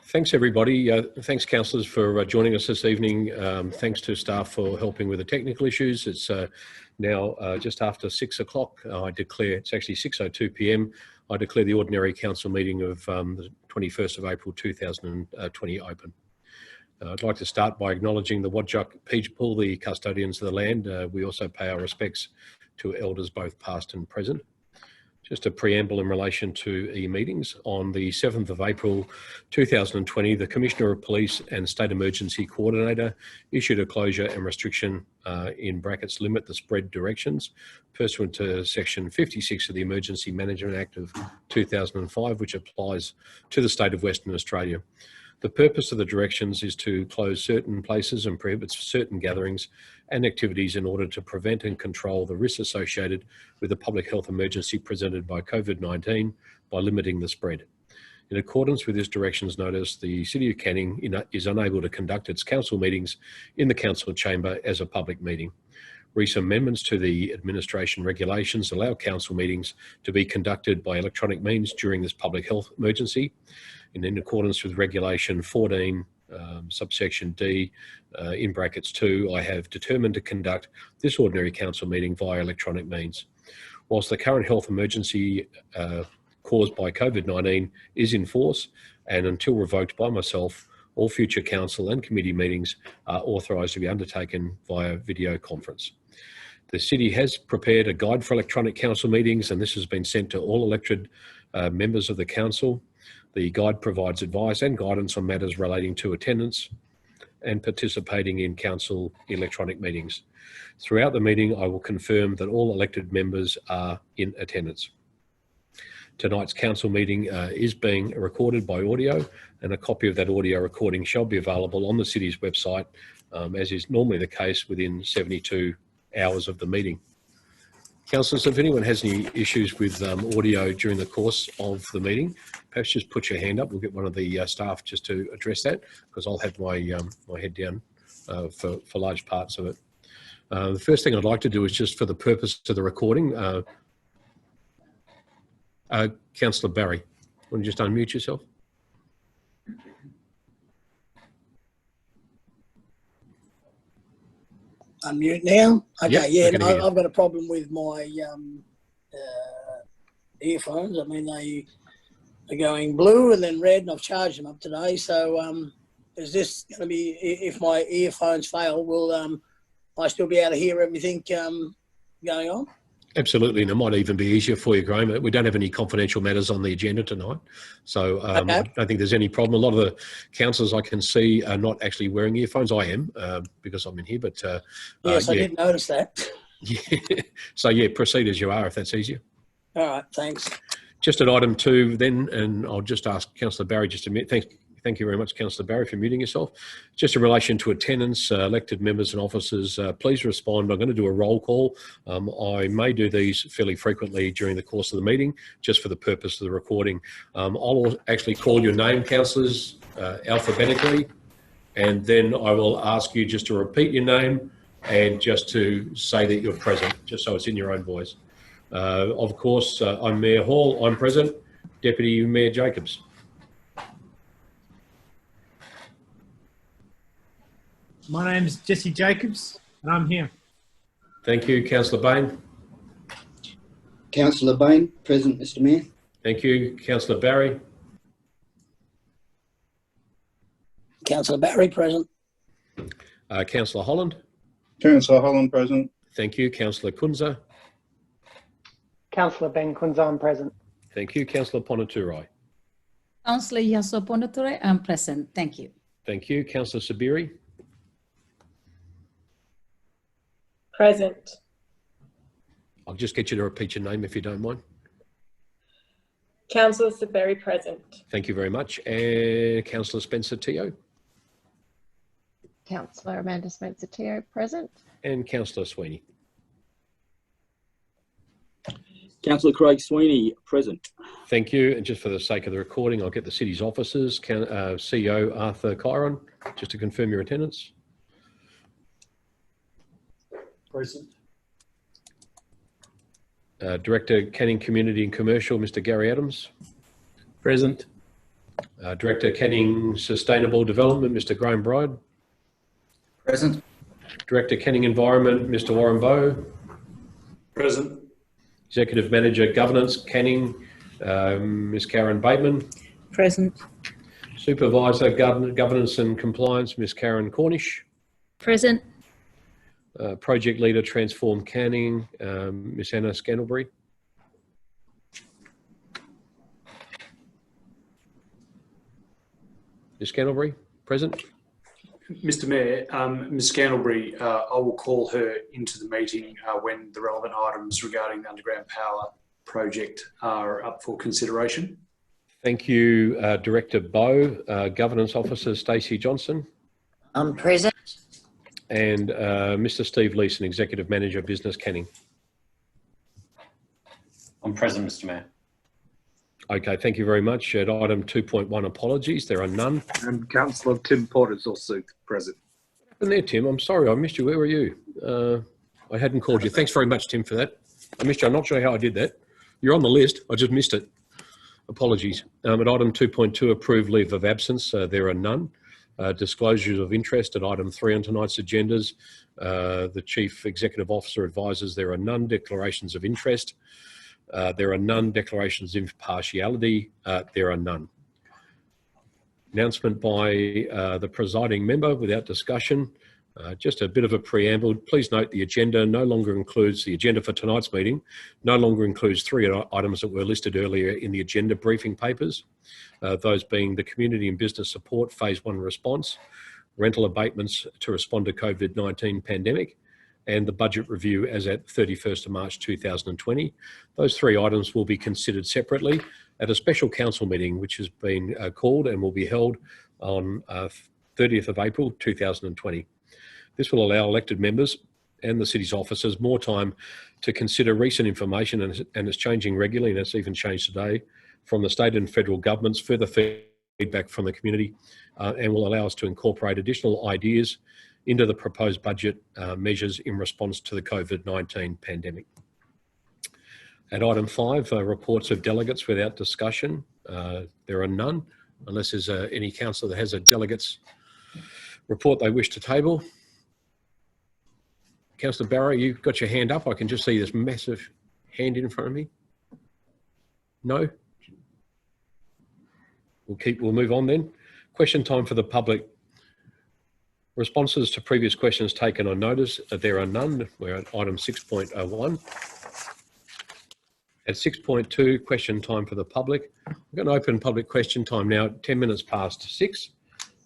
Thanks, everybody. Thanks, councillors, for joining us this evening. Thanks to staff for helping with the technical issues. It's now just after 6 o'clock. I declare, it's actually 6:02 p.m. I declare the ordinary council meeting of the 21st of April 2020 open. I'd like to start by acknowledging the Whadjuk people, the custodians of the land. We also pay our respects to elders both past and present. Just a preamble in relation to e-meetings. On the 7th of April 2020, the Commissioner of Police and State Emergency Coordinator issued a closure and restriction in brackets limit the spread directions pursuant to Section 56 of the Emergency Management Act of 2005, which applies to the state of Western Australia. The purpose of the directions is to close certain places and prohibit certain gatherings and activities in order to prevent and control the risks associated with the public health emergency presented by COVID-19 by limiting the spread. In accordance with this directions notice, the City of Canning is unable to conduct its council meetings in the council chamber as a public meeting. Recent amendments to the administration regulations allow council meetings to be conducted by electronic means during this public health emergency. And in accordance with Regulation 14, subsection D, in brackets 2, I have determined to conduct this ordinary council meeting via electronic means. Whilst the current health emergency caused by COVID-19 is in force, and until revoked by myself, all future council and committee meetings are authorised to be undertaken via video conference. The City has prepared a guide for electronic council meetings, and this has been sent to all elected members of the council. The guide provides advice and guidance on matters relating to attendance and participating in council electronic meetings. Throughout the meeting, I will confirm that all elected members are in attendance. Tonight's council meeting is being recorded by audio, and a copy of that audio recording shall be available on the City's website, as is normally the case, within 72 hours of the meeting. Councillors, if anyone has any issues with audio during the course of the meeting, perhaps just put your hand up. We'll get one of the staff just to address that, because I'll have my my head down for large parts of it. The first thing I'd like to do is just for the purpose of the recording, Councillor Barry, want to just unmute yourself? Unmute now? Okay, yep, yeah, no, I've got a problem with my earphones. I mean, they are going blue and then red, and I've charged them up today. So is this going to be, if my earphones fail, will I still be able to hear everything going on? Absolutely, and it might even be easier for you, Graham. We don't have any confidential matters on the agenda tonight, so I don't think there's any problem. A lot of the councillors I can see are not actually wearing earphones. I am, because I'm in here, but yes, I did notice that. Yeah. So yeah, proceed as you are, if that's easier. All right, thanks. Just at item 2 then, and I'll just ask Councillor Barry just a minute. Thank you very much, Councillor Barry, for muting yourself. Just in relation to attendance, elected members and officers, please respond. I'm going to do a roll call. I may do these fairly frequently during the course of the meeting, just for the purpose of the recording. I'll actually call your name, councillors, alphabetically, and then I will ask you just to repeat your name and just to say that you're present, just so it's in your own voice. Of course, I'm Mayor Hall, I'm present. Deputy Mayor Jacobs. My name is Jesse Jacobs, and I'm here. Thank you. Councillor Bain. Councillor Bain, present, Mr. Mayor. Thank you. Councillor Barry. Councillor Barry, present. Councillor Holland. Councillor Holland, present. Thank you. Councillor Kunza. Councillor Ben Kunza, I'm present. Thank you. Councillor Ponaturai. Councillor Yasso Ponaturai, I'm present. Thank you. Thank you. Councillor Sabiri. Present. I'll just get you to repeat your name if you don't mind. Councillor Saberi, present. Thank you very much. And Councillor Spencer Teo. Councillor Amanda Spencer Teo, present. And Councillor Sweeney. Councillor Craig Sweeney, present. Thank you. And just for the sake of the recording, I'll get the City's officers, CEO Arthur Chiron, just to confirm your attendance. Present. Director, Canning Community and Commercial, Mr. Gary Adams. Present. Director Canning Sustainable Development, Mr. Graham Bride. Present. Director Canning Environment, Mr. Warren Bowe. Present. Executive Manager Governance Canning, Ms. Karen Bateman. Present. Supervisor Governance and Compliance, Ms. Karen Cornish. Present. Project Leader Transform Canning, Ms. Anna Scantlebury. Ms. Scantlebury, present. Mr Mayor, Ms Scantlebury, I will call her into the meeting when the relevant items regarding the underground power project are up for consideration. Thank you, Director Bowe. Governance Officer Stacey Johnson. I'm present. And Mr. Steve Leeson, Executive Manager, Business Canning. I'm present, Mr Mayor. Okay, thank you very much. At item 2.1, apologies, there are none. And Councillor Tim Porter's also present. And there, Tim, I'm sorry, I missed you. Where were you? I hadn't called you. Thanks very much, Tim, for that. I missed you. I'm not sure how I did that. You're on the list. I just missed it. Apologies. At item 2.2, approved leave of absence, there are none. Disclosures of interest at item 3 on tonight's agendas. The Chief Executive Officer advises there are none. Declarations of interest. There are none. Declarations of impartiality. There are none. Announcement by the presiding member without discussion. Just a bit of a preamble. Please note the agenda no longer includes the agenda for tonight's meeting. No longer includes 3 items that were listed earlier in the agenda briefing papers. Those being the community and business support phase 1 response, rental abatements to respond to COVID-19 pandemic, and the budget review as at 31st of March 2020. Those 3 items will be considered separately at a special council meeting which has been called and will be held on 30th of April 2020. This will allow elected members and the city's officers more time to consider recent information, and it's changing regularly, and it's even changed today, from the state and federal governments, further feedback from the community, and will allow us to incorporate additional ideas into the proposed budget measures in response to the COVID-19 pandemic. At item 5, reports of delegates without discussion. There are none, unless there's any councillor that has a delegate's report they wish to table. Councillor Barrow, you've got your hand up. I can just see this massive hand in front of me. No? We'll move on then. Question time for the public. Responses to previous questions taken on notice. There are none. We're at item 6.01. At 6.2, question time for the public. We're going to open public question time now, 10 minutes past 6,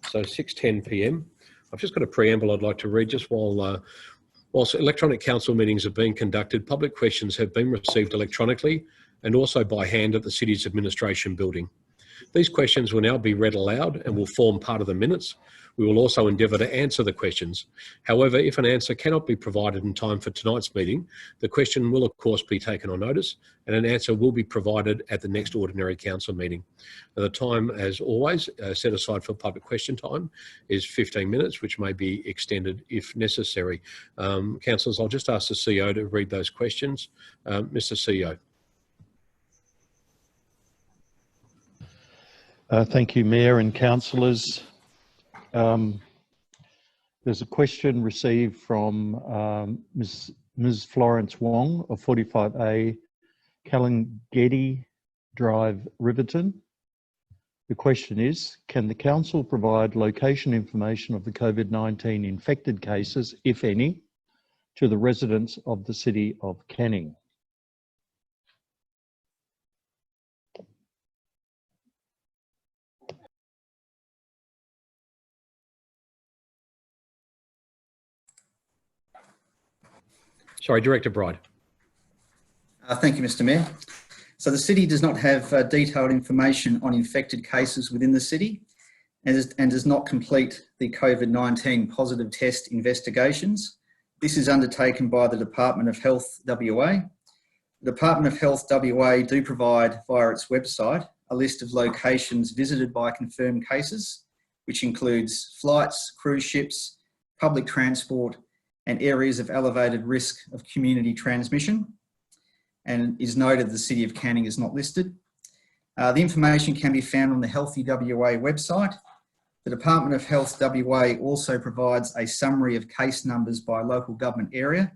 so 6:10 p.m. I've just got a preamble I'd like to read just whilst electronic council meetings are being conducted, public questions have been received electronically and also by hand at the city's administration building. These questions will now be read aloud and will form part of the minutes. We will also endeavour to answer the questions. However, if an answer cannot be provided in time for tonight's meeting, the question will of course be taken on notice and an answer will be provided at the next ordinary council meeting. Now, the time, as always, set aside for public question time is 15 minutes, which may be extended if necessary. Councillors, I'll just ask the CEO to read those questions. Mr. CEO. Thank you, Mayor and councillors. There's a question received from Ms. Florence Wong of 45A Calangedi Drive, Riverton. The question is, can the council provide location information of the COVID-19 infected cases, if any, to the residents of the city of Canning? Sorry, Director Bride. Thank you, Mr. Mayor. So the city does not have detailed information on infected cases within the city and does not complete the COVID-19 positive test investigations. This is undertaken by the Department of Health WA. The Department of Health WA do provide via its website a list of locations visited by confirmed cases, which includes flights, cruise ships, public transport, and areas of elevated risk of community transmission, and is noted the City of Canning is not listed. The information can be found on the Healthy WA website. The Department of Health WA also provides a summary of case numbers by local government area,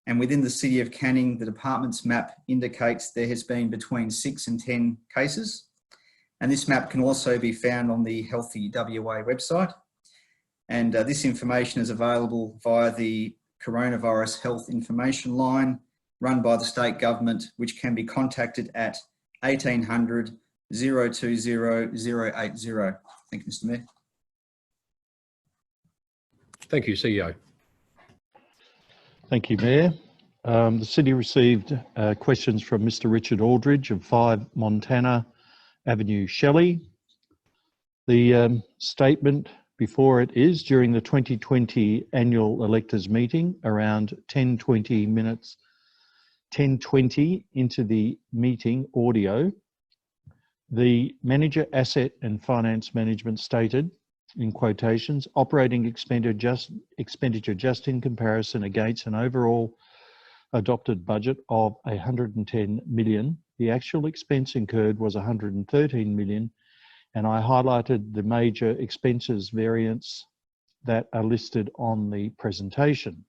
and within the City of Canning, the department's map indicates there has been between 6 and 10 cases. And this map can also be found on the Healthy WA website. And this information is available via the Coronavirus Health Information Line run by the state government, which can be contacted at 1800 020 080. Thank you, Mr. Mayor. Thank you, CEO. Thank you, Mayor. The City received questions from Mr. Richard Aldridge of 5 Montana Avenue, Shelley. The statement before it is, during the 2020 annual electors meeting, around 10:20 into the meeting audio, the manager asset and finance management stated, in quotations, operating expenditure just in comparison against an overall adopted budget of 110 million. The actual expense incurred was 113 million, and I highlighted the major expenses variants that are listed on the presentation.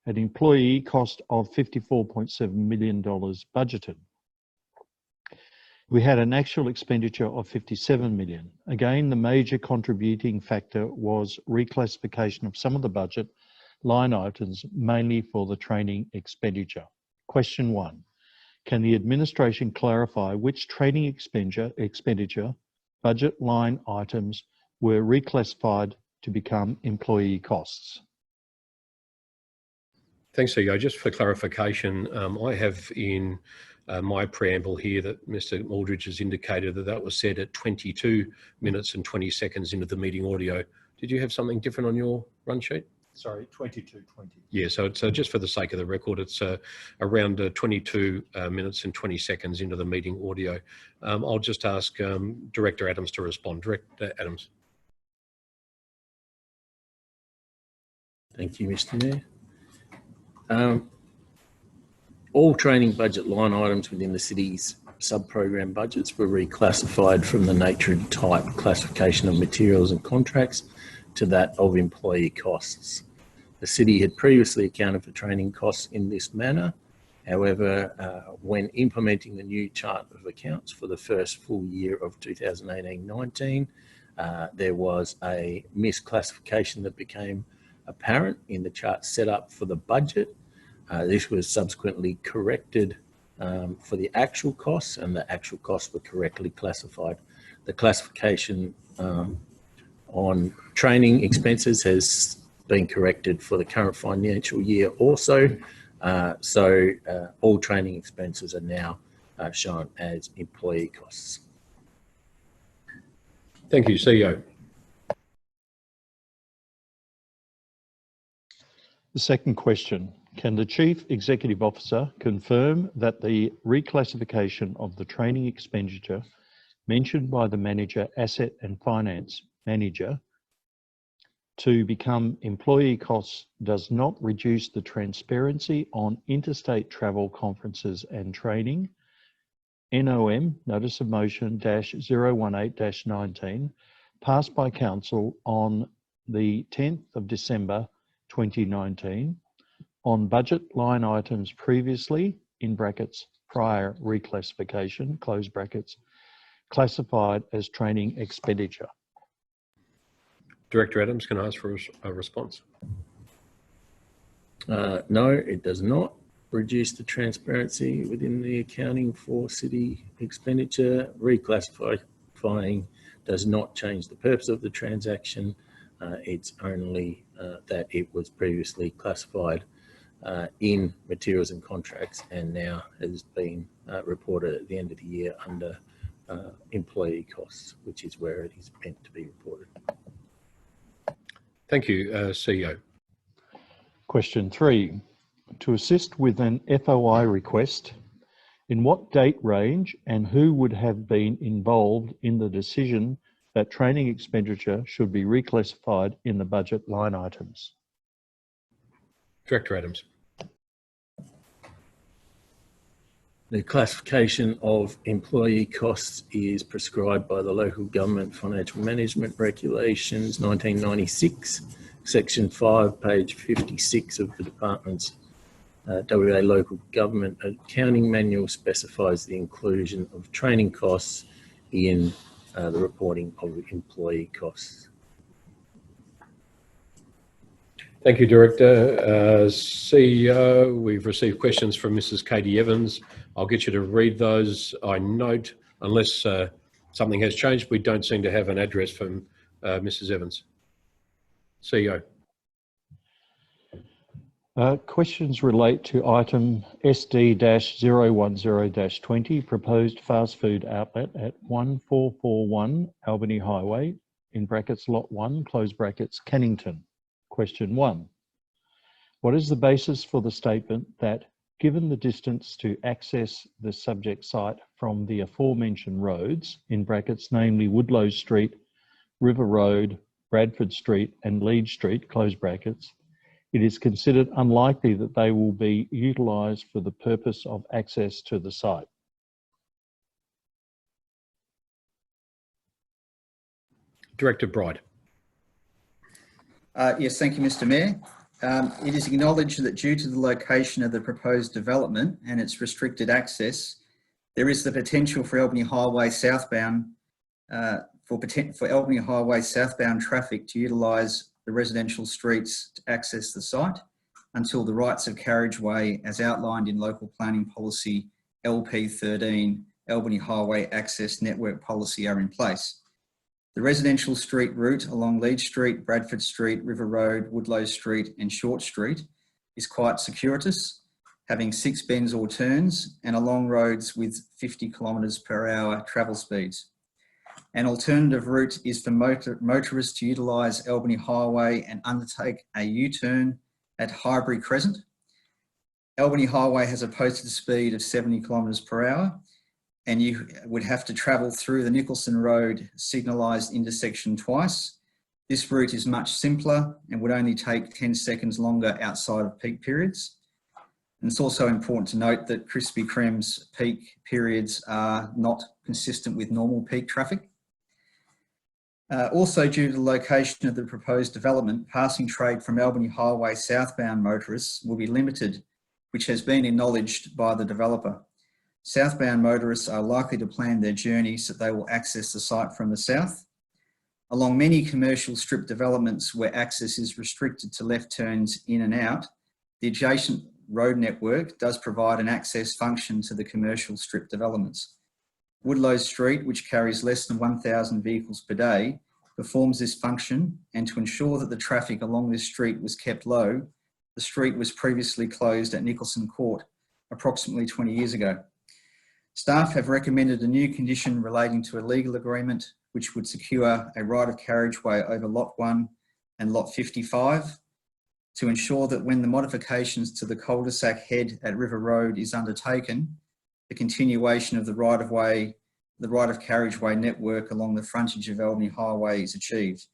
An employee cost of $54.7 million budgeted. We had an actual expenditure of 57 million. Again, the major contributing factor was reclassification of some of the budget line items, mainly for the training expenditure. Question 1. Can the administration clarify which training expenditure budget line items were reclassified to become employee costs? Thanks, CEO. Just for clarification, I have in my preamble here that Mr. Aldridge has indicated that was said at 22 minutes and 20 seconds into the meeting audio. Did you have something different on your run sheet? Sorry, 22:20. Yeah, so just for the sake of the record, it's around 22 minutes and 20 seconds into the meeting audio. I'll just ask Director Adams to respond. Director Adams. Thank you, Mr. Mayor. All training budget line items within the city's sub-program budgets were reclassified from the nature and type classification of materials and contracts to that of employee costs. The city had previously accounted for training costs in this manner. However, when implementing the new chart of accounts for the first full year of 2018-19, there was a misclassification that became apparent in the chart set up for the budget. This was subsequently corrected for the actual costs, and the actual costs were correctly classified. The classification on training expenses has been corrected for the current financial year also. So all training expenses are now shown as employee costs. Thank you, CEO. The second question, can the Chief Executive Officer confirm that the reclassification of the training expenditure mentioned by the Manager, Asset and Finance Manager to become employee costs does not reduce the transparency on interstate travel, conferences and training, NOM, Notice of Motion -018-19, passed by Council on the 10th of December 2019, on budget line items previously, in brackets, prior reclassification, close brackets, classified as training expenditure. Director Adams, can I ask for a response? No, it does not reduce the transparency within the accounting for city expenditure. Reclassifying does not change the purpose of the transaction. It's only that it was previously classified in materials and contracts and now has been reported at the end of the year under employee costs, which is where it is meant to be reported. Thank you, CEO. Question 3. To assist with an FOI request, in what date range and who would have been involved in the decision that training expenditure should be reclassified in the budget line items? Director Adams. The classification of employee costs is prescribed by the Local Government Financial Management Regulations 1996, Section 5, page 56 of the Department's WA Local Government Accounting Manual specifies the inclusion of training costs in the reporting of employee costs. Thank you, Director. CEO, we've received questions from Mrs. Katie Evans. I'll get you to read those. I note, unless something has changed, we don't seem to have an address from Mrs. Evans. CEO. Questions relate to item SD-010-20, proposed fast food outlet at 1441 Albany Highway, in brackets Lot 1, close brackets, Cannington. Question 1. What is the basis for the statement that, given the distance to access the subject site from the aforementioned roads, in brackets, namely Woodlow Street, River Road, Bradford Street and Leeds Street, close brackets, it is considered unlikely that they will be utilised for the purpose of access to the site? Director Bride. Yes, thank you, Mr. Mayor. It is acknowledged that due to the location of the proposed development and its restricted access, there is the potential for Albany Highway southbound traffic to utilise the residential streets to access the site until the rights of carriageway as outlined in Local Planning Policy LP13, Albany Highway Access Network Policy, are in place. The residential street route along Leeds Street, Bradford Street, River Road, Woodlow Street and Short Street is quite circuitous, having 6 bends or turns and along roads with 50 km/h travel speeds. An alternative route is for motorists to utilise Albany Highway and undertake a U-turn at Highbury Crescent. Albany Highway has a posted speed of 70 km/h and you would have to travel through the Nicholson Road signalised intersection twice. This route is much simpler and would only take 10 seconds longer outside of peak periods. And it's also important to note that Krispy Kreme's peak periods are not consistent with normal peak traffic. Also, due to the location of the proposed development, passing trade from Albany Highway southbound motorists will be limited, which has been acknowledged by the developer. Southbound motorists are likely to plan their journey so they will access the site from the south. Along many commercial strip developments where access is restricted to left turns in and out, the adjacent road network does provide an access function to the commercial strip developments. Woodlow Street, which carries less than 1,000 vehicles per day, performs this function, and to ensure that the traffic along this street was kept low, the street was previously closed at Nicholson Court approximately 20 years ago. Staff have recommended a new condition relating to a legal agreement which would secure a right of carriageway over Lot 1 and Lot 55 to ensure that when the modifications to the cul-de-sac head at River Road is undertaken, the continuation of the right of carriageway network along the frontage of Albany Highway is achieved.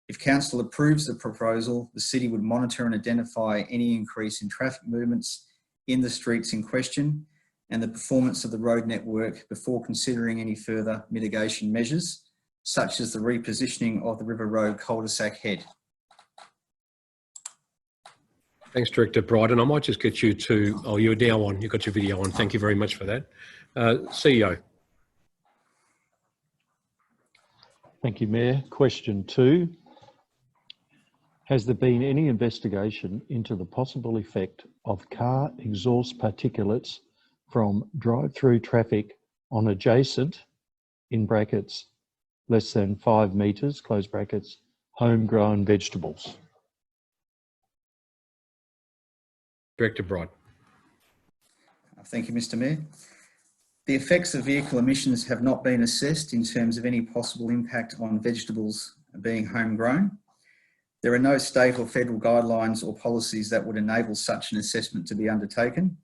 If Council approves the proposal, the City would monitor and identify any increase in traffic movements in the streets in question and the performance of the road network before considering any further mitigation measures, such as the repositioning of the River Road cul-de-sac head. Thanks, Director Bride. And I might just get you to, oh, you're now on, you've got your video on. Thank you very much for that. CEO. Thank you, Mayor. Question 2. Has there been any investigation into the possible effect of car exhaust particulates from drive-through traffic on adjacent, in brackets, less than 5 metres, close brackets, homegrown vegetables? Director Bride. Thank you, Mr. Mayor. The effects of vehicle emissions have not been assessed in terms of any possible impact on vegetables being homegrown. There are no state or federal guidelines or policies that would enable such an assessment to be undertaken.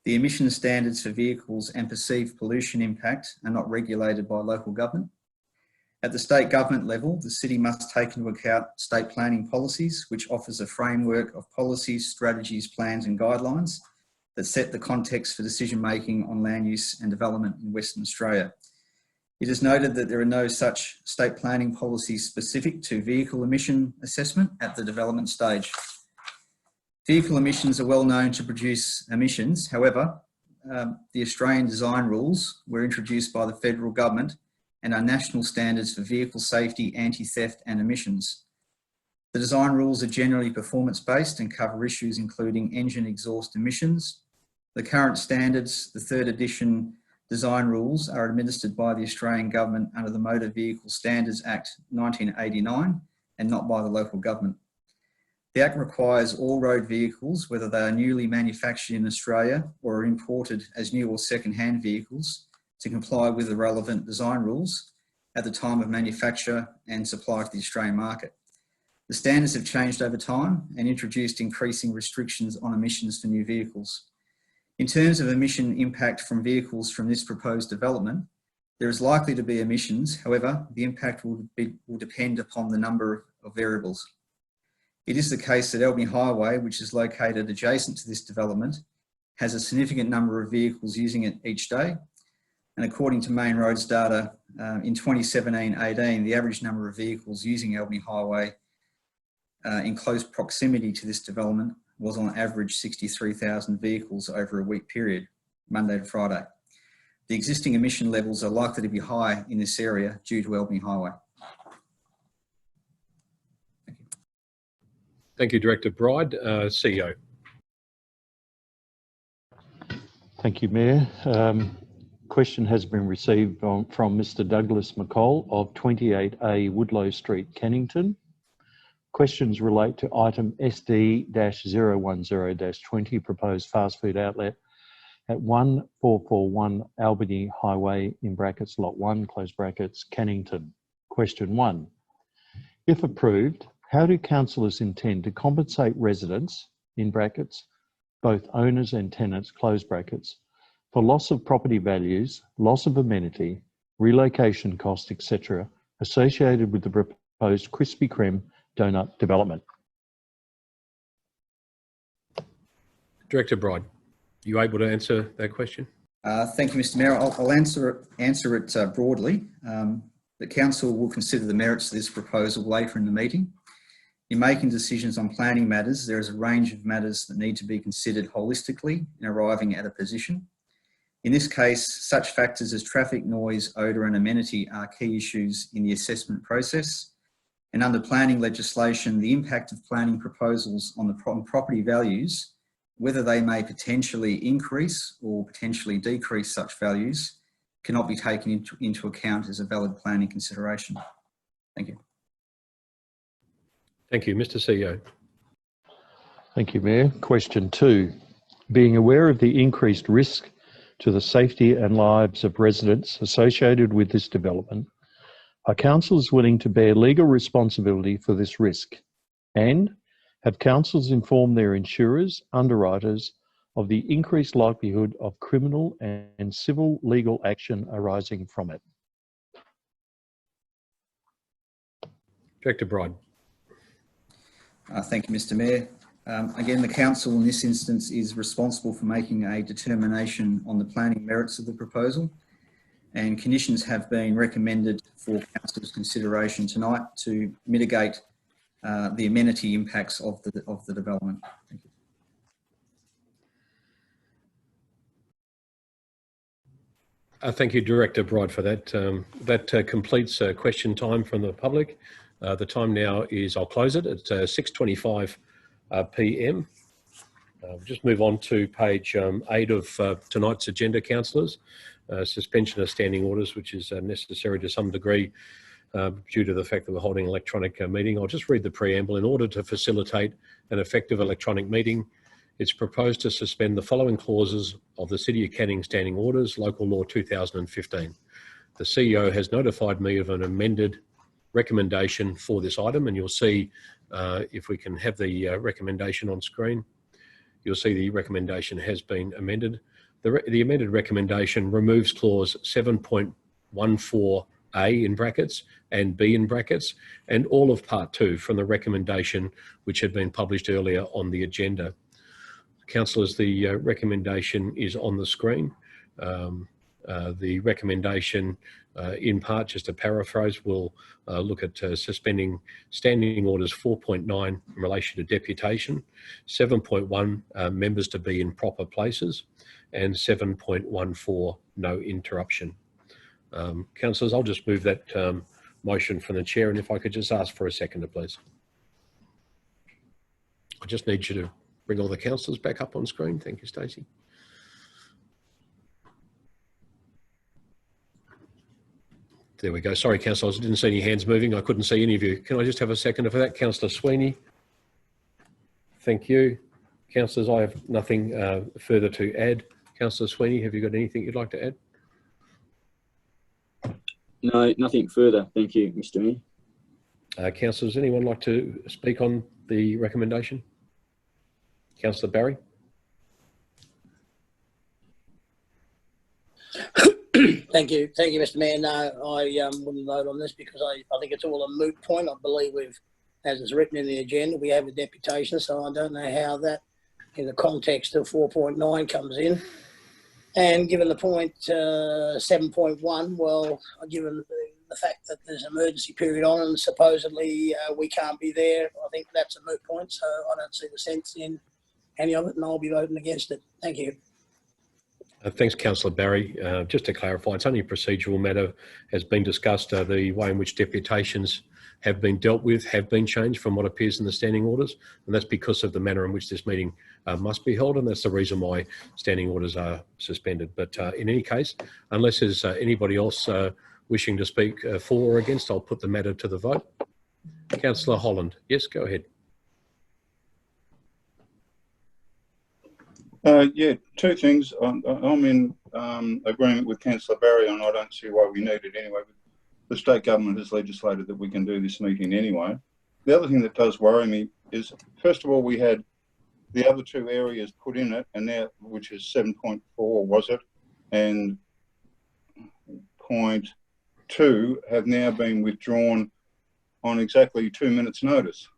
The emission standards for vehicles and perceived pollution impact are not regulated by local government. At the state government level, the City must take into account state planning policies, which offers a framework of policies, strategies, plans and guidelines that set the context for decision making on land use and development in Western Australia. It is noted that there are no such state planning policies specific to vehicle emission assessment at the development stage. Vehicle emissions are well known to produce emissions. However, the Australian design rules were introduced by the federal government and are national standards for vehicle safety, anti-theft and emissions. The design rules are generally performance-based and cover issues including engine exhaust emissions. The current standards, the third edition design rules, are administered by the Australian government under the Motor Vehicle Standards Act 1989 and not by the local government. The Act requires all road vehicles, whether they are newly manufactured in Australia or are imported as new or second-hand vehicles, to comply with the relevant design rules at the time of manufacture and supply to the Australian market. The standards have changed over time and introduced increasing restrictions on emissions for new vehicles. In terms of emission impact from vehicles from this proposed development, there is likely to be emissions. However, the impact will depend upon the number of variables. It is the case that Albany Highway, which is located adjacent to this development, has a significant number of vehicles using it each day. And according to Main Roads data, in 2017-18, the average number of vehicles using Albany Highway in close proximity to this development was on average 63,000 vehicles over a week period, Monday to Friday. The existing emission levels are likely to be high in this area due to Albany Highway. Thank you, Director Bride. CEO. Thank you, Mayor. Question has been received from Mr. Douglas McCall of 28A Woodlow Street, Kennington. Questions relate to item SD-010-20, proposed fast food outlet at 1441 Albany Highway, in brackets lot 1, close brackets, Kennington. Question 1. If approved, how do councillors intend to compensate residents, in brackets, both owners and tenants, close brackets, for loss of property values, loss of amenity, relocation costs, etc., associated with the proposed Krispy Kreme donut development? Director Bride, are you able to answer that question? Thank you, Mr. Mayor. I'll answer it broadly. The council will consider the merits of this proposal later in the meeting. In making decisions on planning matters, there is a range of matters that need to be considered holistically in arriving at a position. In this case, such factors as traffic, noise, odour and amenity are key issues in the assessment process. And under planning legislation, the impact of planning proposals on property values, whether they may potentially increase or potentially decrease such values, cannot be taken into account as a valid planning consideration. Thank you. Thank you. Mr. CEO. Thank you, Mayor. Question 2. Being aware of the increased risk to the safety and lives of residents associated with this development, are councillors willing to bear legal responsibility for this risk? And have councillors informed their insurers, underwriters, of the increased likelihood of criminal and civil legal action arising from it? Director Bride. Thank you, Mr. Mayor. Again, the council in this instance is responsible for making a determination on the planning merits of the proposal, and conditions have been recommended for council's consideration tonight to mitigate the amenity impacts of the development. Thank you. Thank you, Director Bride, for that. That completes question time from the public. The time now is, I'll close it at 6:25 p.m. We'll just move on to page 8 of tonight's agenda, councillors. Suspension of standing orders, which is necessary to some degree due to the fact that we're holding an electronic meeting. I'll just read the preamble. In order to facilitate an effective electronic meeting, it's proposed to suspend the following clauses of the City of Canning Standing Orders, Local Law 2015. The CEO has notified me of an amended recommendation for this item, and you'll see, if we can have the recommendation on screen, you'll see the recommendation has been amended. The amended recommendation removes clause 7.14A in brackets and B in brackets, and all of part 2 from the recommendation which had been published earlier on the agenda. Councillors, the recommendation is on the screen. The recommendation, in part, just to paraphrase, will look at suspending standing orders 4.9 in relation to deputation, 7.1 members to be in proper places, and 7.14 no interruption. Councillors, I'll just move that motion from the chair, and if I could just ask for a seconder, please. I just need you to bring all the councillors back up on screen. Thank you, Stacey. There we go. Sorry, councillors, I didn't see any hands moving. I couldn't see any of you. Can I just have a seconder for that? Councillor Sweeney. Thank you. Councillors, I have nothing further to add. Councillor Sweeney, have you got anything you'd like to add? No, nothing further. Thank you, Mr. Mayor. Councillors, anyone like to speak on the recommendation? Councillor Barry. Thank you, Mr. Mayor. No, I wouldn't vote on this because I think it's all a moot point. I believe we've, as it's written in the agenda, we have a deputation, so I don't know how that, in the context of 4.9, comes in. And given the point 7.1, well, given the fact that there's an emergency period on and supposedly we can't be there, I think that's a moot point. So I don't see the sense in any of it, and I'll be voting against it. Thank you. Thanks, Councillor Barry. Just to clarify, it's only a procedural matter, has been discussed. The way in which deputations have been dealt with have been changed from what appears in the standing orders, and that's because of the manner in which this meeting must be held, and that's the reason why standing orders are suspended. But in any case, unless there's anybody else wishing to speak for or against, I'll put the matter to the vote. Councillor Holland. Yes, go ahead. Yeah, two things. I'm in agreement with Councillor Barry, and I don't see why we need it anyway. The state government has legislated that we can do this meeting anyway. The other thing that does worry me is, first of all, we had the other two areas put in it, and now, which is 7.4, was it, and 0.2 have now been withdrawn on exactly 2 minutes' notice.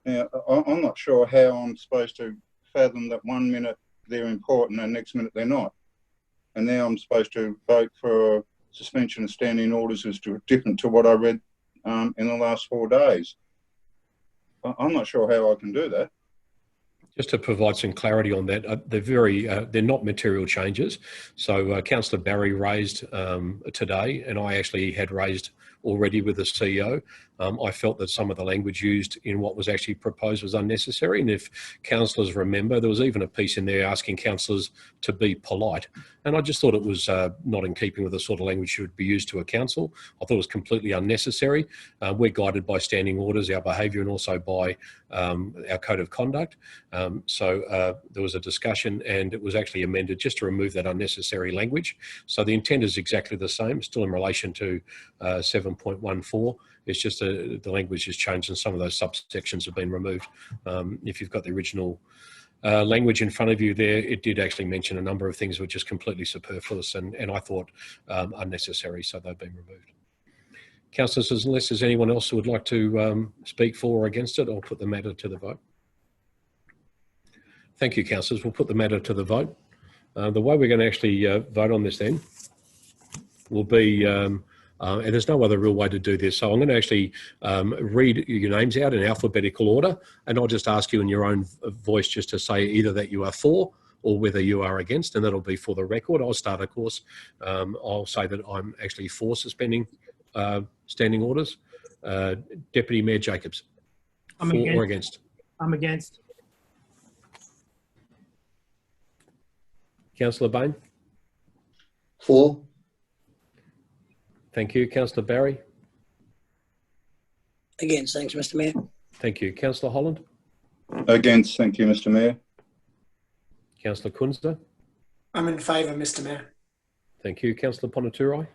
Now, I'm not sure how I'm supposed to fathom that 1 minute they're important and next minute they're not. And now I'm supposed to vote for suspension of standing orders is different to what I read in the last 4 days. I'm not sure how I can do that. Just to provide some clarity on that, they're not material changes. So Councillor Barry raised today, and I actually had raised already with the CEO. I felt that some of the language used in what was actually proposed was unnecessary. And if councillors remember, there was even a piece in there asking councillors to be polite. And I just thought it was not in keeping with the sort of language should be used to a council. I thought it was completely unnecessary. We're guided by standing orders, our behaviour, and also by our code of conduct. So there was a discussion, and it was actually amended just to remove that unnecessary language. So the intent is exactly the same, still in relation to 7.14. It's just the language has changed and some of those subsections have been removed. If you've got the original language in front of you there, it did actually mention a number of things which is completely superfluous and I thought unnecessary, so they've been removed. Councillors, unless there's anyone else who would like to speak for or against it, I'll put the matter to the vote. Thank you, councillors. We'll put the matter to the vote. The way we're going to actually vote on this then will be, and there's no other real way to do this, so I'm going to actually read your names out in alphabetical order, and I'll just ask you in your own voice just to say either that you are for or whether you are against, and that'll be for the record. I'll start, of course. I'll say that I'm actually for suspending standing orders. Deputy Mayor Jacobs. I'm for against. or against? I'm against. Councillor Bain? For. Thank you. Councillor Barry? Against, thanks, Mr. Mayor. Thank you. Councillor Holland? Against, thank you, Mr. Mayor. Councillor Kunzler? I'm in favour, Mr. Mayor. Thank you. Councillor Ponaturai?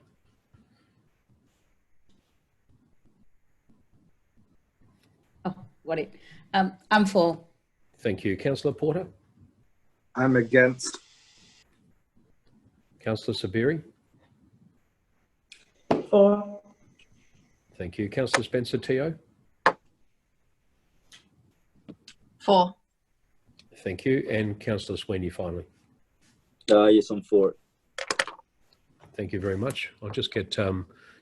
Oh, got it. I'm for. Thank you. Councillor Porter? I'm against. Councillor Sabiri? For. Thank you. Councillor Spencer Teo? For. Thank you. And Councillor Sweeney finally. Yes, I'm for it. Thank you very much. I'll just get,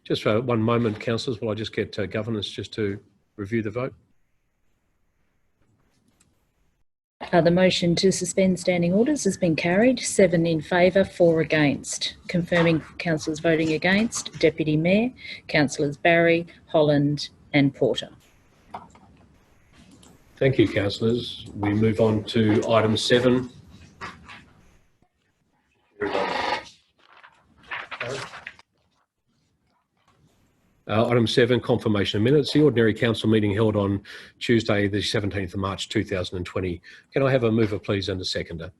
just for one moment, councillors, will I just get governance just to review the vote? The motion to suspend standing orders has been carried. 7 in favour, 4 against. Confirming councillors voting against: Deputy Mayor, Councillors Barry, Holland and Porter. Thank you, councillors. We move on to item 7. Item 7, confirmation of minutes. The ordinary council meeting held on Tuesday, the 17th of March 2020. Can I have a mover, please, and a seconder?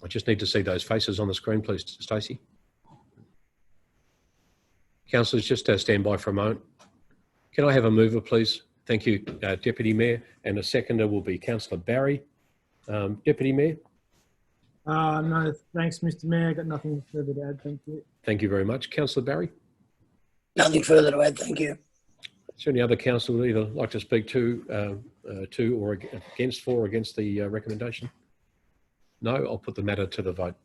I just need to see those faces on the screen, please, Stacey. Councillors, just stand by for a moment. Can I have a mover, please? Thank you, Deputy Mayor. And a seconder will be Councillor Barry. Deputy Mayor? No, thanks, Mr. Mayor. I've got nothing further to add. Thank you. Thank you very much. Councillor Barry? Nothing further to add, thank you. Is there any other councillor who would either like to speak to or against, for or against the recommendation? No, I'll put the matter to the vote.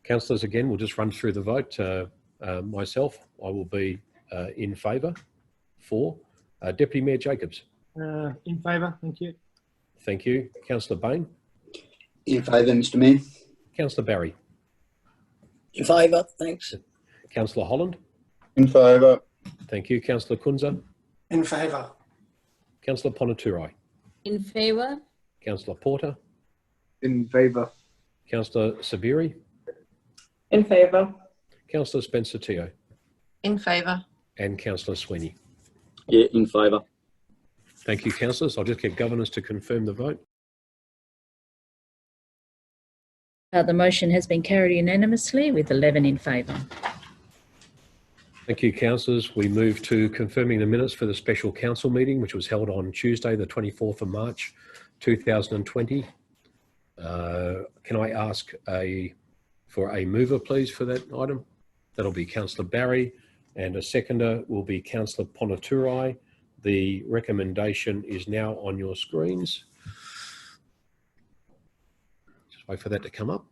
Councillors, again, we'll just run through the vote. Myself, I will be in favour. For. Deputy Mayor Jacobs? In favour, thank you. Thank you. Councillor Bain? In favour, Mr. Mayor. Councillor Barry? In favour, thanks. Councillor Holland? In favour. Thank you. Councillor Kunza? In favour. Councillor Ponaturai? In favour. Councillor Porter? In favour. Councillor Sabiri? In favour. Councillor Spencer Teo? In favour. And Councillor Sweeney? Yeah, in favour. Thank you, councillors. I'll just get governors to confirm the vote. The motion has been carried unanimously with 11 in favour. Thank you, councillors. We move to confirming the minutes for the special council meeting, which was held on Tuesday, the 24th of March, 2020. Can I ask for a mover, please, for that item? That'll be Councillor Barry, and a seconder will be Councillor Ponaturai. The recommendation is now on your screens. Just wait for that to come up.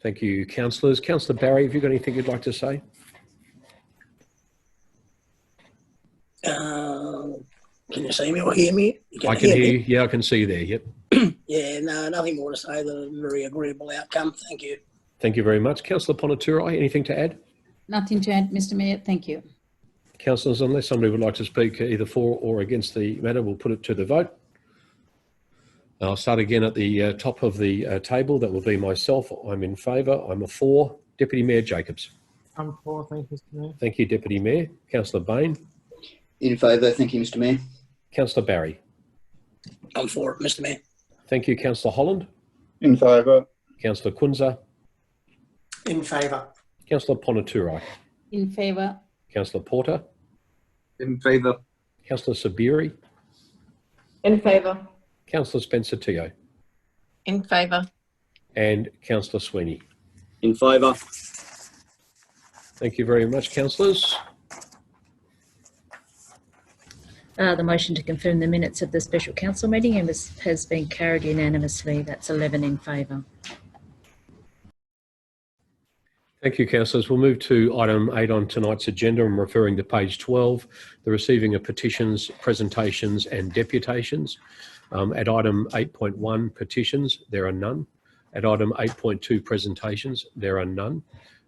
Thank you, councillors. Councillor Barry, have you got anything you'd like to say? Can you see me or hear me? I can hear you. Yeah, I can see you there. Yep. Yeah, no, nothing more to say than a very agreeable outcome. Thank you. Thank you very much. Councillor Ponaturai, anything to add? Nothing to add, Mr. Mayor. Thank you. Councillors, unless somebody would like to speak either for or against the matter, we'll put it to the vote. I'll start again at the top of the table. That will be myself. I'm in favour. I'm a for. Deputy Mayor Jacobs? I'm for, thank you, Mr. Mayor. Thank you, Deputy Mayor. Councillor Bain? In favour, thank you, Mr. Mayor. Councillor Barry? I'm for it, Mr. Mayor. Thank you, Councillor Holland. In favour. Councillor Kunza? In favour. Councillor Ponaturai? In favour. Councillor Porter? In favour. Councillor Sabiri? In favour. Councillor Spencer Teo? In favour. And Councillor Sweeney? In favour. Thank you very much, councillors. The motion to confirm the minutes of the special council meeting has been carried unanimously. That's 11 in favour. Thank you, councillors. We'll move to item 8 on tonight's agenda. I'm referring to page 12, the receiving of petitions, presentations and deputations. At item 8.1, petitions, there are none. At item 8.2, presentations, there are none.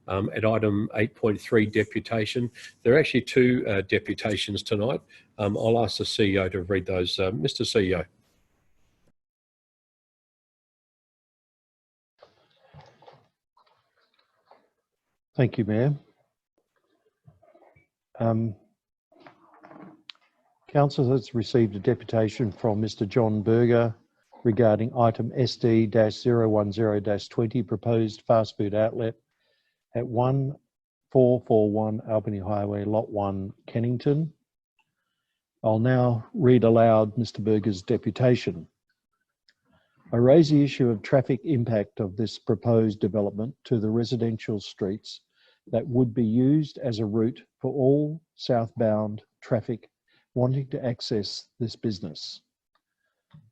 At item 8.3, deputation, there are actually 2 deputations tonight. I'll ask the CEO to read those. Mr. CEO. Thank you, Mayor. Council has received a deputation from Mr. John Berger regarding item SD-010-20, proposed fast food outlet at 1441 Albany Highway, Lot 1, Kennington. I'll now read aloud Mr. Berger's deputation. I raise the issue of traffic impact of this proposed development to the residential streets that would be used as a route for all southbound traffic wanting to access this business.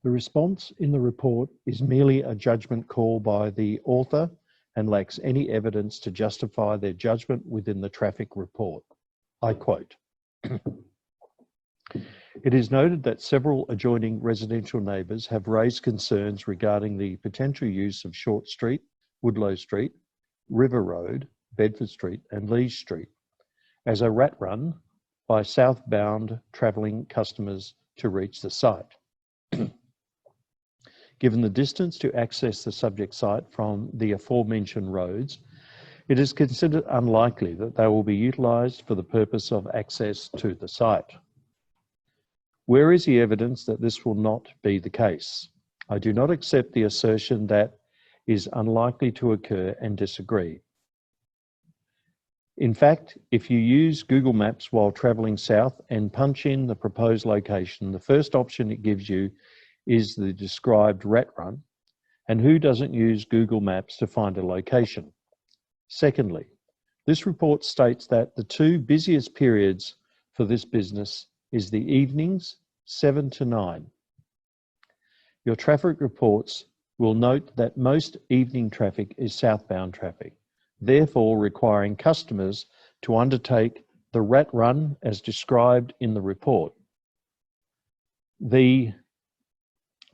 The response in the report is merely a judgment call by the author and lacks any evidence to justify their judgment within the traffic report. I quote, "It is noted that several adjoining residential neighbours have raised concerns regarding the potential use of Short Street, Woodlow Street, River Road, Bedford Street and Lees Street as a rat run by southbound travelling customers to reach the site. Given the distance to access the subject site from the aforementioned roads, it is considered unlikely that they will be utilised for the purpose of access to the site. Where is the evidence that this will not be the case? I do not accept the assertion that is unlikely to occur and disagree. In fact, if you use Google Maps while travelling south and punch in the proposed location, the first option it gives you is the described rat run, and who doesn't use Google Maps to find a location? Secondly, this report states that the two busiest periods for this business is the evenings 7 to 9. Your traffic reports will note that most evening traffic is southbound traffic, therefore requiring customers to undertake the rat run as described in the report. The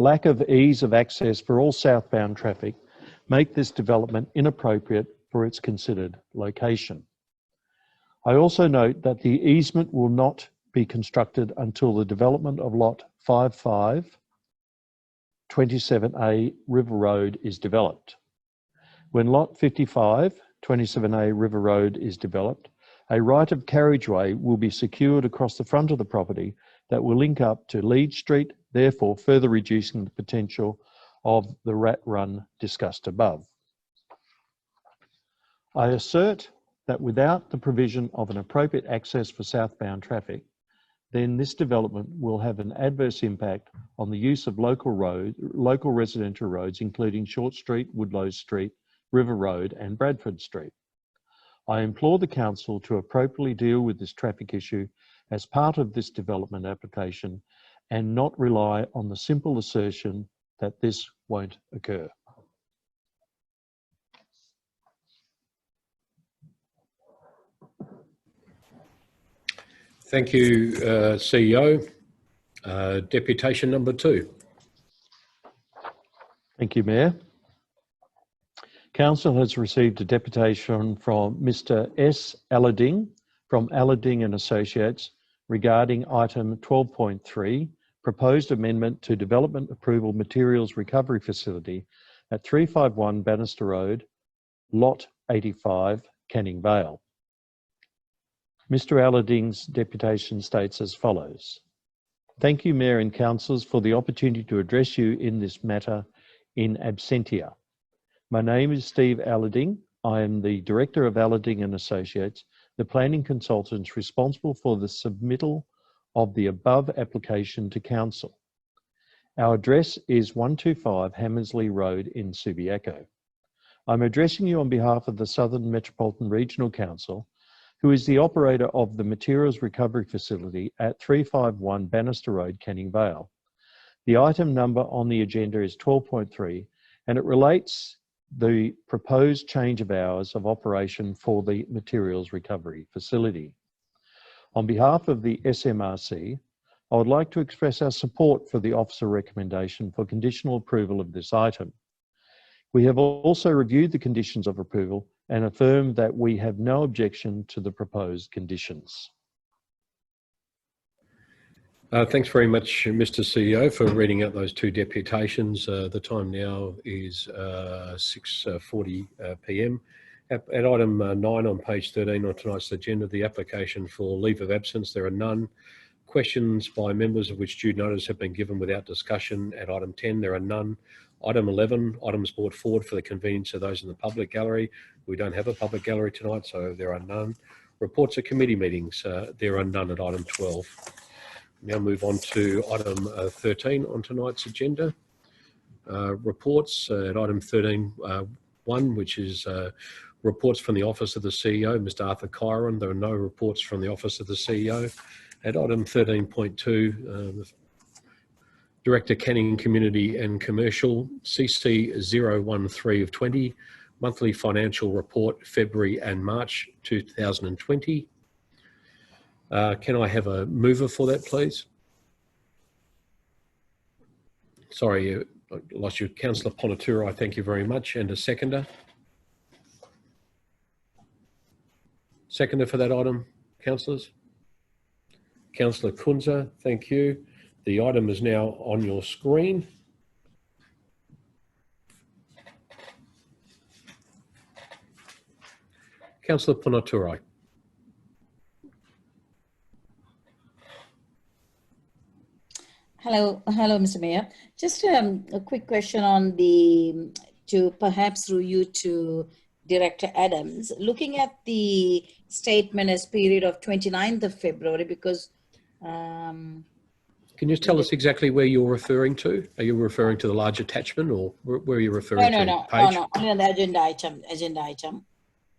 lack of ease of access for all southbound traffic make this development inappropriate for its considered location. I also note that the easement will not be constructed until the development of lot 55, 27A River Road is developed. When lot 55, 27A River Road is developed, a right of carriageway will be secured across the front of the property that will link up to Leeds Street, therefore further reducing the potential of the rat run discussed above. I assert that without the provision of an appropriate access for southbound traffic, then this development will have an adverse impact on the use of local residential roads, including Short Street, Woodlow Street, River Road and Bradford Street. I implore the Council to appropriately deal with this traffic issue as part of this development application and not rely on the simple assertion that this won't occur. Thank you, CEO. Deputation number 2. Thank you, Mayor. Council has received a deputation from Mr. S. Allarding from Allarding and Associates regarding item 12.3, proposed amendment to Development Approval Materials Recovery Facility at 351 Bannister Road, Lot 85, Canning Vale. Mr. Allarding's deputation states as follows. Thank you, Mayor and Councillors, for the opportunity to address you in this matter in absentia. My name is Steve Allarding. I am the Director of Allarding and Associates, the planning consultants responsible for the submittal of the above application to Council. Our address is 125 Hammersley Road in Subiaco. I'm addressing you on behalf of the Southern Metropolitan Regional Council, who is the operator of the Materials Recovery Facility at 351 Bannister Road, Canning Vale. The item number on the agenda is 12.3 and it relates the proposed change of hours of operation for the Materials Recovery Facility. On behalf of the SMRC, I would like to express our support for the officer recommendation for conditional approval of this item. We have also reviewed the conditions of approval and affirm that we have no objection to the proposed conditions. Thanks very much, Mr. CEO, for reading out those 2 deputations. The time now is 6:40 p.m. At item 9 on page 13 on tonight's agenda, the application for leave of absence, there are none. Questions by members of which due notice have been given without discussion. At item 10, there are none. Item 11, items brought forward for the convenience of those in the public gallery. We don't have a public gallery tonight, so there are none. Reports of committee meetings, there are none at item 12. Now move on to item 13 on tonight's agenda. reports at item 13.1, which is reports from the Office of the CEO, Mr. Arthur Chiron. There are no reports from the Office of the CEO. At item 13.2, Director Canning Community and Commercial, CC 013 of 20, monthly financial report, February and March 2020. Can I have a mover for that, please? Sorry, I lost you. Councillor Ponaturo, I thank you very much. And a seconder? Seconder for that item, councillors? Councillor Kunza, thank you. The item is now on your screen. Councillor Ponaturo. Hello, Mr. Mayor. Just a quick question on perhaps through you to Director Adams. Looking at the statement as period of 29th of February, because can you tell us exactly where you're referring to? Are you referring to the large attachment, or where are you referring to? No, only on the agenda item.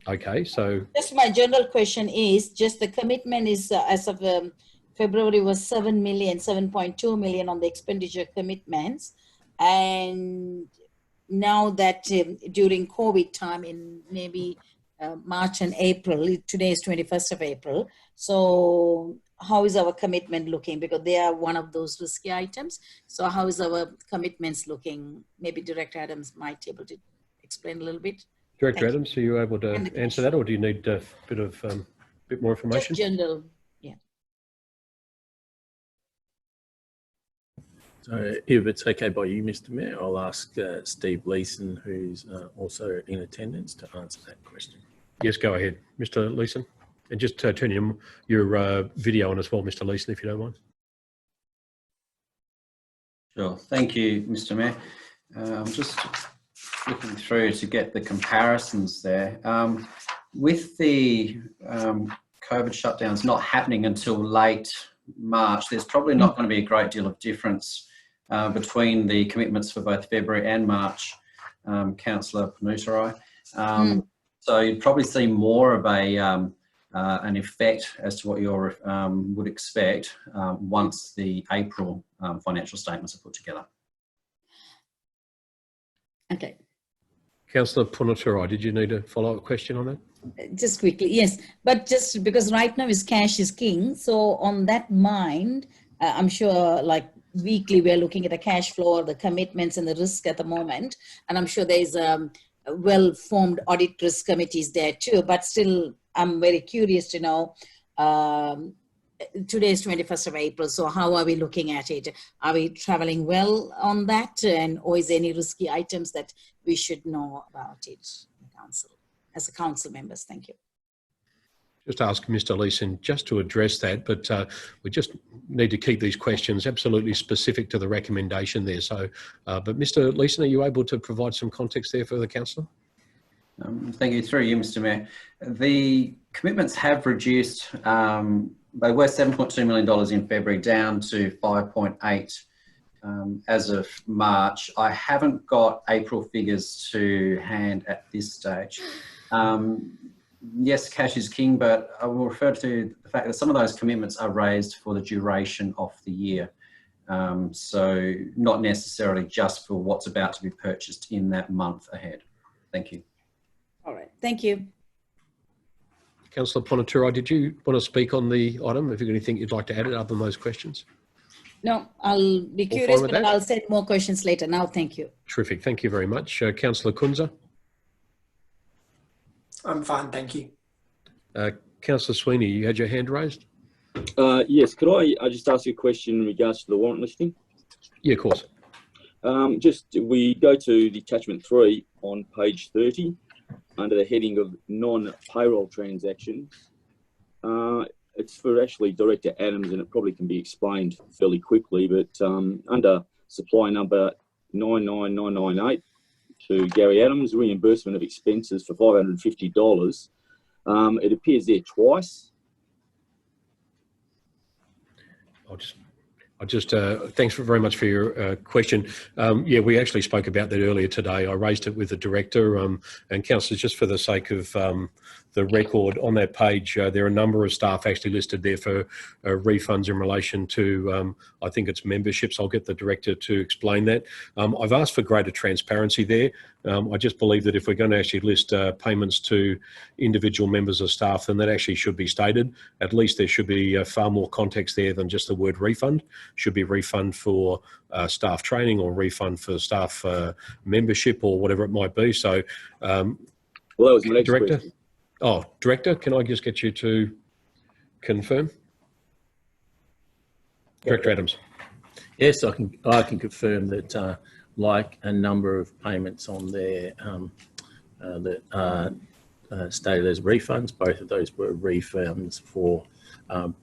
Okay, so just my general question is just the commitment is as of February was 7.2 million on the expenditure commitments, and now that during COVID time in maybe March and April, today is 21st of April, so how is our commitment looking? Because they are one of those risky items. So how is our commitments looking? Maybe Director Adams might be able to explain a little bit. Director Adams, are you able to answer that, or do you need a bit more information? Just general, yeah. So if it's okay by you, Mr. Mayor, I'll ask Steve Leeson, who's also in attendance, to answer that question. Yes, go ahead, Mr. Leeson. And just turn your video on as well, Mr. Leeson, if you don't mind. Sure. Thank you, Mr. Mayor. I'm just looking through to get the comparisons there. With the COVID shutdowns not happening until late March, there's probably not going to be a great deal of difference between the commitments for both February and March, Councillor Ponaturo. So you'd probably see more of an effect as to what you would expect once the April financial statements are put together. Okay. Councillor Ponaturo, did you need a follow-up question on that? Just quickly, yes. But just because right now cash is king, so on that mind, I'm sure like weekly we're looking at the cash flow, the commitments and the risk at the moment. And I'm sure there's well-formed audit risk committees there too, but still I'm very curious to know, today is 21st of April, so how are we looking at it? Are we traveling well on that, or is there any risky items that we should know about it, council, as a council members? Thank you. Just ask Mr. Leeson just to address that, but we just need to keep these questions absolutely specific to the recommendation there. So, but Mr. Leeson, are you able to provide some context there for the councillor? Thank you. Through you, Mr. Mayor. The commitments have reduced. They were $7.2 million in February, down to 5.8 as of March. I haven't got April figures to hand at this stage. Yes, cash is king, but I will refer to the fact that some of those commitments are raised for the duration of the year. So not necessarily just for what's about to be purchased in that month ahead. Thank you. All right, thank you. Councillor Ponaturo, did you want to speak on the item? Have you got anything you'd like to add other than those questions? No, I'll be curious, but I'll send more questions later. Now, thank you. Terrific, thank you very much. Councillor Kunza? I'm fine, thank you. Councillor Sweeney, you had your hand raised? Yes, could I just ask you a question in regards to the warrant listing? Yeah, of course. We go to the attachment 3 on page 30 under the heading of non-payroll transactions. It's for actually Director Adams, and it probably can be explained fairly quickly, but under supply number 99998 to Gary Adams, reimbursement of expenses for $550. It appears there twice. I just thanks very much for your question. Yeah, we actually spoke about that earlier today. I raised it with the director and councillors, just for the sake of the record on that page. There are a number of staff actually listed there for refunds in relation to, I think it's memberships. I'll get the director to explain that. I've asked for greater transparency there. I just believe that if we're going to actually list payments to individual members of staff, then that actually should be stated. At least there should be far more context there than just the word refund. Should be refund for staff training or refund for staff membership or whatever it might be. So, well, that was my next Director. question. Oh, Director, can I just get you to confirm? Director Adams. Yes, I can confirm that like a number of payments on there that are stated as refunds, both of those were refunds for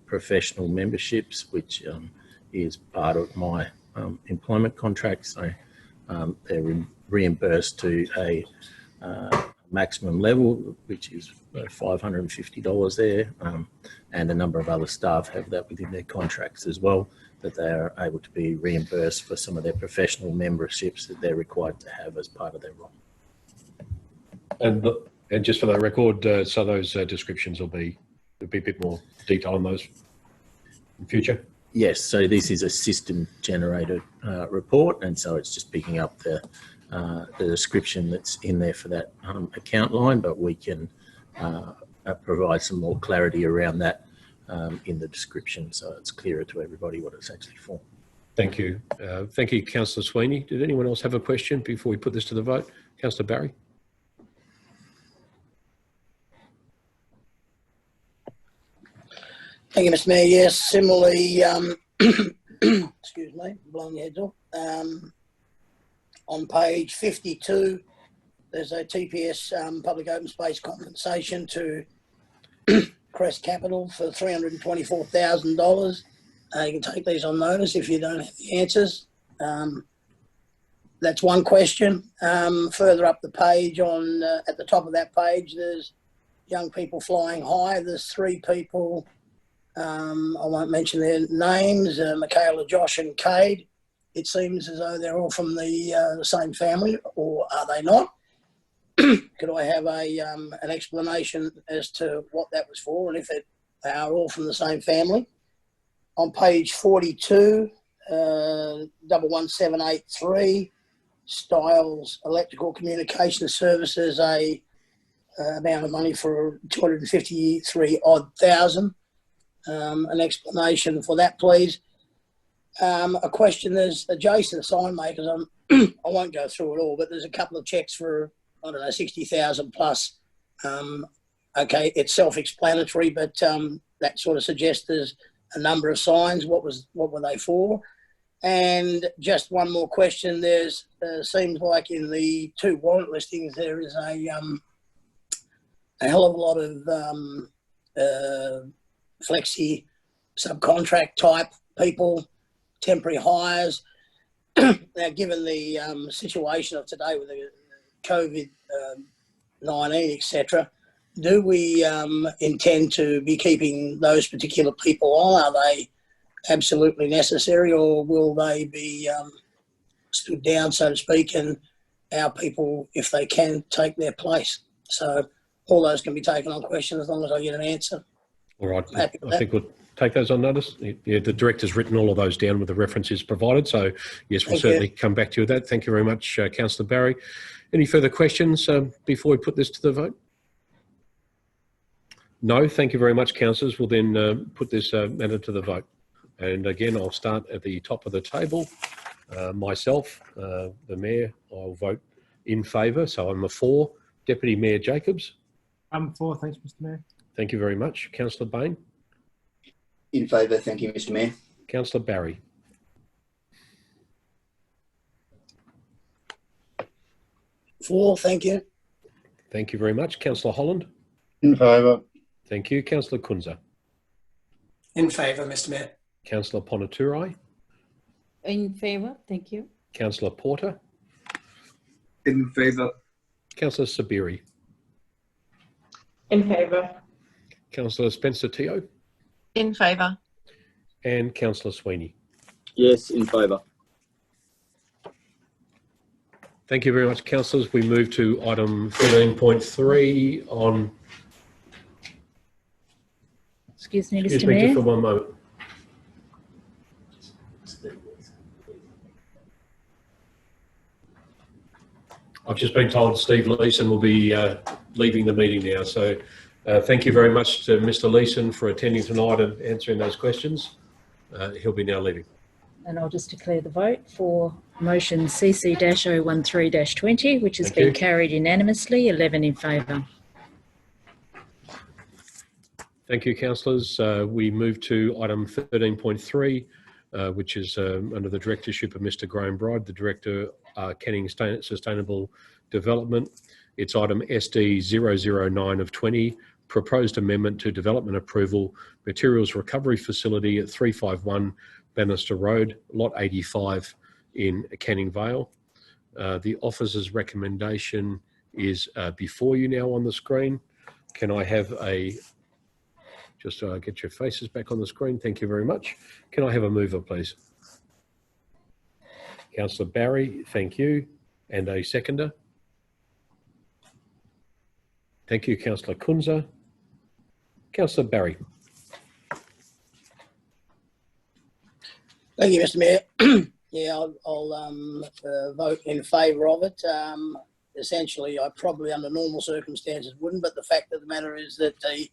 professional memberships, which is part of my employment contract. So they're reimbursed to a maximum level, which is $550 there, and a number of other staff have that within their contracts as well, that they are able to be reimbursed for some of their professional memberships that they're required to have as part of their role. And just for the record, so those descriptions will be a bit more detail on those in future? Yes, so this is a system generated report, and so it's just picking up the description that's in there for that account line, but we can provide some more clarity around that in the description, so it's clearer to everybody what it's actually for. Thank you. Thank you, Councillor Sweeney. Did anyone else have a question before we put this to the vote? Councillor Barry? Thank you, Mr. Mayor. Yes, similarly, excuse me, blowing your heads off. On page 52, there's a TPS public open space compensation to Crest Capital for $324,000. You can take these on notice if you don't have the answers. That's one question. Further up the page, on at the top of that page, there's young people flying high. There's 3 people. I won't mention their names, Michaela, Josh and Cade. It seems as though they're all from the same family, or are they not? Could I have an explanation as to what that was for, and if they are all from the same family? On page 42, 11783, Styles Electrical Communication Services, a amount of money for 253 odd thousand. An explanation for that, please. A question, there's adjacent sign makers. I won't go through it all, but there's a couple of checks for, I don't know, 60,000 plus. Okay, it's self-explanatory, but that sort of suggests there's a number of signs. What were they for? And just one more question. There's seems like in the 2 warrant listings there is a hell of a lot of flexi subcontract type people, temporary hires. Now, given the situation of today with the COVID-19, etc., do we intend to be keeping those particular people on? Are they absolutely necessary, or will they be stood down, so to speak, and our people, if they can, take their place? So all those can be taken on question as long as I get an answer. All right. I think we'll take those on notice. Yeah, the director's written all of those down with the references provided. So, yes, we'll certainly come back to you with that. Thank you very much, Councillor Barry. Any further questions before we put this to the vote? No, thank you very much, councillors. We'll then put this matter to the vote. And again, I'll start at the top of the table. Myself, the Mayor, I'll vote in favour. So I'm a for. Deputy Mayor Jacobs? I'm for, thanks, Mr. Mayor. Thank you very much. Councillor Bain? In favour, thank you, Mr. Mayor. Councillor Barry? For, thank you. Thank you very much. Councillor Holland? In favour. Thank you. Councillor Kunza? In favour, Mr. Mayor. Councillor Ponaturai? In favour, thank you. Councillor Porter? In favour. Councillor Sabiri? In favour. Councillor Spencer Teo? In favour. And Councillor Sweeney? Yes, in favour. Thank you very much, councillors. We move to item 13.3 on... Excuse me, Excuse Mr. me Mayor. just for one moment. I've just been told Steve Leeson will be leaving the meeting now. So thank you very much to Mr. Leeson for attending tonight and answering those questions. He'll be now leaving. And I'll just declare the vote for motion CC-013-20, which has been carried unanimously, 11 in favour. Thank you, councillors. We move to item 13.3, which is under the directorship of Mr. Graham Bride, the Director, Canning Sustainable Development. It's item SD 009 of 20, proposed amendment to development approval, materials recovery facility at 351 Bannister Road, lot 85 in Canning Vale. The officer's recommendation is before you now on the screen. Can I have a... Just get your faces back on the screen. Thank you very much. Can I have a mover, please? Councillor Barry, thank you. And a seconder? Thank you, Councillor Kunza. Councillor Barry. Thank you, Mr. Mayor. Yeah, I'll vote in favour of it. Essentially, I probably under normal circumstances wouldn't, but the fact of the matter is that the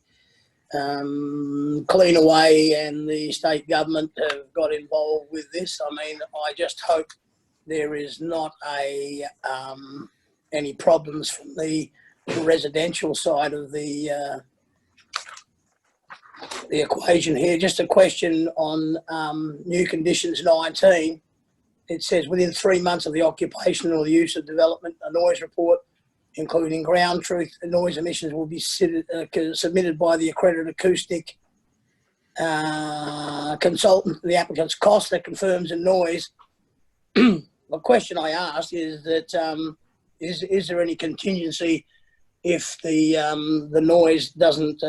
Cleanaway and the state government have got involved with this. I mean, I just hope there is not any problems from the residential side of the equation here. Just a question on new conditions 19. It says within 3 months of the occupation or the use of development, a noise report including ground truth and noise emissions will be submitted by the accredited acoustic consultant to the applicant's cost that confirms the noise. The question I asked is that is there any contingency if the noise doesn't,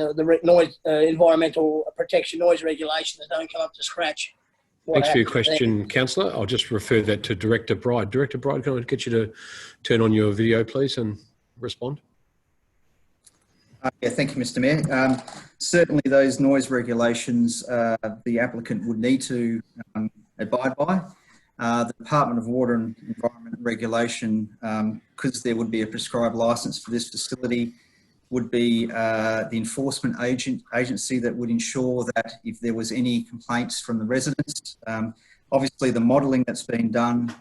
environmental protection noise regulations don't come up to scratch? Thanks for your question, Councillor. I'll just refer that to Director Bride. Director Bride, can I get you to turn on your video, please, and respond? Yeah, thank you, Mr. Mayor. Certainly those noise regulations the applicant would need to abide by. The Department of Water and Environment Regulation, because there would be a prescribed licence for this facility, would be the enforcement agency that would ensure that if there was any complaints from the residents, obviously the modelling that's been done,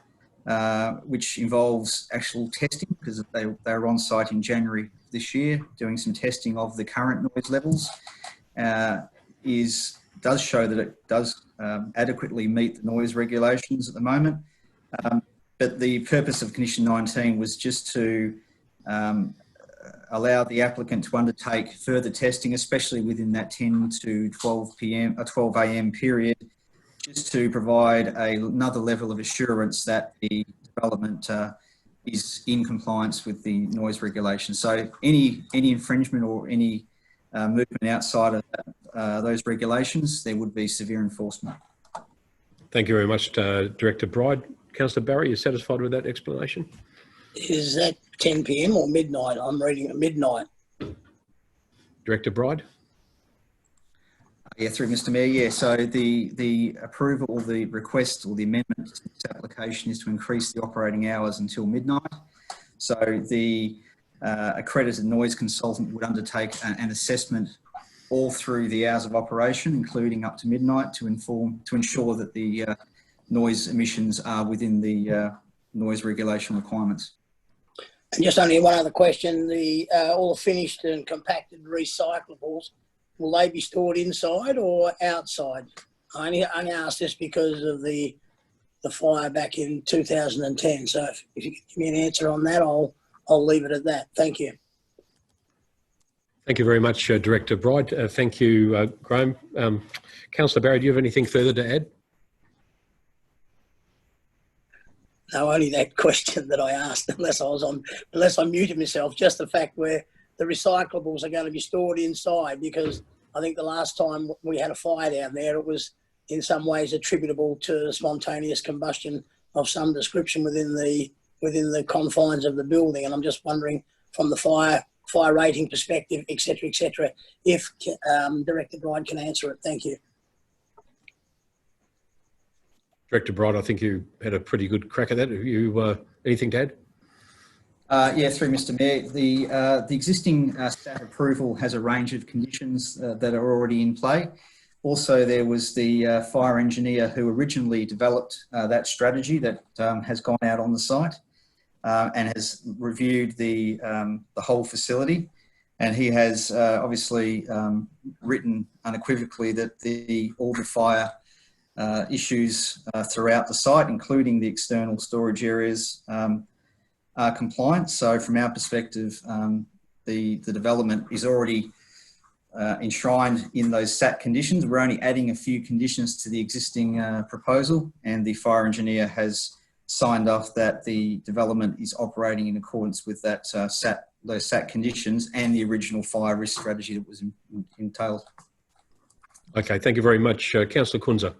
which involves actual testing, because they were on site in January this year doing some testing of the current noise levels, does show that it does adequately meet the noise regulations at the moment. But the purpose of condition 19 was just to allow the applicant to undertake further testing, especially within that 10 to 12 p.m. or 12 a.m. period, just to provide another level of assurance that the development is in compliance with the noise regulation. So any infringement or any movement outside of those regulations, there would be severe enforcement. Thank you very much, Director Bride. Councillor Barry, you satisfied with that explanation? Is that 10 p.m. or midnight? I'm reading at midnight. Director Bride? Yeah, through Mr. Mayor. Yeah, so the approval or the request or the amendment to this application is to increase the operating hours until midnight. So the accredited noise consultant would undertake an assessment all through the hours of operation, including up to midnight, to ensure that the noise emissions are within the noise regulation requirements. And just only one other question: all the finished and compacted recyclables, will they be stored inside or outside? I only asked this because of the fire back in 2010. So if you could give me an answer on that, I'll leave it at that. Thank you. Thank you very much, Director Bride. Thank you, Graham. Councillor Barry, do you have anything further to add? No, only that question that I asked, unless I muted myself. Just the fact where the recyclables are going to be stored inside, because I think the last time we had a fire down there, it was in some ways attributable to spontaneous combustion of some description within the confines of the building. And I'm just wondering, from the fire rating perspective, etc., if Director Bride can answer it. Thank you. Director Bride, I think you had a pretty good crack at that. Have you anything to add? Yeah, through Mr. Mayor, the existing staff approval has a range of conditions that are already in play. Also, there was the fire engineer who originally developed that strategy that has gone out on the site and has reviewed the whole facility. And he has obviously written unequivocally that all the fire issues throughout the site, including the external storage areas, are compliant. So from our perspective, the development is already enshrined in those SAT conditions. We're only adding a few conditions to the existing proposal, and the fire engineer has signed off that the development is operating in accordance with that those SAT conditions and the original fire risk strategy that was entailed. Okay, thank you very much. Councillor Kunza.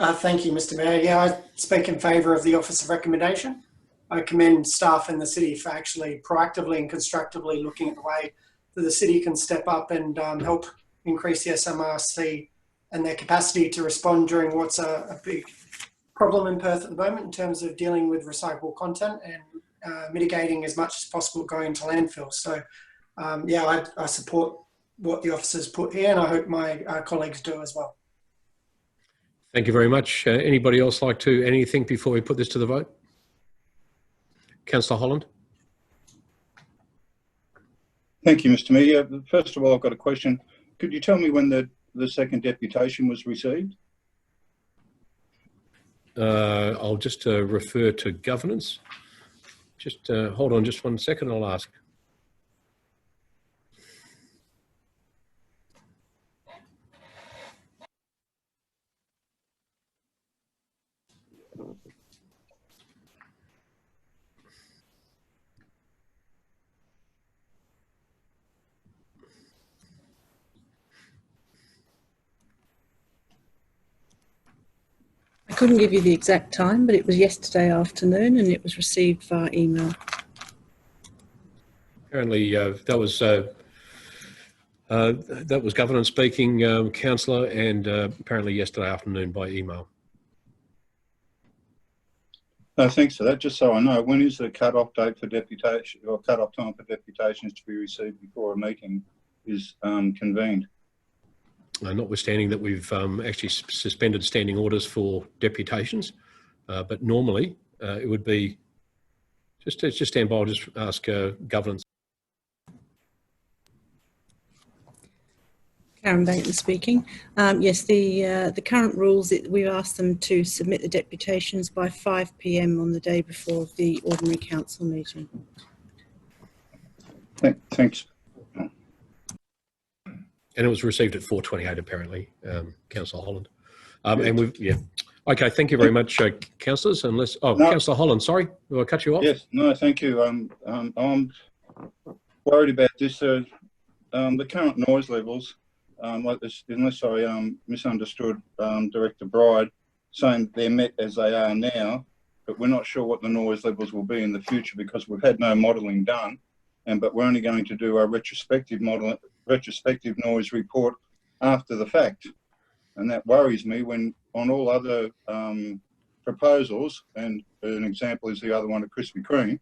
Thank you, Mr. Mayor. Yeah, I speak in favour of the Office of Recommendation. I commend staff in the city for actually proactively and constructively looking at the way that the city can step up and help increase the SMRC and their capacity to respond during what's a big problem in Perth at the moment in terms of dealing with recyclable content and mitigating as much as possible going to landfill. So, yeah, I support what the officers put here, and I hope my colleagues do as well. Thank you very much. Anybody else like to add anything before we put this to the vote? Councillor Holland. Thank you, Mr. Mayor. First of all, I've got a question. Could you tell me when the second deputation was received? I'll just refer to governance. Just hold on just 1 second, I'll ask. I couldn't give you the exact time, but it was yesterday afternoon and it was received via email. Apparently that was governance speaking, councillor, and apparently yesterday afternoon by email. No, thanks for that. Just so I know, when is the cut-off date for deputation or cut-off time for deputations to be received before a meeting is convened? Notwithstanding that we've actually suspended standing orders for deputations, but normally it would be just stand by. I'll just ask governance. Karen Bateman speaking. Yes, the current rules, we've asked them to submit the deputations by 5 p.m. on the day before the ordinary council meeting. Thanks. And it was received at 4:28 apparently, Councillor Holland. And we've, yeah. Okay, thank you very much, councillors. Unless, no. Councillor Holland, sorry, did I cut you off? Yes, no, thank you. I'm worried about this. The current noise levels, like this, unless I misunderstood Director Bride, saying they're met as they are now, but we're not sure what the noise levels will be in the future because we've had no modelling done, but we're only going to do a retrospective noise report after the fact. And that worries me when on all other proposals, and an example is the other one at Krispy Kreme,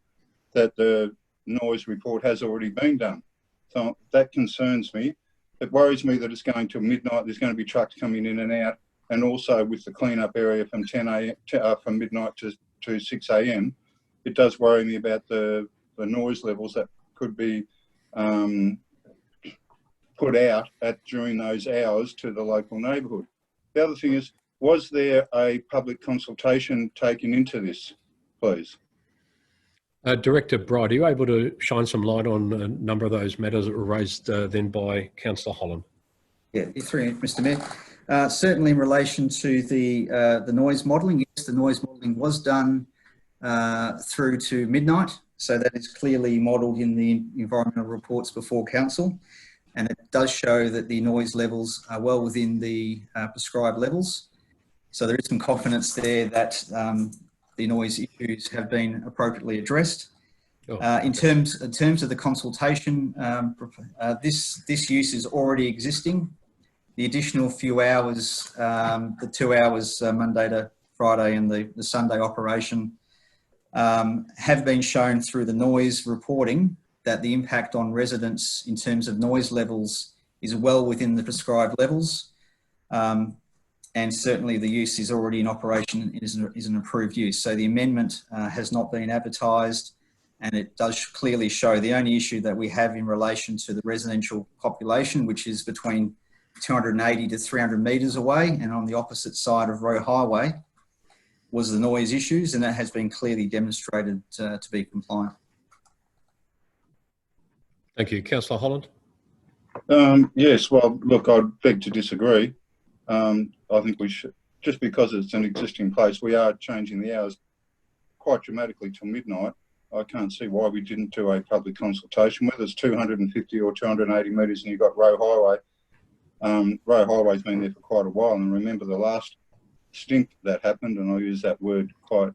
that the noise report has already been done. So that concerns me. It worries me that it's going to midnight, there's going to be trucks coming in and out, and also with the clean-up area from 10 a.m. From midnight to 6 a.m. It does worry me about the noise levels that could be put out during those hours to the local neighbourhood. The other thing is, was there a public consultation taken into this, please? Director Bride, are you able to shine some light on a number of those matters that were raised then by Councillor Holland? Yeah, through Mr. Mayor. Certainly in relation to the noise modelling, yes, the noise modelling was done through to midnight, so that is clearly modelled in the environmental reports before council. and it does show that the noise levels are well within the prescribed levels. So there is some confidence there that the noise issues have been appropriately addressed. In terms of the consultation, this use is already existing. The additional few hours, the 2 hours Monday to Friday and the Sunday operation, have been shown through the noise reporting that the impact on residents in terms of noise levels is well within the prescribed levels. And certainly the use is already in operation and is an approved use. So the amendment has not been advertised, and it does clearly show the only issue that we have in relation to the residential population, which is between 280 to 300 metres away and on the opposite side of Roe Highway, was the noise issues, and that has been clearly demonstrated to be compliant. Thank you. Councillor Holland? Yes, well, look, I'd beg to disagree. I think we should, just because it's an existing place, we are changing the hours quite dramatically till midnight. I can't see why we didn't do a public consultation, whether it's 250 or 280 metres and you've got Roe Highway. Roe Highway's been there for quite a while, and remember the last stint that happened, and I use that word quite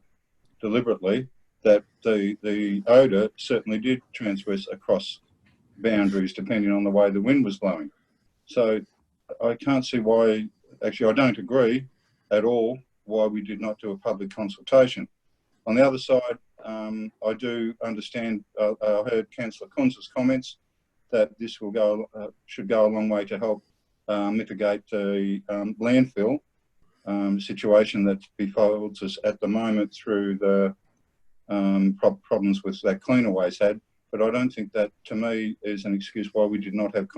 deliberately, that the odour certainly did transverse across boundaries depending on the way the wind was blowing. So I can't see why, actually I don't agree at all why we did not do a public consultation. On the other side, I do understand, I heard Councillor Kunz's comments that this will go, should go a long way to help mitigate the landfill situation that befalls us at the moment through the problems with that Cleanaway's had. But I don't think that, to me, is an excuse why we did not have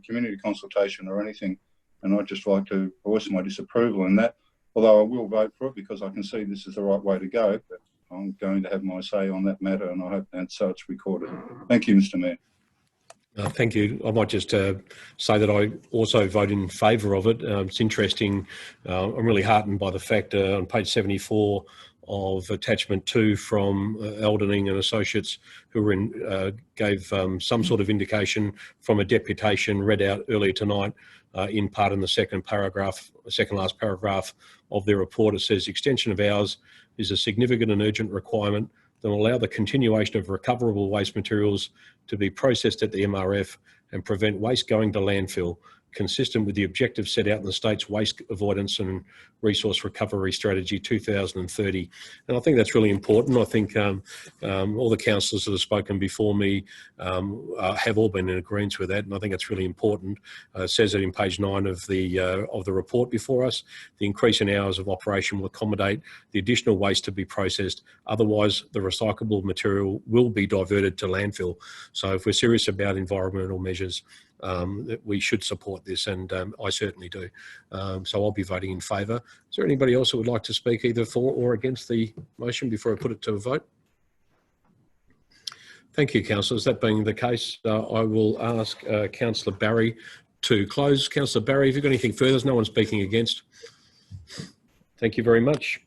community consultation or anything. And I'd just like to voice my disapproval in that, although I will vote for it because I can see this is the right way to go. But I'm going to have my say on that matter, and I hope that so it's recorded. Thank you, Mr. Mayor. Thank you. I might just say that I also vote in favour of it. It's interesting. I'm really heartened by the fact on page 74 of attachment 2 from Eldening and Associates, who were gave some sort of indication from a deputation read out earlier tonight, in part in the second last paragraph of their report. It says extension of hours is a significant and urgent requirement that will allow the continuation of recoverable waste materials to be processed at the MRF and prevent waste going to landfill, consistent with the objectives set out in the state's Waste Avoidance and Resource Recovery Strategy 2030. And I think that's really important. I think all the councillors that have spoken before me have all been in agreement with that, and I think it's really important. It says it in page 9 of the report before us. The increase in hours of operation will accommodate the additional waste to be processed. Otherwise, the recyclable material will be diverted to landfill. So if we're serious about environmental measures, that we should support this, and I certainly do. So I'll be voting in favour. Is there anybody else who would like to speak either for or against the motion before I put it to a vote? Thank you, councillors. That being the case, I will ask Councillor Barry to close. Councillor Barry, have you got anything further? There's no one speaking against. Thank you very much.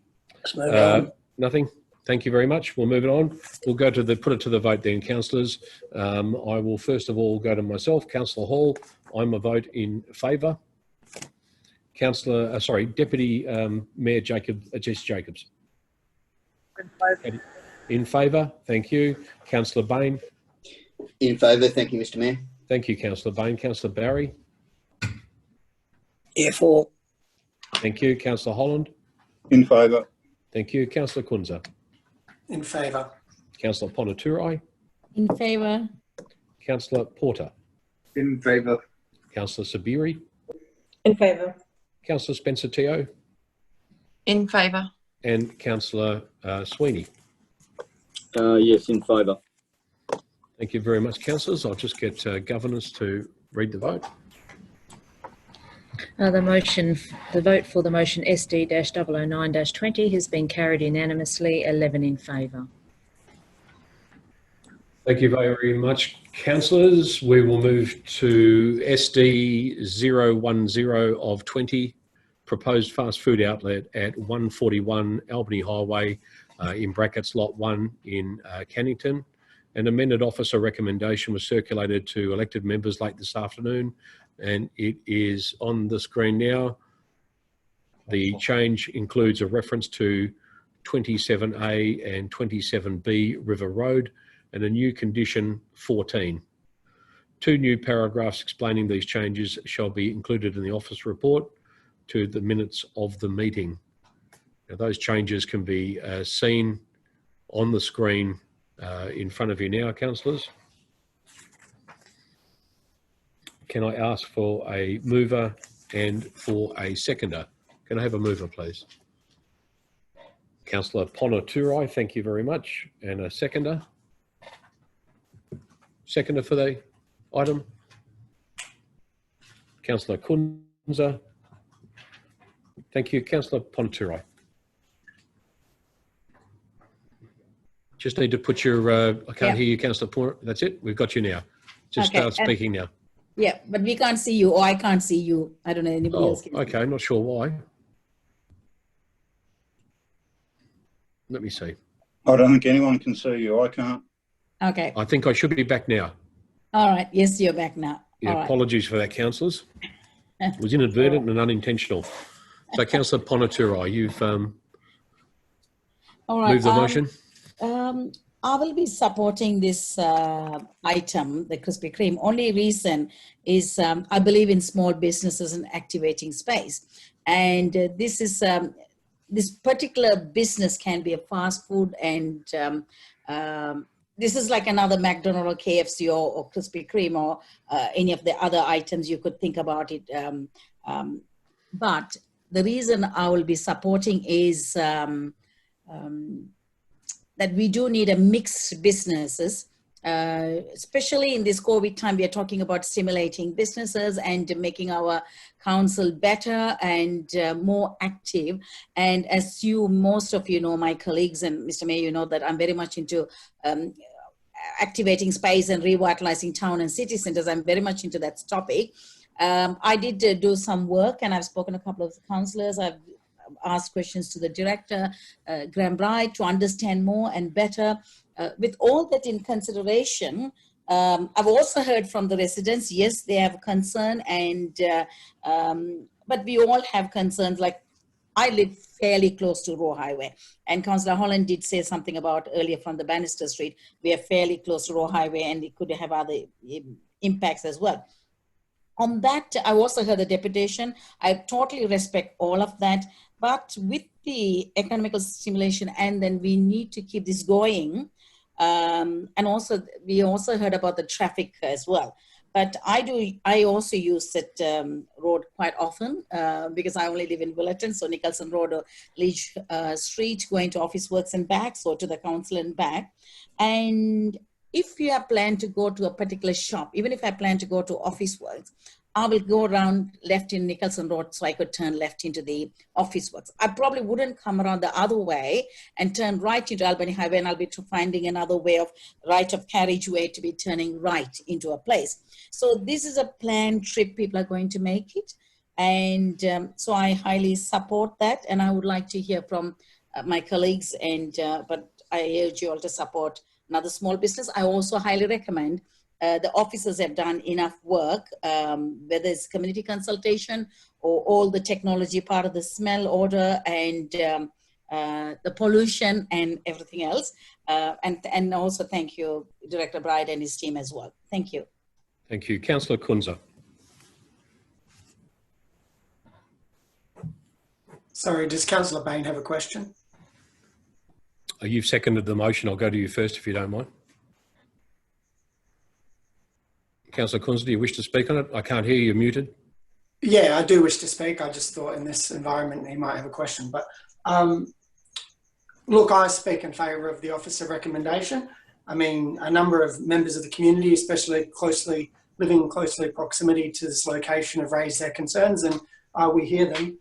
Nothing? Thank you very much. We'll move it on. We'll go to put it to the vote then, councillors. I will first of all go to myself, Councillor Hall. I'm a vote in favour. Deputy Mayor Jess Jacobs. In favour. Thank you. Councillor Bain. In favour. Thank you, Mr. Mayor. Thank you, Councillor Bain. Councillor Barry. Yeah, for. Thank you, Councillor Holland. In favour. Thank you, Councillor Kunza. In favour. Councillor Ponaturai. In favour. Councillor Porter. In favour. Councillor Sabiri. In favour. Councillor Spencer Teo. In favour. And Councillor Sweeney. Yes, in favour. Thank you very much, councillors. I'll just get governors to read the vote. The vote for the motion SD-009-20 has been carried unanimously, 11 in favour. Thank you very much, councillors. We will move to SD-010 of 20, proposed fast food outlet at 141 Albany Highway, in brackets Lot 1 in Cannington. An amended officer recommendation was circulated to elected members late this afternoon, and it is on the screen now. The change includes a reference to 27A and 27B River Road and a new condition 14. 2 new paragraphs explaining these changes shall be included in the office report to the minutes of the meeting. Now, those changes can be seen on the screen in front of you now, councillors. Can I ask for a mover and for a seconder? Can I have a mover, please? Councillor Ponaturai, thank you very much. And a seconder? Seconder for the item? Councillor Kunza. Thank you. Councillor Ponaturai. Just need to put your, I can't hear you, Councillor Ponaturai. That's it. We've got you now. Just Okay, start speaking now. Yeah, but we can't see you, or I can't see you. I don't know anybody Oh, else can. okay. Not sure why. Let me see. I don't think anyone can see you. I can't. Okay. I think I should be back now. All right. Yes, you're back now. Yeah, All right. apologies for that, councillors. It was inadvertent and unintentional. So, Councillor Ponaturai, you've All right. moved the motion. I will be supporting this item, the Krispy Kreme. Only reason is I believe in small businesses and activating space. And this is this particular business can be a fast food, and this is like another McDonald's or KFC or Krispy Kreme or any of the other items you could think about it. But the reason I will be supporting is that we do need a mixed businesses, especially in this COVID time. We are talking about stimulating businesses and making our council better and more active. And as most of you know, my colleagues and Mr. Mayor, you know that I'm very much into activating space and revitalizing town and city centers. I'm very much into that topic. I did do some work, and I've spoken to a couple of councillors. I've asked questions to the director, Graham Bright, to understand more and better. With all that in consideration, I've also heard from the residents, yes, they have concern, and but we all have concerns. Like, I live fairly close to Roe Highway, and Councillor Holland did say something about earlier from the Bannister Street. We are fairly close to Roe Highway, and it could have other impacts as well. On that, I also heard the deputation. I totally respect all of that. But with the economical stimulation, and then we need to keep this going. And also, we also heard about the traffic as well. But I also use that road quite often because I only live in Willetton, so Nicholson Road or Leach Street, going to Office Works and back, so to the council and back. And if you have planned to go to a particular shop, even if I plan to go to Office Works, I will go around left in Nicholson Road so I could turn left into the Office Works. I probably wouldn't come around the other way and turn right into Albany Highway, and I'll be finding another way of right of carriageway to be turning right into a place. So this is a planned trip. People are going to make it. And so I highly support that. And I would like to hear from my colleagues, but I urge you all to support another small business. I also highly recommend the officers have done enough work, whether it's community consultation or all the technology part of the smell order and the pollution and everything else. And also thank you, Director Bright and his team as well. Thank you. Thank you. Councillor Kunza. Sorry, does Councillor Bain have a question? You've seconded the motion. I'll go to you first if you don't mind. Councillor Kunza, do you wish to speak on it? I can't hear you. You're muted. Yeah, I do wish to speak. I just thought in this environment he might have a question. But look, I speak in favour of the officer recommendation. I mean, a number of members of the community, especially living in closely proximity to this location, have raised their concerns, and we hear them.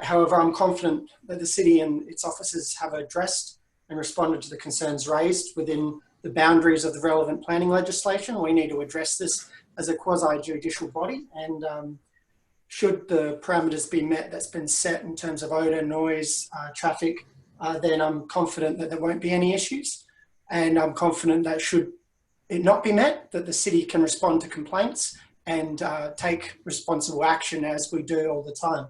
However, I'm confident that the city and its officers have addressed and responded to the concerns raised within the boundaries of the relevant planning legislation. We need to address this as a quasi-judicial body, and should the parameters be met that's been set in terms of odour, noise, traffic, then I'm confident that there won't be any issues. And I'm confident that should it not be met, that the city can respond to complaints and take responsible action as we do all the time.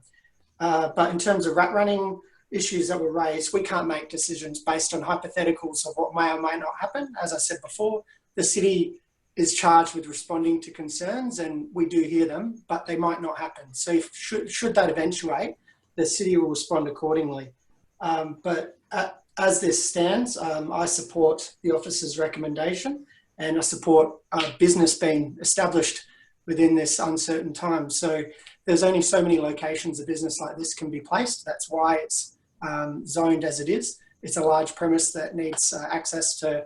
But in terms of rat running issues that were raised, we can't make decisions based on hypotheticals of what may or may not happen. As I said before, the city is charged with responding to concerns, and we do hear them, but they might not happen. So should that eventuate, the city will respond accordingly. But as this stands, I support the officer's recommendation, and I support business being established within this uncertain time. So there's only so many locations a business like this can be placed. That's why it's zoned as it is. It's a large premise that needs access to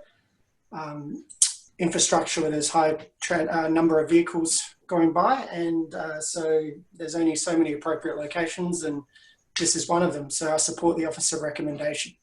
infrastructure where there's high number of vehicles going by. And so there's only so many appropriate locations, and this is one of them. So I support the officer recommendation.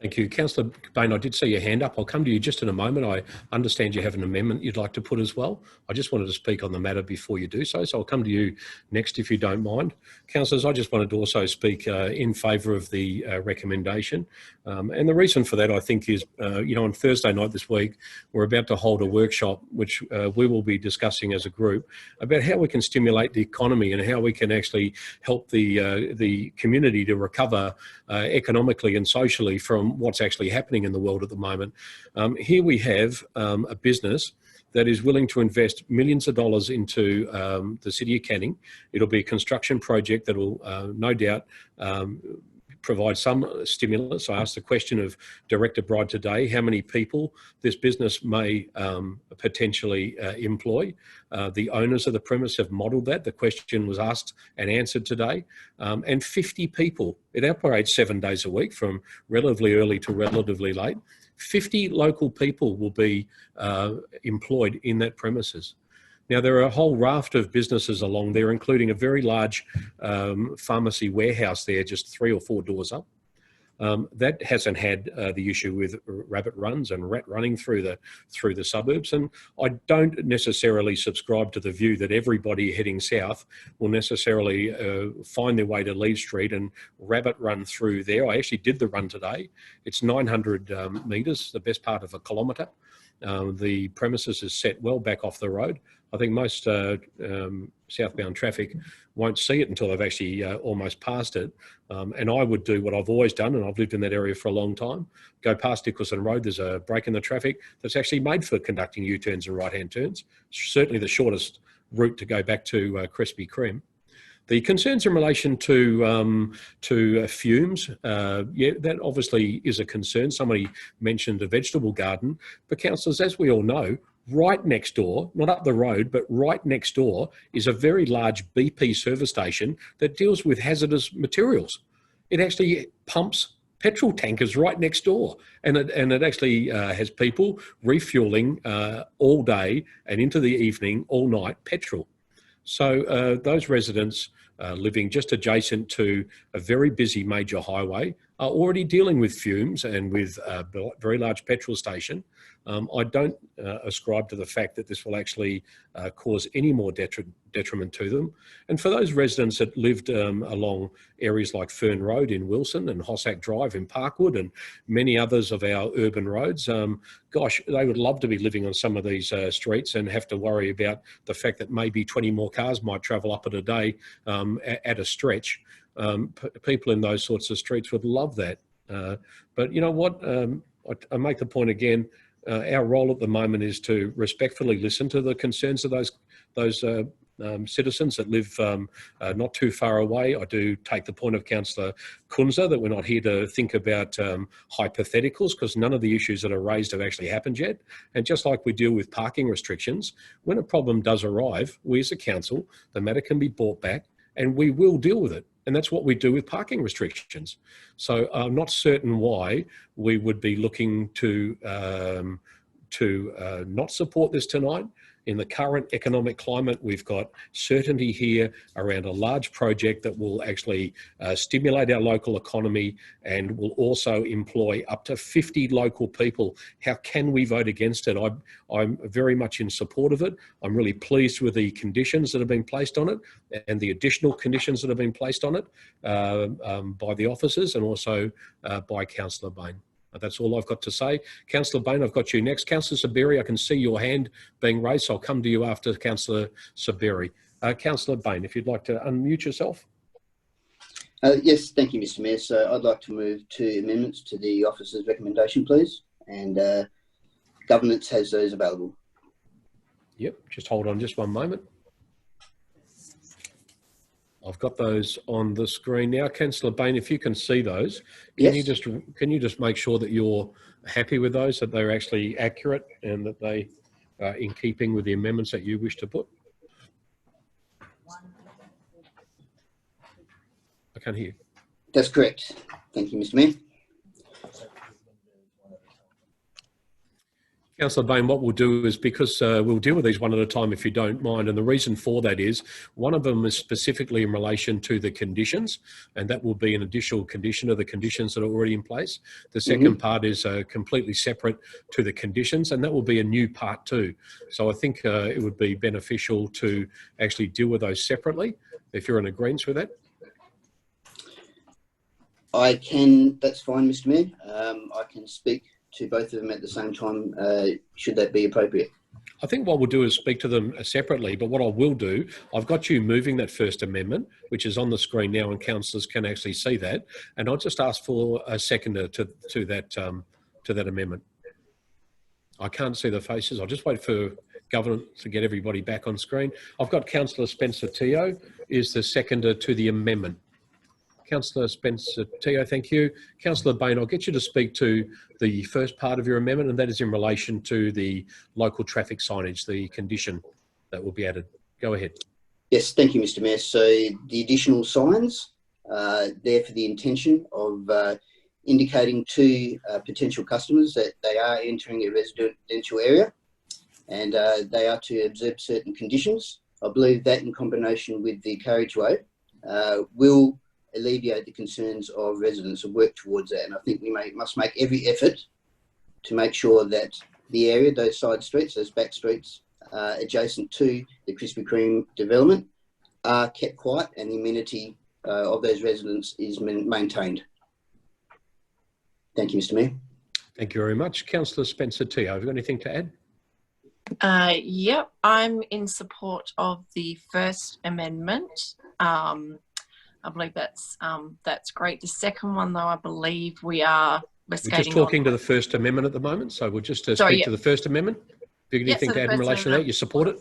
Thank you. Councillor Bain, I did see your hand up. I'll come to you just in a moment. I understand you have an amendment you'd like to put as well. I just wanted to speak on the matter before you do so, so I'll come to you next if you don't mind. Councillors, I just wanted to also speak in favour of the recommendation. And the reason for that, I think, is, on Thursday night this week, we're about to hold a workshop, which we will be discussing as a group, about how we can stimulate the economy and how we can actually help the community to recover economically and socially from what's actually happening in the world at the moment. Here we have a business that is willing to invest millions of dollars into the City of Canning. It'll be a construction project that will no doubt provide some stimulus. I asked the question of Director Bride today, how many people this business may potentially employ. The owners of the premise have modelled that. The question was asked and answered today. And 50 people, it operates 7 days a week from relatively early to relatively late. 50 local people will be employed in that premises. Now, there are a whole raft of businesses along there, including a very large pharmacy warehouse there, just 3 or 4 doors up. That hasn't had the issue with rabbit runs and rat running through the suburbs. And I don't necessarily subscribe to the view that everybody heading south will necessarily find their way to Leeds Street and rabbit run through there. I actually did the run today. It's 900 metres, the best part of a kilometre. The premises is set well back off the road. I think most southbound traffic won't see it until they've actually almost passed it. And I would do what I've always done, and I've lived in that area for a long time, go past Nicholson Road. There's a break in the traffic that's actually made for conducting U-turns and right-hand turns. It's certainly the shortest route to go back to Krispy Kreme. The concerns in relation to fumes, yeah, that obviously is a concern. Somebody mentioned a vegetable garden, but councillors, as we all know, right next door, not up the road, but right next door is a very large BP service station that deals with hazardous materials. It actually pumps petrol tankers right next door, and it actually has people refueling all day and into the evening, all night, petrol. So those residents living just adjacent to a very busy major highway are already dealing with fumes and with a very large petrol station. I don't ascribe to the fact that this will actually cause any more detriment to them. And for those residents that lived along areas like Fern Road in Wilson and Hossack Drive in Parkwood and many others of our urban roads, gosh, they would love to be living on some of these streets and have to worry about the fact that maybe 20 more cars might travel up at a day at a stretch. People in those sorts of streets would love that. But you know what? I make the point again, our role at the moment is to respectfully listen to the concerns of those citizens that live not too far away. I do take the point of Councillor Kunza that we're not here to think about hypotheticals, because none of the issues that are raised have actually happened yet. And just like we deal with parking restrictions, when a problem does arrive, we as a council, the matter can be brought back and we will deal with it. And that's what we do with parking restrictions. So I'm not certain why we would be looking to not support this tonight. In the current economic climate, we've got certainty here around a large project that will actually stimulate our local economy and will also employ up to 50 local people. How can we vote against it? I'm very much in support of it. I'm really pleased with the conditions that have been placed on it and the additional conditions that have been placed on it by the officers and also by Councillor Bain. That's all I've got to say. Councillor Bain, I've got you next. Councillor Saberi, I can see your hand being raised, so I'll come to you after Councillor Saberi. Councillor Bain, if you'd like to unmute yourself. Yes, thank you, Mr. Mayor. So I'd like to move 2 amendments to the officer's recommendation, please. And governance has those available. Yep, just hold on just one moment. I've got those on the screen now. Councillor Bain, if you can see those, can you just make sure that you're happy with those, that they're actually accurate and that they are in keeping with the amendments that you wish to put? I can't hear you. That's correct. Thank you, Mr. Mayor. Councillor Bain, what we'll do is, because we'll deal with these one at a time if you don't mind, and the reason for that is one of them is specifically in relation to the conditions, and that will be an additional condition of the conditions that are already in place. The second part is completely separate to the conditions, and that will be a new part too. So I think it would be beneficial to actually deal with those separately, if you're in agreement with that. I can, that's fine, Mr. Mayor. I can speak to both of them at the same time, should that be appropriate. I think what we'll do is speak to them separately, but what I will do, I've got you moving that first amendment, which is on the screen now and councillors can actually see that, and I'll just ask for a seconder to that amendment. I can't see the faces. I'll just wait for government to get everybody back on screen. I've got Councillor Spencer Teo is the seconder to the amendment. Councillor Spencer Teo, thank you. Councillor Bain, I'll get you to speak to the first part of your amendment, and that is in relation to the local traffic signage, the condition that will be added. Go ahead. Yes, thank you, Mr. Mayor. So the additional signs, there for the intention of indicating to potential customers that they are entering a residential area and they are to observe certain conditions. I believe that in combination with the carriageway will alleviate the concerns of residents and work towards that. And I think we must make every effort to make sure that the area, those side streets, those back streets adjacent to the Krispy Kreme development are kept quiet and the amenity of those residents is maintained. Thank you, Mr. Mayor. Thank you very much. Councillor Spencer Teo, have you got anything to add? Yep, I'm in support of the first amendment. I believe that's great. The second one, though, I believe we're just talking to the First Amendment at the moment, so we'll just speak to the First Amendment. Have you got anything to add in relation to that? You support it?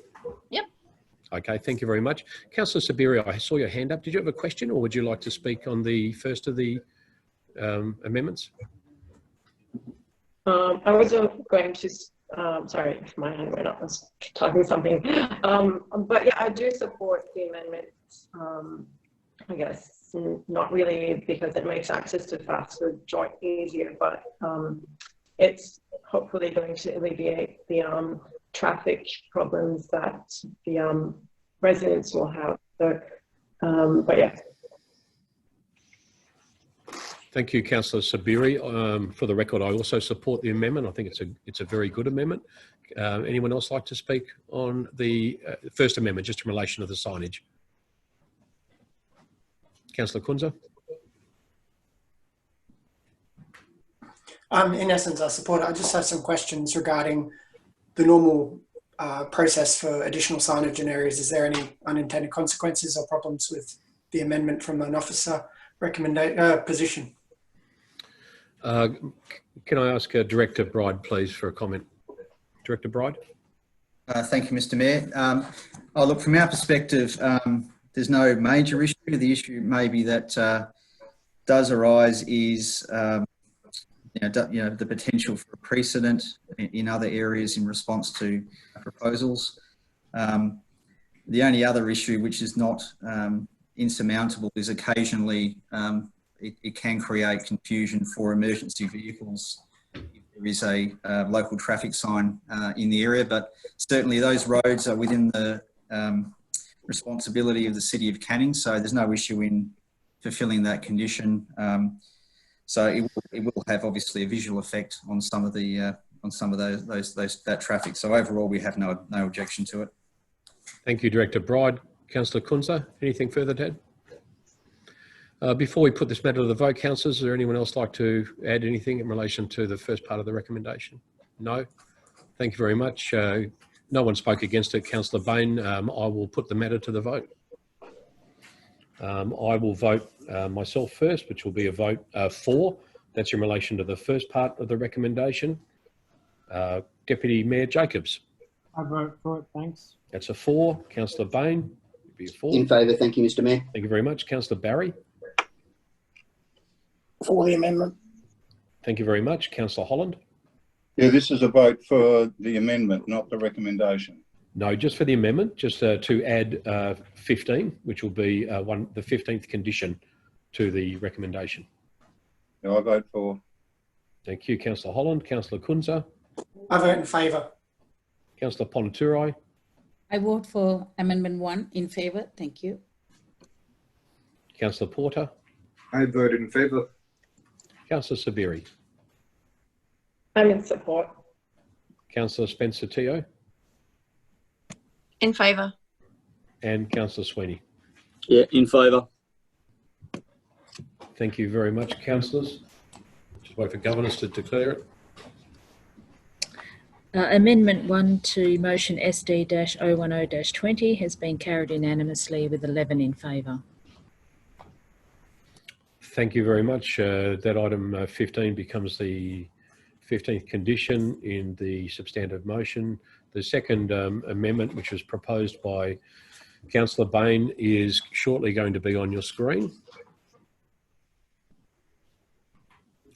Yep. Okay, thank you very much. Councillor Saberi, I saw your hand up. Did you have a question, or would you like to speak on the first of the amendments? I was going to, sorry if my hand went up, I was typing something. But yeah, I do support the amendments. I guess not really because it makes access to fast food joint easier, but it's hopefully going to alleviate the traffic problems that the residents will have. So, but yeah. Thank you, Councillor Saberi. For the record, I also support the amendment. I think it's a very good amendment. Anyone else like to speak on the First Amendment, just in relation to the signage? Councillor Kunza. In essence, I support it. I just have some questions regarding the normal process for additional signage in areas. Is there any unintended consequences or problems with the amendment from an officer position? Can I ask Director Bride, please, for a comment? Director Bride. Thank you, Mr. Mayor. Look, from our perspective, there's no major issue. The issue maybe that does arise is the potential for a precedent in other areas in response to proposals. The only other issue which is not insurmountable is occasionally it can create confusion for emergency vehicles if there is a local traffic sign in the area, but certainly those roads are within the responsibility of the City of Canning, so there's no issue in fulfilling that condition. So it will have obviously a visual effect on some of the that traffic. So overall, we have no objection to it. Thank you, Director Bride. Councillor Kunza, anything further to Before we put this matter to the vote, councillors, is there anyone else like to add anything in relation to the first part of the recommendation? No? Thank you very much. No one spoke against it. Councillor Bain, I will put the matter to the vote. I will vote myself first, which will be a vote for. That's in relation to the first part of the recommendation. Deputy Mayor Jacobs. I vote for it, thanks. That's a 4. Councillor Bain. Be a 4. In favour, thank you, Mr Mayor. Thank you very much. Councillor Barry. For the amendment. Thank you very much. Councillor Holland. Yeah, this is a vote for the amendment, not the recommendation. No, just for the amendment, just to add 15, which will be the 15th condition to the recommendation. Yeah, I vote for. Thank you, Councillor Holland. Councillor Kunza. I vote in favour. Councillor Ponaturai. I vote for Amendment 1 in favour. Thank you. Councillor Porter. I vote in favour. Councillor Sabiri. I'm in support. Councillor Spencer Teo. In favour. And Councillor Sweeney. Yeah, in favour. Thank you very much, councillors. Just wait for governors to declare it. Amendment 1 to motion SD-010-20 has been carried unanimously with 11 in favour. Thank you very much. That item 15 becomes the 15th condition in the substantive motion. The second amendment, which was proposed by Councillor Bain, is shortly going to be on your screen.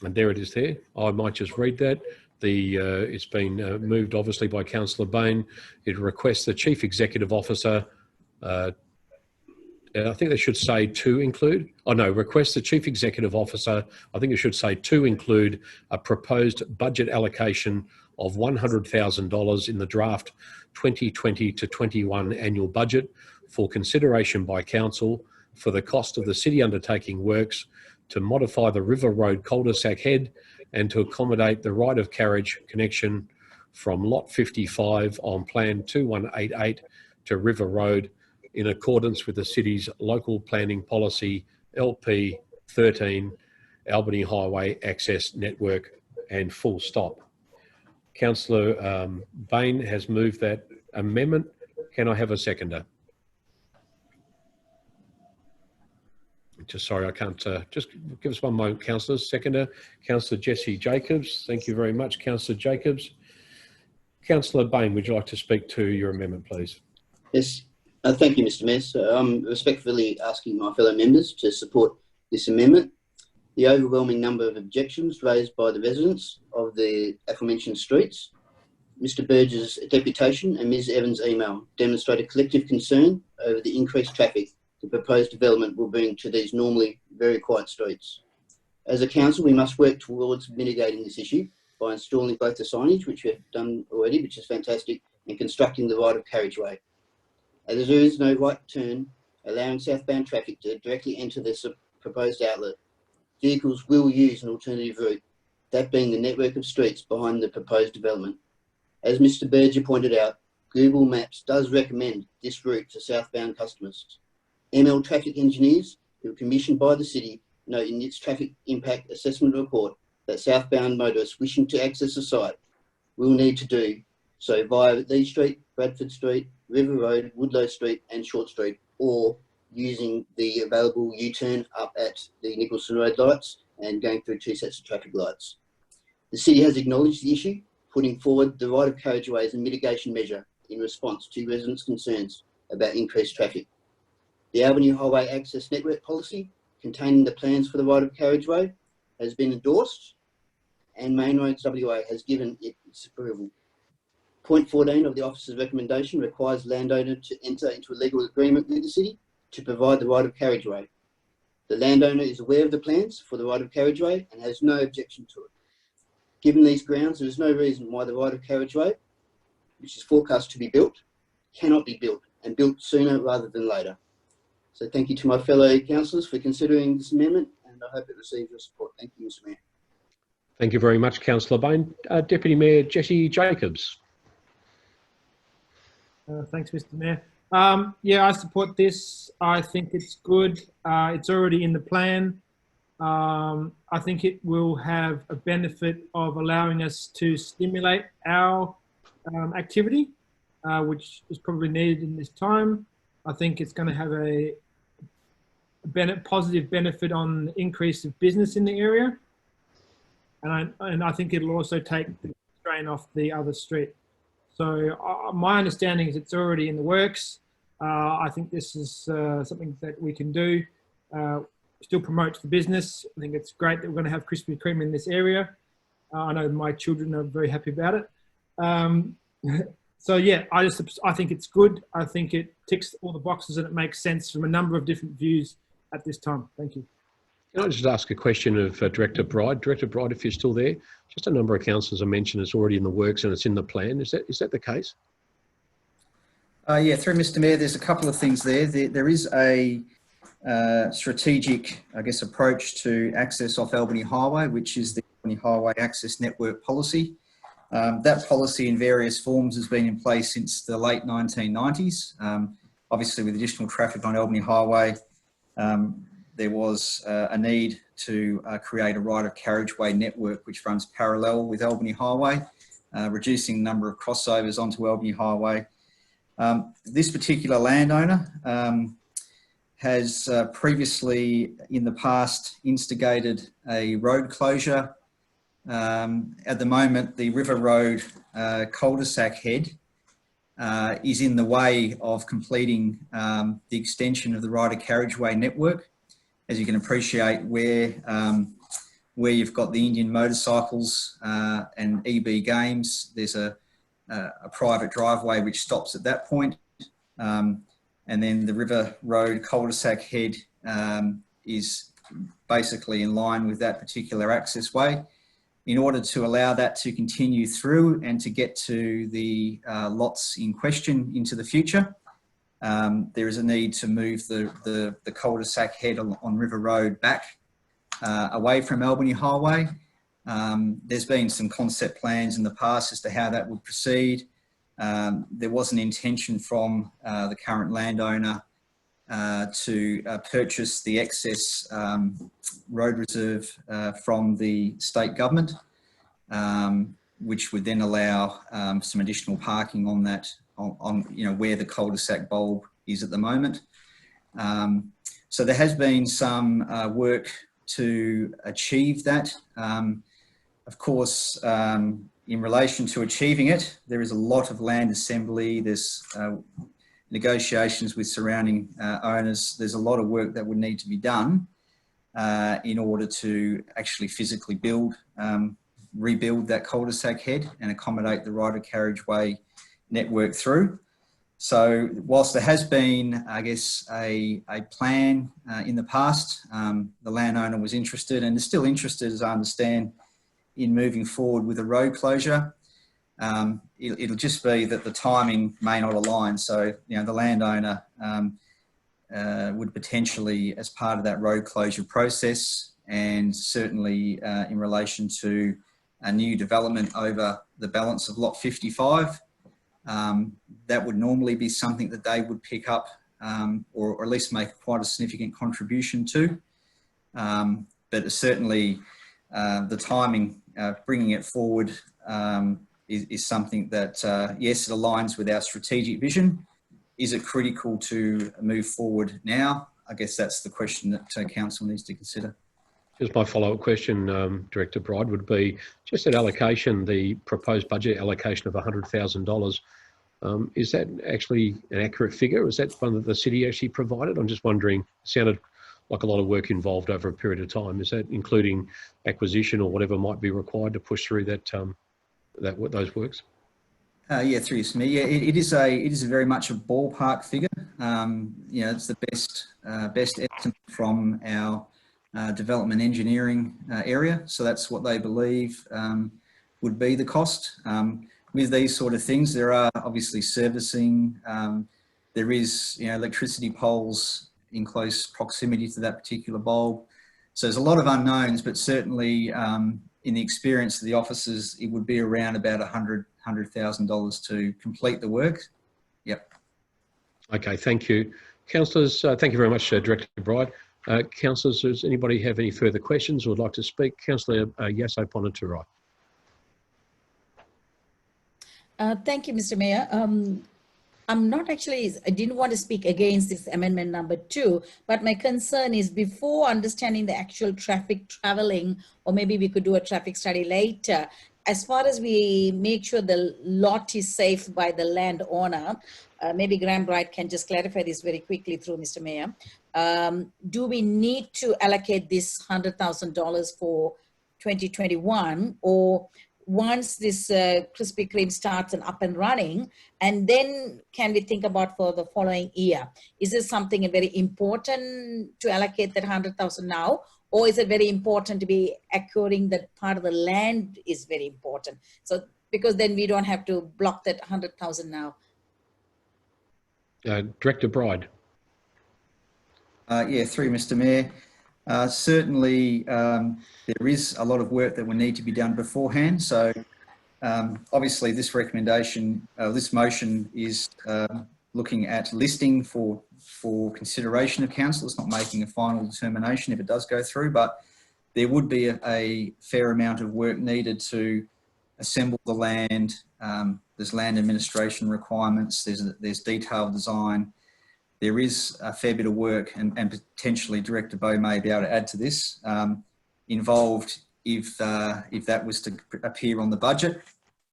And there it is there. I might just read that. It's been moved obviously by Councillor Bain. It requests the Chief Executive Officer, I think they should say to include, request the Chief Executive Officer, I think it should say to include a proposed budget allocation of $100,000 in the draft 2020 to 21 annual budget for consideration by Council for the cost of the city undertaking works to modify the River Road cul-de-sac head and to accommodate the right of carriage connection from Lot 55 on Plan 2188 to River Road in accordance with the city's local planning policy LP 13 Albany Highway Access Network, and full stop. Councillor Bain has moved that amendment. Can I have a seconder? Just sorry, I can't, just give us one moment, councillors. Seconder, Councillor Jesse Jacobs. Thank you very much, Councillor Jacobs. Councillor Bain, would you like to speak to your amendment, please? Yes, thank you, Mr Mayor. So I'm respectfully asking my fellow members to support this amendment. The overwhelming number of objections raised by the residents of the aforementioned streets, Mr Burge's deputation and Ms Evans' email demonstrate a collective concern over the increased traffic the proposed development will bring to these normally very quiet streets. As a council, we must work towards mitigating this issue by installing both the signage, which we have done already, which is fantastic, and constructing the right of carriageway. As there is no right turn, allowing southbound traffic to directly enter this proposed outlet, vehicles will use an alternative route, that being the network of streets behind the proposed development. As Mr Berger pointed out, Google Maps does recommend this route to southbound customers. ML traffic engineers, who are commissioned by the city, note in its traffic impact assessment report that southbound motorists wishing to access the site will need to do so via Lee Street, Bradford Street, River Road, Woodlow Street and Short Street, or using the available U-turn up at the Nicholson Road lights and going through 2 sets of traffic lights. The city has acknowledged the issue, putting forward the right of carriageway as a mitigation measure in response to residents' concerns about increased traffic. The Albany Highway Access Network policy containing the plans for the right of carriageway has been endorsed and Main Roads WA has given it its approval. Point 14 of the officer's recommendation requires landowner to enter into a legal agreement with the city to provide the right of carriageway. The landowner is aware of the plans for the right of carriageway and has no objection to it. Given these grounds, there is no reason why the right of carriageway, which is forecast to be built, cannot be built and built sooner rather than later. So thank you to my fellow councillors for considering this amendment, and I hope it receives your support. Thank you, Mr Mayor. Thank you very much, Councillor Bain. Deputy Mayor Jesse Jacobs. Thanks, Mr Mayor. Yeah, I support this. I think it's good. It's already in the plan. I think it will have a benefit of allowing us to stimulate our activity, which is probably needed in this time. I think it's going to have a positive benefit on the increase of business in the area. And I think it'll also take the strain off the other street. So my understanding is it's already in the works. I think this is something that we can do. Still promotes the business. I think it's great that we're going to have Krispy Kreme in this area. I know my children are very happy about it. So yeah, I think it's good. I think it ticks all the boxes and it makes sense from a number of different views at this time. Thank you. Can I just ask a question of Director Bride? Director Bride, if you're still there, just a number of councillors have mentioned it's already in the works and it's in the plan. Is that the case? Yeah, through Mr. Mayor, there's a couple of things there. There is a strategic, I guess, approach to access off Albany Highway, which is the Albany Highway Access Network Policy. That policy in various forms has been in place since the late 1990s. Obviously, with additional traffic on Albany Highway, there was a need to create a right of carriageway network which runs parallel with Albany Highway, reducing the number of crossovers onto Albany Highway. This particular landowner has previously in the past instigated a road closure. At the moment, the River Road cul-de-sac head is in the way of completing the extension of the right of carriageway network. As you can appreciate, where you've got the Indian motorcycles and EB Games, there's a private driveway which stops at that point. And then the River Road cul-de-sac head is basically in line with that particular access way. In order to allow that to continue through and to get to the lots in question into the future, there is a need to move the cul-de-sac head on River Road back away from Albany Highway. There's been some concept plans in the past as to how that would proceed. There was an intention from the current landowner to purchase the excess road reserve from the state government, which would then allow some additional parking on that, where the cul-de-sac bulb is at the moment. So there has been some work to achieve that. Of course, in relation to achieving it, there is a lot of land assembly, there's negotiations with surrounding owners. There's a lot of work that would need to be done in order to actually physically rebuild that cul-de-sac head and accommodate the right of carriageway network through. So whilst there has been, I guess, a plan in the past, the landowner was interested and is still interested, as I understand, in moving forward with a road closure. It'll just be that the timing may not align. So, the landowner would potentially, as part of that road closure process, and certainly in relation to a new development over the balance of lot 55, that would normally be something that they would pick up or at least make quite a significant contribution to. But certainly the timing, bringing it forward is something that, yes, it aligns with our strategic vision. Is it critical to move forward now? I guess that's the question that council needs to consider. Just my follow-up question, Director Bride, would be just that allocation, the proposed budget allocation of $100,000. Is that actually an accurate figure? Is that one that the city actually provided? I'm just wondering, it sounded like a lot of work involved over a period of time. Is that including acquisition or whatever might be required to push through that, those works? Yeah, through you, yeah, it is a very much a ballpark figure. It's the best estimate from our development engineering area. So that's what they believe would be the cost. With these sort of things, there are obviously servicing. There is, electricity poles in close proximity to that particular bulb. So there's a lot of unknowns, but certainly in the experience of the officers, it would be around about $100,000 to complete the work. Yep. Okay, thank you. Councillors, thank you very much, Director Bride. Councillors, does anybody have any further questions or would like to speak? Councillor Yasso Ponaturai. Thank you, Mr. Mayor. I'm not actually, I didn't want to speak against this amendment number 2, but my concern is before understanding the actual traffic traveling, or maybe we could do a traffic study later, as far as we make sure the lot is safe by the landowner, maybe Graham Bright can just clarify this very quickly through Mr. Mayor. Do we need to allocate this $100,000 for 2021, or once this Krispy Kreme starts and up and running, and then can we think about for the following year? Is this something very important to allocate that 100,000 now, or is it very important to be acquiring that part of the land is very important? So because then we don't have to block that 100,000 now. Director Bride. Yeah, through Mr. Mayor. Certainly, there is a lot of work that will need to be done beforehand. So, obviously, this recommendation, this motion is looking at listing for consideration of council. It's not making a final determination if it does go through, but there would be a fair amount of work needed to assemble the land. There's land administration requirements. There's detailed design. There is a fair bit of work, and potentially Director Bowe may be able to add to this, involved if that was to appear on the budget.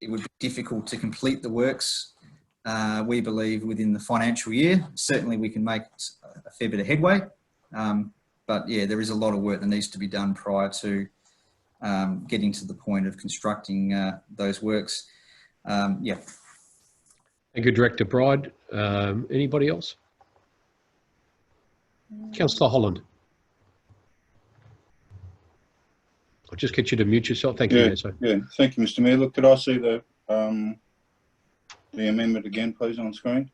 It would be difficult to complete the works, we believe, within the financial year. Certainly we can make a fair bit of headway, but yeah, there is a lot of work that needs to be done prior to getting to the point of constructing those works. Yeah. Thank you, Director Bride. Anybody else? Councillor Holland. I'll just get you to mute yourself. Thank you, Mayor. Yeah, thank you, Mr. Mayor. Look, could I see the amendment again, please, on screen?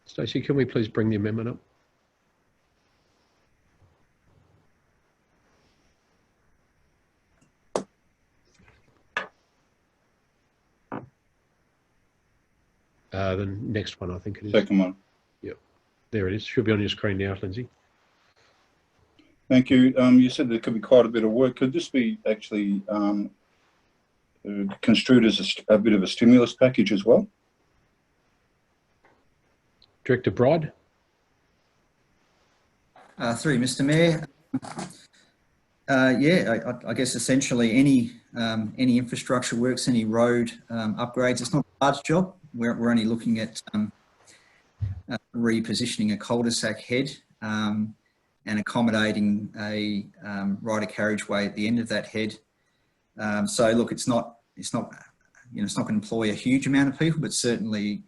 Stacey, can we please bring the amendment up? The next one, I think it is. Second one. Yep. There it is. Should be on your screen now, Lindsay. Thank you. You said there could be quite a bit of work. Could this be actually construed as a bit of a stimulus package as well? Director Bride. Through Mr. Mayor. Yeah, I guess essentially any infrastructure works, any road upgrades. It's not a large job. We're only looking at repositioning a cul-de-sac head and accommodating a rider carriageway at the end of that head. So look, it's not going to employ a huge amount of people, but certainly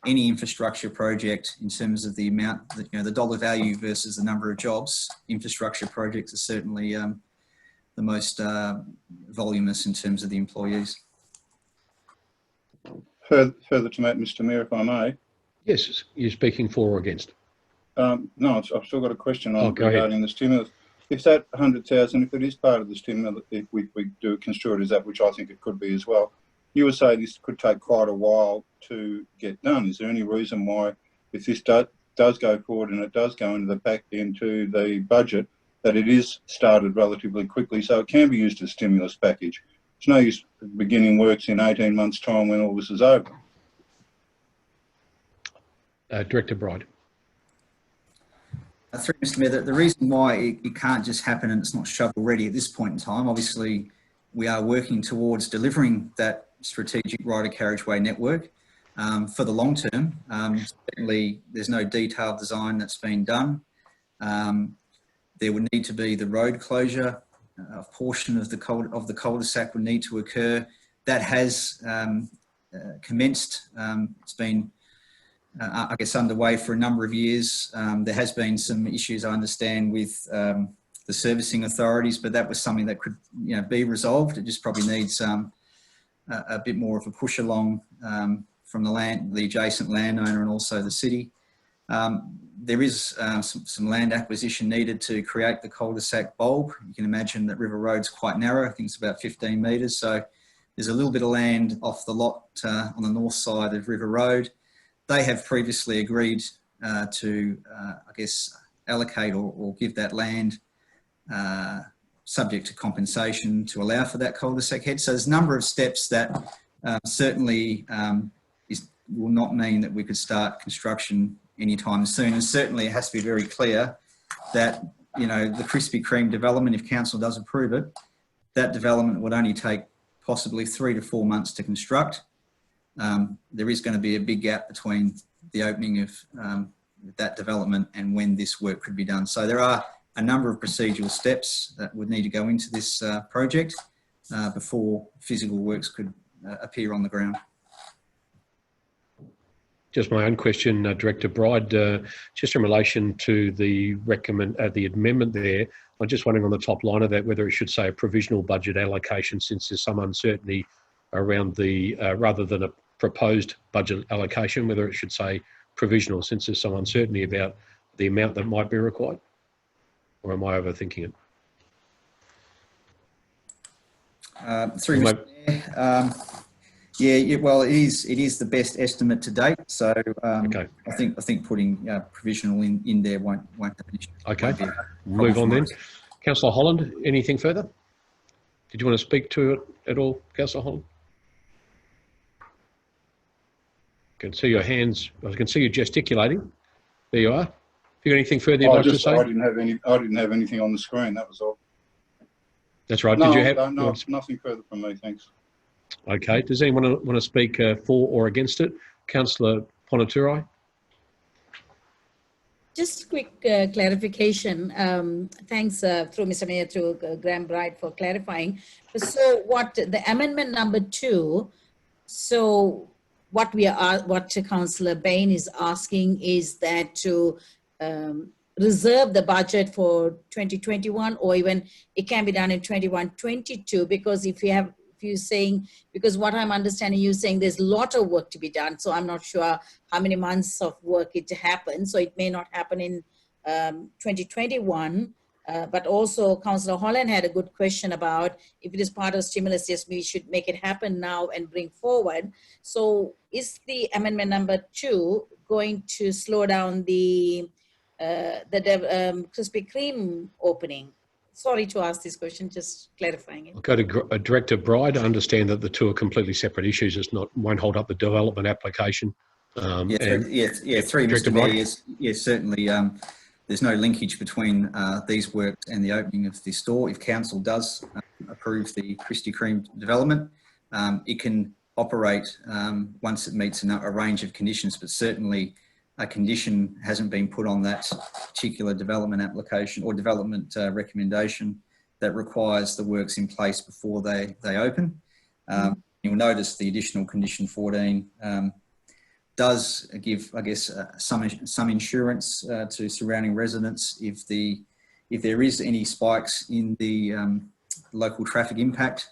any infrastructure project in terms of the amount, the dollar value versus the number of jobs, infrastructure projects are certainly the most voluminous in terms of the employees. Further to that, Mr. Mayor, if I may. Yes, you're speaking for or against? No, I've still got a question on regarding the stimulus. If that 100,000, if it is part of the stimulus, if we do construe it as that, which I think it could be as well, you would say this could take quite a while to get done. Is there any reason why, if this does go forward and it does go into the budget, that it is started relatively quickly so it can be used as a stimulus package? It's no use beginning works in 18 months' time when all this is over. Director Bride. Through Mr. Mayor, the reason why it can't just happen and it's not shovel ready at this point in time, obviously we are working towards delivering that strategic rider carriageway network for the long term. Certainly there's no detailed design that's been done. There would need to be the road closure. A portion of the cul-de-sac would need to occur. That has commenced. It's been, I guess, underway for a number of years. There has been some issues, I understand, with the servicing authorities, but that was something that could, be resolved. It just probably needs a bit more of a push along from the adjacent landowner and also the city. There is some land acquisition needed to create the cul-de-sac bulb. You can imagine that River Road's quite narrow. I think it's about 15 metres. So there's a little bit of land off the lot on the north side of River Road. they have previously agreed to, I guess, allocate or give that land subject to compensation to allow for that cul-de-sac head. So there's a number of steps that certainly will not mean that we could start construction anytime soon. And certainly it has to be very clear that, you know, the Krispy Kreme development, if council does approve it, that development would only take possibly 3 to 4 months to construct. There is going to be a big gap between the opening of that development and when this work could be done. So there are a number of procedural steps that would need to go into this project before physical works could appear on the ground. Just my own question, Director Bride, just in relation to the amendment there, I'm just wondering on the top line of that whether it should say a provisional budget allocation, since there's some uncertainty around the, rather than a proposed budget allocation, whether it should say provisional, since there's some uncertainty about the amount that might be required. Or am I overthinking it? Through Mr. Mayor, yeah, well, it is the best estimate to date. So okay. I think putting provisional in there won't have an issue. Okay, move on then. Councillor Holland, anything further? Did you want to speak to it at all, Councillor Holland? I can see your hands. I can see you gesticulating. There you are. Have you got anything further you'd like to say? I didn't have anything on the screen. That was all. That's right. No, Did you have? No, nothing further from me. Thanks. Okay. Does anyone want to speak for or against it? Councillor Ponaturai. Just quick clarification. Thanks through Mr. Mayor, through Graham Bright for clarifying. So what the amendment number 2, so what Councillor Bain is asking is that to reserve the budget for 2021, or even it can be done in 21-22, because if you're saying, because what I'm understanding, you're saying there's a lot of work to be done, so I'm not sure how many months of work it happens, so it may not happen in 2021. But also Councillor Holland had a good question about if it is part of stimulus, yes, we should make it happen now and bring forward. So is the amendment number 2 going to slow down the Krispy Kreme opening? Sorry to ask this question, just clarifying it. I'll go to Director Bride. I understand that the two are completely separate issues. It's not, won't hold up the development application. Through Mr. Mayor, yes, certainly. There's no linkage between these works and the opening of the store. If council does approve the Krispy Kreme development, it can operate once it meets a range of conditions, but certainly a condition hasn't been put on that particular development application or development recommendation that requires the works in place before they open. You'll notice the additional condition 14 does give, I guess, some insurance to surrounding residents if there is any spikes in the local traffic impact.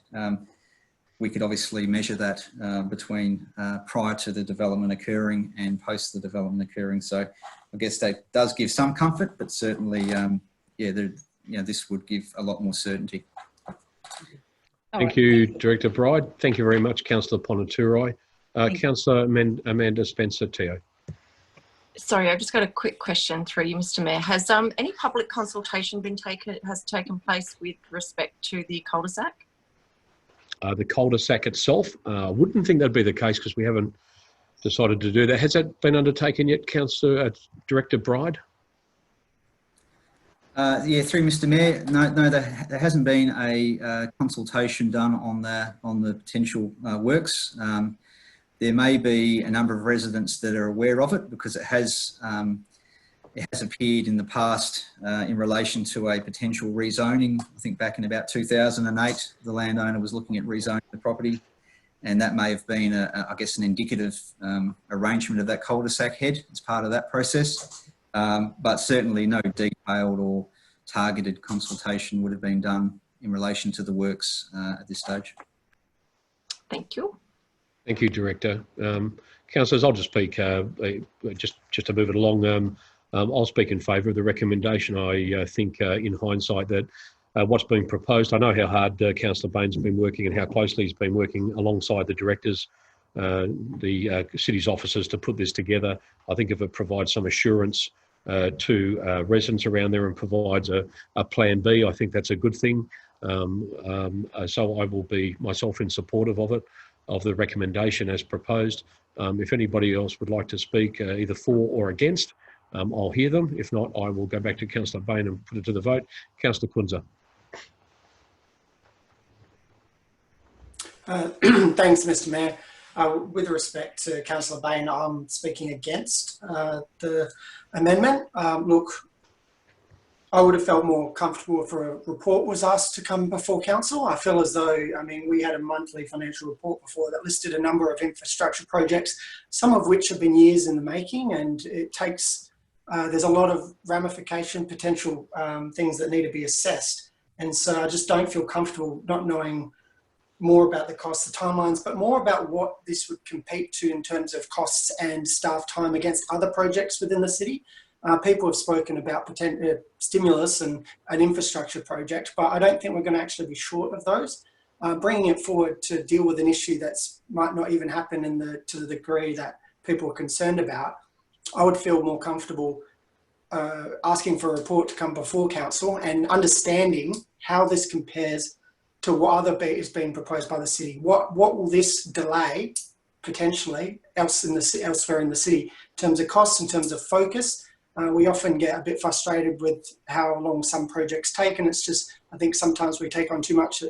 We could obviously measure that between prior to the development occurring and post the development occurring. So I guess that does give some comfort, but certainly, this would give a lot more certainty. Thank you, Director Bride. Thank you very much, Councillor Ponaturai. Councillor Amanda Spencer-Teo. Sorry, I've just got a quick question through you, Mr. Mayor. Has any public consultation taken place with respect to the cul-de-sac? The cul-de-sac itself, I wouldn't think that'd be the case because we haven't decided to do that. Has that been undertaken yet, Councillor Director Bride? Through Mr. Mayor, no, there hasn't been a consultation done on the potential works. There may be a number of residents that are aware of it because it has appeared in the past in relation to a potential rezoning. I think back in about 2008, the landowner was looking at rezoning the property, and that may have been, I guess, an indicative arrangement of that cul-de-sac head as part of that process. But certainly no detailed or targeted consultation would have been done in relation to the works at this stage. Thank you. Thank you, Director. Councillors, I'll just speak, just to move it along. I'll speak in favour of the recommendation. I think in hindsight that what's being proposed, I know how hard Councillor Bain's been working and how closely he's been working alongside the directors the city's officers to put this together. I think if it provides some assurance to residents around there and provides a plan B, I think that's a good thing. So I will be myself in supportive of it, of the recommendation as proposed. If anybody else would like to speak either for or against, I'll hear them. If not, I will go back to Councillor Bain and put it to the vote. Councillor Kunza. Thanks, Mr. Mayor. With respect to Councillor Bain, I'm speaking against the amendment. Look, I would have felt more comfortable if a report was asked to come before council. I feel as though, I mean, we had a monthly financial report before that listed a number of infrastructure projects, some of which have been years in the making, and it takes, there's a lot of ramification, potential things that need to be assessed. And so I just don't feel comfortable not knowing more about the costs, the timelines, but more about what this would compete to in terms of costs and staff time against other projects within the city. People have spoken about potential stimulus and an infrastructure project, but I don't think we're going to actually be short of those. Bringing it forward to deal with an issue that's might not even happen to the degree that people are concerned about, I would feel more comfortable asking for a report to come before council and understanding how this compares to what other is being proposed by the city. What will this delay potentially elsewhere in the city in terms of costs, in terms of focus? We often get a bit frustrated with how long some projects take, and it's just, I think sometimes we take on too much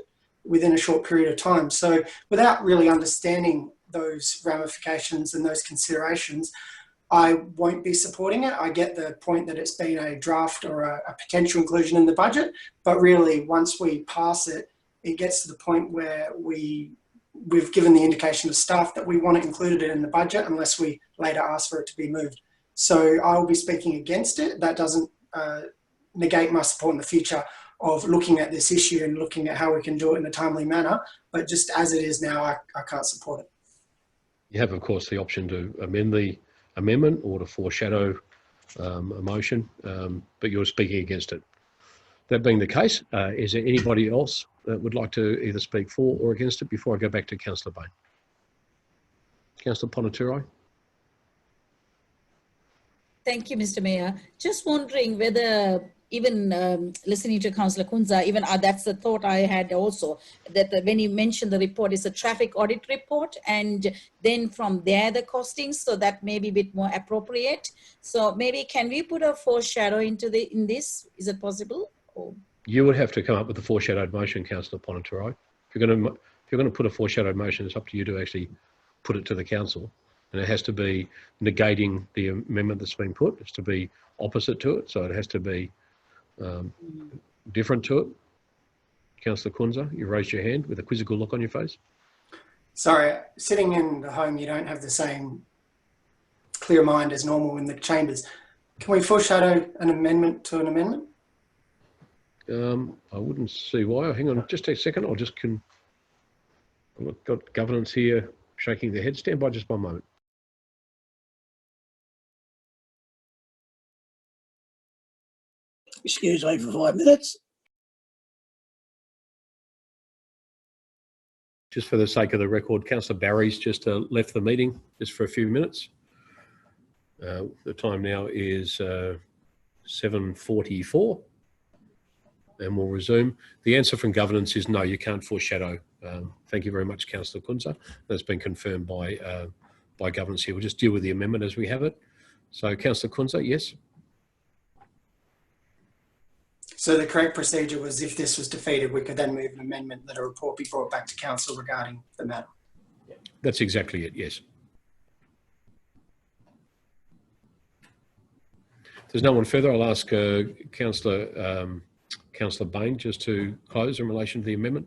within a short period of time. So without really understanding those ramifications and those considerations, I won't be supporting it. I get the point that it's been a draft or a potential inclusion in the budget, but really once we pass it, it gets to the point where we've given the indication of staff that we want it included in the budget unless we later ask for it to be moved. So I will be speaking against it. That doesn't negate my support in the future of looking at this issue and looking at how we can do it in a timely manner. But just as it is now, I can't support it. You have, of course, the option to amend the amendment or to foreshadow a motion, but you're speaking against it. That being the case, is there anybody else that would like to either speak for or against it before I go back to Councillor Bain? Councillor Ponaturi. Thank you, Mr. Mayor. Just wondering whether, even listening to Councillor Kunza, even that's the thought I had also, that when you mentioned the report is a traffic audit report, and then from there the costings, so that may be a bit more appropriate. So maybe can we put a foreshadow in this? Is it possible? Or? You would have to come up with a foreshadowed motion, Councillor Ponaturi. If you're going to put a foreshadowed motion, it's up to you to actually put it to the council. And it has to be negating the amendment that's been put. It's to be opposite to it, so it has to be different to it. Councillor Kunza, you raised your hand with a quizzical look on your face. Sorry, sitting in the home, you don't have the same clear mind as normal in the chambers. Can we foreshadow an amendment to an amendment? I wouldn't see why. Hang on just a second. I've got governance here shaking their head. Stand by just one moment. Excuse me for 5 minutes. Just for the sake of the record, Councillor Barry's just left the meeting just for a few minutes. The time now is 7:44 and we'll resume. The answer from governance is no, you can't foreshadow. Thank you very much, Councillor Kunza. That's been confirmed by governance here. We'll just deal with the amendment as we have it. So Councillor Kunza, yes? So the correct procedure was if this was defeated, we could then move an amendment that a report be brought back to council regarding the matter. That's exactly it, yes. If there's no one further, I'll ask Councillor Bain just to close in relation to the amendment.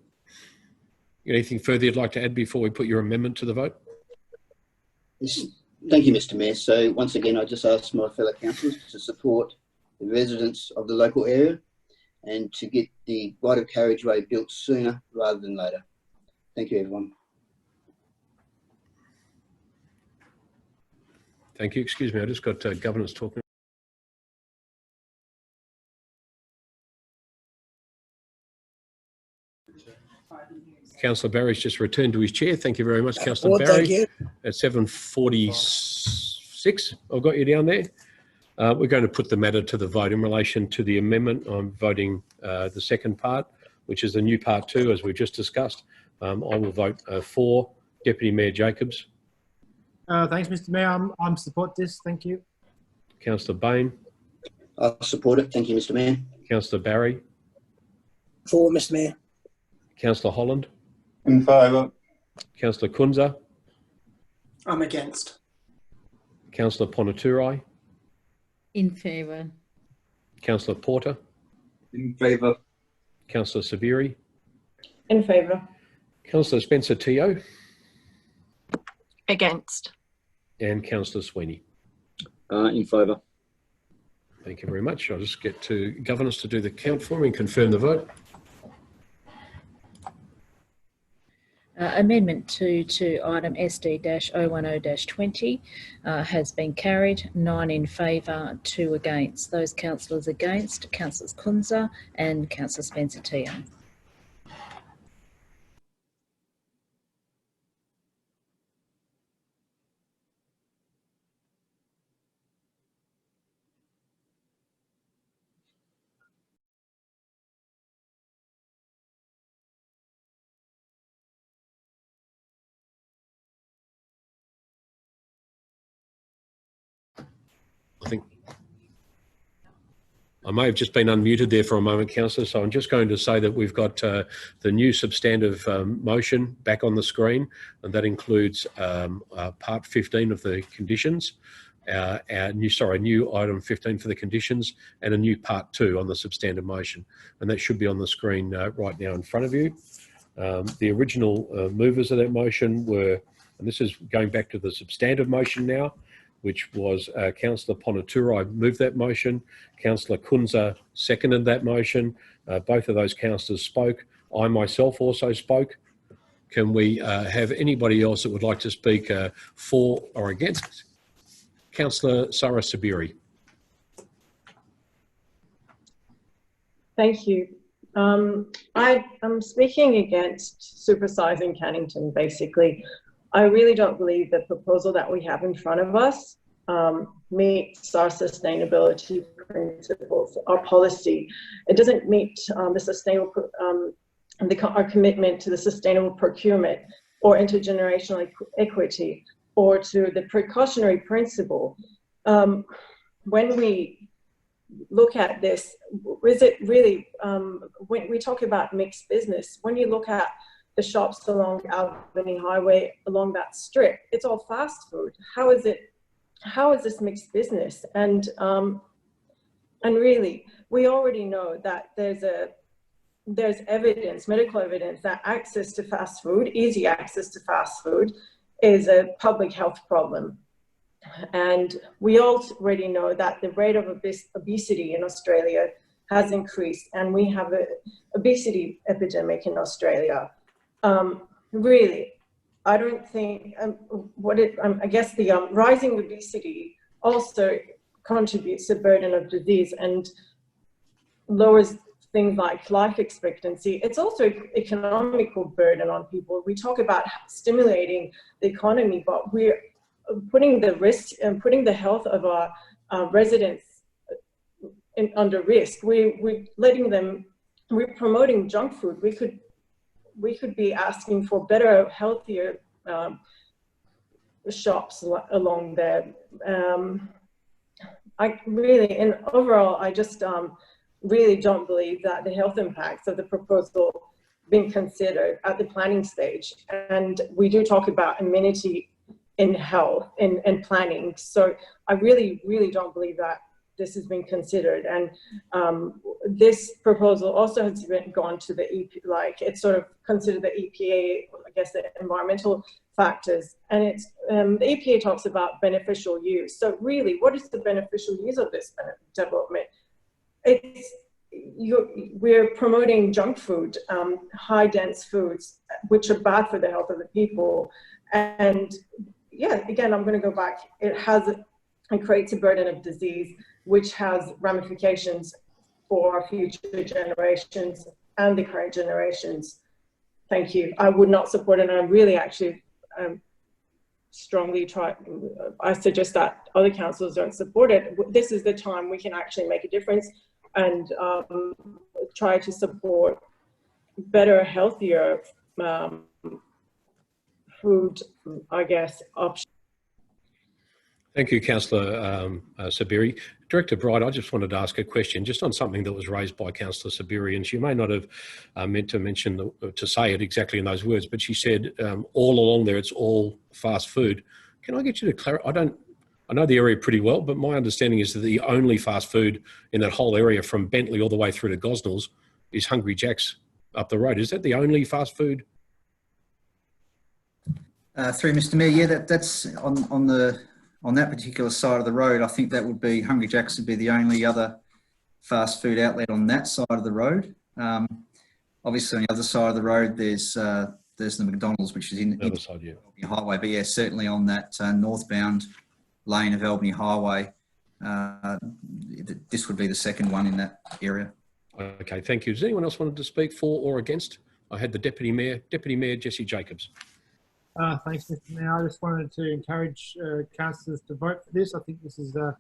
Anything further you'd like to add before we put your amendment to the vote? Yes. Thank you, Mr. Mayor. So once again, I just ask my fellow councillors to support the residents of the local area and to get the right of carriageway built sooner rather than later. Thank you, everyone. Thank you. Excuse me, I just got governance talking. Councillor Barry's just returned to his chair. Thank you very much, Councillor Well, thank Barry. you. At 7:46, I've got you down there. We're going to put the matter to the vote in relation to the amendment. I'm voting the second part, which is the new part 2, as we've just discussed. I will vote for Deputy Mayor Jacobs. Thanks, Mr. Mayor. I'm support this. Thank you. Councillor Bain. I support it. Thank you, Mr. Mayor. Councillor Barry. For Mr. Mayor. Councillor Holland. In favour. Councillor Kunza. I'm against. Councillor Ponaturai. In favour. Councillor Porter. In favour. Councillor Sabiri. In favour. Councillor Spencer Teo. Against. And Councillor Sweeney. In favour. Thank you very much. I'll just get to governance to do the count for me and confirm the vote. Amendment 2 to item SD-010-20 has been carried. 9 in favour, 2 against. Those councillors against, Councillors Kunza and Councillor Spencer Teo. I think I may have just been unmuted there for a moment, Councillor, so I'm just going to say that we've got the new substantive motion back on the screen, and that includes part 15 of the conditions, new item 15 for the conditions, and a new part 2 on the substantive motion, and that should be on the screen right now in front of you. The original movers of that motion were, and this is going back to the substantive motion now, which was Councillor Ponaturai moved that motion. Councillor Kunza seconded that motion. Both of those councillors spoke. I myself also spoke. Can we have anybody else that would like to speak for or against? Councillor Sarah Sabiri. Thank you. I'm speaking against supersizing Cannington, basically. I really don't believe the proposal that we have in front of us meets our sustainability principles, our policy. It doesn't meet the sustainable, our commitment to the sustainable procurement or intergenerational equity or to the precautionary principle. When we look at this, is it really, when we talk about mixed business, when you look at the shops along Albany Highway, along that strip, it's all fast food. How is this mixed business? And really, we already know that there's evidence, medical evidence, that access to fast food, easy access to fast food, is a public health problem. And we already know that the rate of obesity in Australia has increased, and we have an obesity epidemic in Australia. Really, I don't think I guess the rising obesity also contributes to burden of disease and lowers things like life expectancy. It's also economical burden on people. We talk about stimulating the economy, but we're putting the risk and putting the health of our residents under risk. We're promoting junk food. We could be asking for better, healthier shops along there. Overall, I just really don't believe that the health impacts of the proposal being considered at the planning stage. And we do talk about amenity in health and planning. So I really, really don't believe that this has been considered. And this proposal also has gone to the EP, like it's sort of considered the EPA, I guess the environmental factors. And it's the EPA talks about beneficial use. So really, what is the beneficial use of this development? We're promoting junk food, high dense foods, which are bad for the health of the people. And yeah, again, I'm going to go back. It creates a burden of disease, which has ramifications for future generations and the current generations. Thank you. I would not support it, and I really actually strongly I suggest that other councillors don't support it. This is the time we can actually make a difference and try to support better, healthier food, I guess, options. Thank you, Councillor Sabiri. Director Bright, I just wanted to ask a question just on something that was raised by Councillor Sabiri, and she may not have meant to mention to say it exactly in those words, but she said all along there it's all fast food. Can I get you to clarify? I know the area pretty well, but my understanding is that the only fast food in that whole area from Bentley all the way through to Gosnells is Hungry Jack's up the road. Is that the only fast food? Through Mr. Mayor, yeah, that's on that particular side of the road. I think that would be Hungry Jack's would be the only other fast food outlet on that side of the road. Obviously, on the other side of the road, there's the McDonald's, which is in the other side, yeah. Albany Highway. But yeah, certainly on that northbound lane of Albany Highway, this would be the second one in that area. Okay, thank you. Does anyone else want to speak for or against? I had the Deputy Mayor Jesse Jacobs. Thanks, Mr. Mayor. I just wanted to encourage councillors to vote for this. I think this is a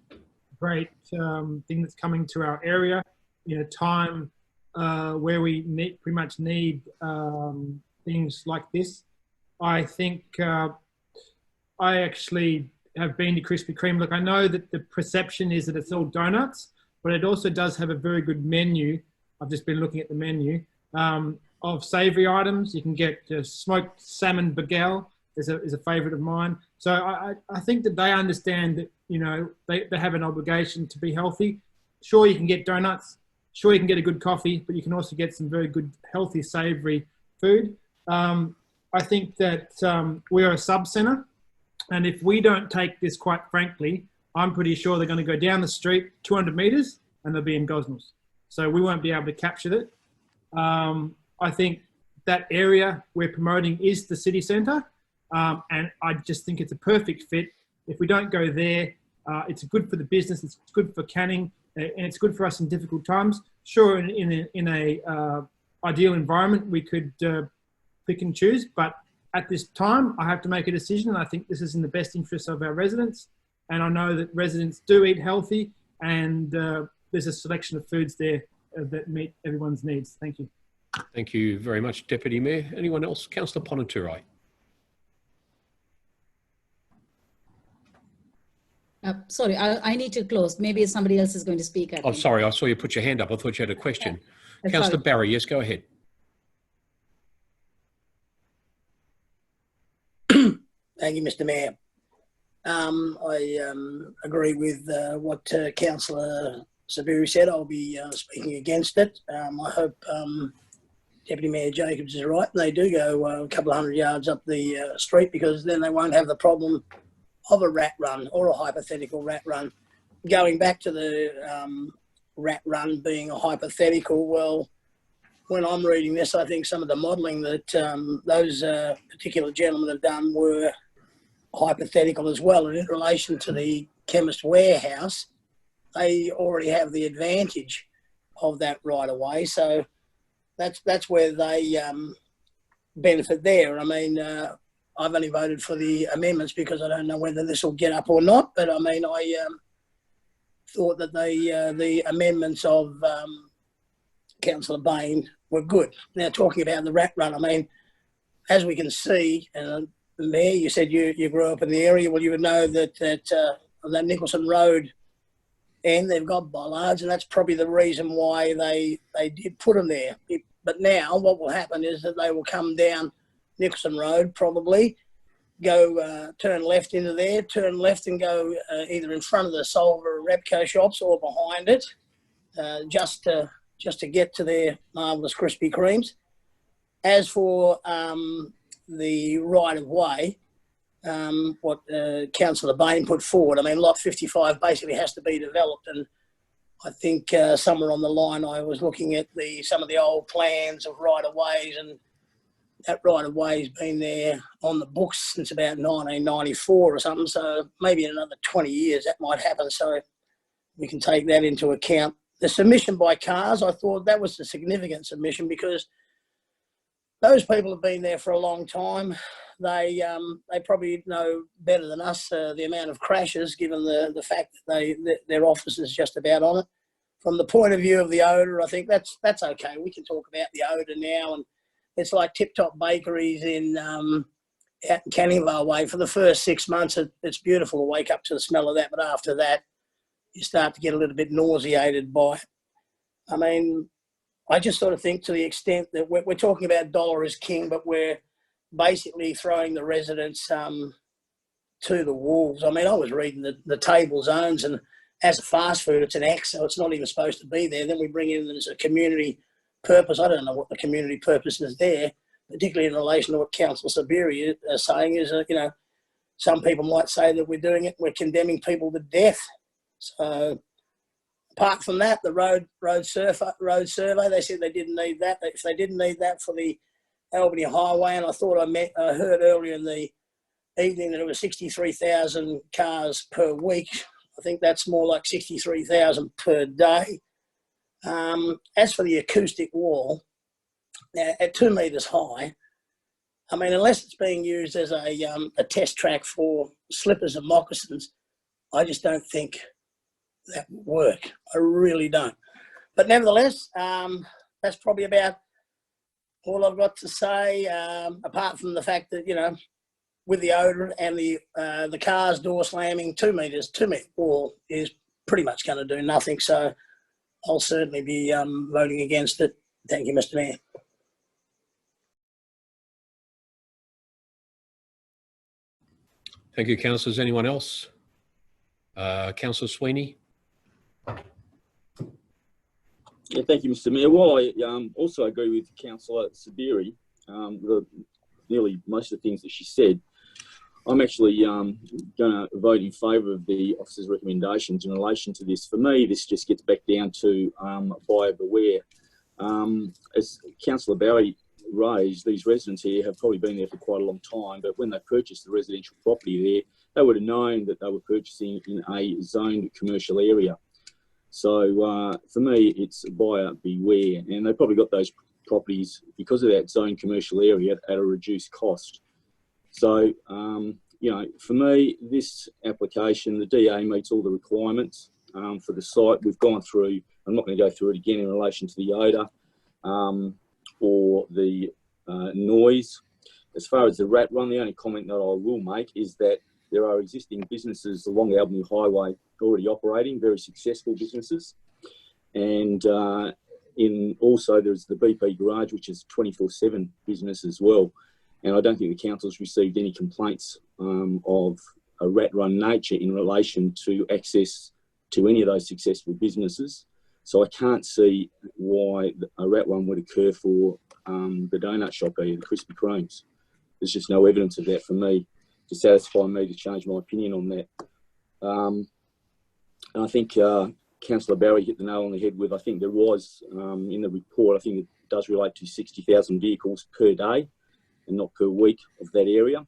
great thing that's coming to our area in a time where we pretty much need things like this. I think I actually have been to Krispy Kreme. Look, I know that the perception is that it's all donuts, but it also does have a very good menu. I've just been looking at the menu. Of savoury items. You can get smoked salmon bagel is a favourite of mine. So I think that they understand that, you know, they have an obligation to be healthy. Sure, you can get donuts. Sure, you can get a good coffee, but you can also get some very good, healthy, savoury food. I think that we're a sub-centre, and if we don't take this, quite frankly, I'm pretty sure they're going to go down the street 200 metres and they'll be in Gosnells. So we won't be able to capture it. I think that area we're promoting is the city centre, and I just think it's a perfect fit. If we don't go there, it's good for the business, it's good for Canning, and it's good for us in difficult times. Sure, in a ideal environment, we could pick and choose, but at this time, I have to make a decision, and I think this is in the best interest of our residents. And I know that residents do eat healthy, and there's a selection of foods there that meet everyone's needs. Thank you. Thank you very much, Deputy Mayor. Anyone else? Councillor Ponaturai. Sorry, I need to close. Maybe somebody else is going to speak. Oh, sorry, I saw you put your hand up. I thought you had a question. Yeah. Councillor Barry, yes, go ahead. Thank you, Mr. Mayor. I agree with what Councillor Sabiri said. I'll be speaking against it. I hope Deputy Mayor Jacobs is right. They do go a couple of 100 yards up the street, because then they won't have the problem of a rat run or a hypothetical rat run. Going back to the rat run being a hypothetical, well, when I'm reading this, I think some of the modelling that those particular gentlemen have done were hypothetical as well. And in relation to the Chemist Warehouse, they already have the advantage of that right away. So that's where they benefit there. I mean, I've only voted for the amendments because I don't know whether this will get up or not. But I mean, I thought that the amendments of Councillor Bain were good. Now, talking about the rat run, I mean, as we can see, Mayor, you said you grew up in the area. Well, you would know that Nicholson Road, and they've got bollards, and that's probably the reason why they did put them there. But now what will happen is that they will come down Nicholson Road, probably go turn left into there, turn left and go either in front of the Solver Repco shops or behind it, just to get to their marvellous Krispy Kremes. As for the right of way, what Councillor Bain put forward, I mean, Lot 55 basically has to be developed, and I think somewhere on the line I was looking at some of the old plans of right of ways, and that right of way has been there on the books since about 1994 or something. So maybe in another 20 years that might happen. So we can take that into account. The submission by cars, I thought that was a significant submission, because those people have been there for a long time. They probably know better than us the amount of crashes, given the fact that their office is just about on it. From the point of view of the odour, I think that's okay. We can talk about the odour now, and it's like Tip Top Bakeries out in Canning Vale Way. For the first 6 months, it's beautiful to wake up to the smell of that, but after that, you start to get a little bit nauseated by it. I mean, I just sort of think, to the extent that we're talking about dollar is king, but we're basically throwing the residents to the wolves. I mean, I was reading the table zones, and as a fast food, it's an X, so it's not even supposed to be there. Then we bring in as a community purpose. I don't know what the community purpose is there, particularly in relation to what Councillor Sabiri is saying, is, some people might say that we're condemning people to death. So apart from that, the road survey, they said they didn't need that. If they didn't need that for the Albany Highway, and I thought I heard earlier in the evening that it was 63,000 cars per week. I think that's more like 63,000 per day. As for the acoustic wall, now at 2 metres high, I mean, unless it's being used as a test track for slippers and moccasins, I just don't think that would work. I really don't. But nevertheless, that's probably about all I've got to say, apart from the fact that, with the odour and the car's door slamming, 2 metre wall is pretty much going to do nothing. So I'll certainly be voting against it. Thank you, Mr. Mayor. Thank you, councillors. Anyone else? Councillor Sweeney. Yeah, thank you, Mr. Mayor. While I also agree with Councillor Sabiri, nearly most of the things that she said, I'm actually going to vote in favour of the officer's recommendations in relation to this. For me, this just gets back down to buyer beware. As Councillor Barry raised, these residents here have probably been there for quite a long time, but when they purchased the residential property there, they would have known that they were purchasing in a zoned commercial area. So for me, it's buyer beware, and they probably got those properties because of that zoned commercial area at a reduced cost. So, for me, this application, the DA meets all the requirements for the site. We've gone through, I'm not going to go through it again in relation to the odour or the noise. As far as the rat run, the only comment that I will make is that there are existing businesses along the Albany Highway already operating, very successful businesses. And also there's the BP Garage, which is 24/7 business as well. And I don't think the council's received any complaints of a rat run nature in relation to access to any of those successful businesses. So I can't see why a rat run would occur for the donut shop here, the Krispy Kremes. There's just no evidence of that for me to satisfy me to change my opinion on that. And I think Councillor Barry hit the nail on the head with, I think there was in the report, I think it does relate to 60,000 vehicles per day and not per week of that area.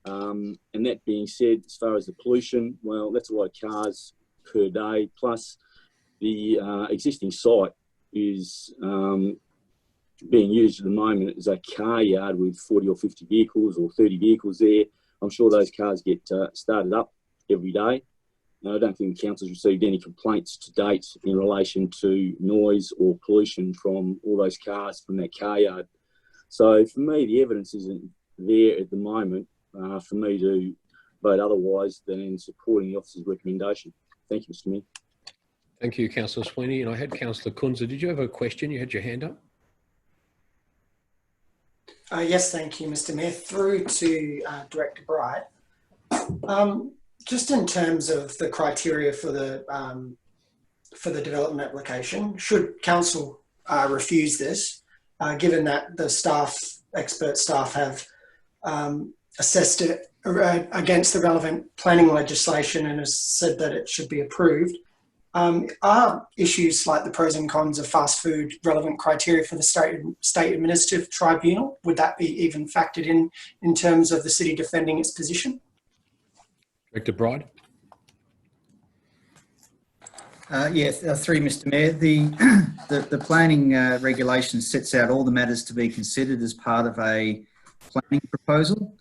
And that being said, as far as the pollution, well, that's a lot of cars per day, plus the existing site is being used at the moment as a car yard with 40 or 50 vehicles or 30 vehicles there. I'm sure those cars get started up every day. And I don't think the council's received any complaints to date in relation to noise or pollution from all those cars from that car yard. So for me, the evidence isn't there at the moment for me to vote otherwise than in supporting the officer's recommendation. Thank you, Mr. Mayor. Thank you, Councillor Sweeney. And I had Councillor Kunze. Did you have a question? You had your hand up. Yes, thank you, Mr. Mayor. Through to Director Bright. Just in terms of the criteria for the development application, should council refuse this, given that the expert staff have assessed it against the relevant planning legislation and has said that it should be approved, are issues like the pros and cons of fast food relevant criteria for the state administrative tribunal? Would that be even factored in terms of the city defending its position? Director Bride. Through Mr. Mayor, the planning regulation sets out all the matters to be considered as part of a planning proposal.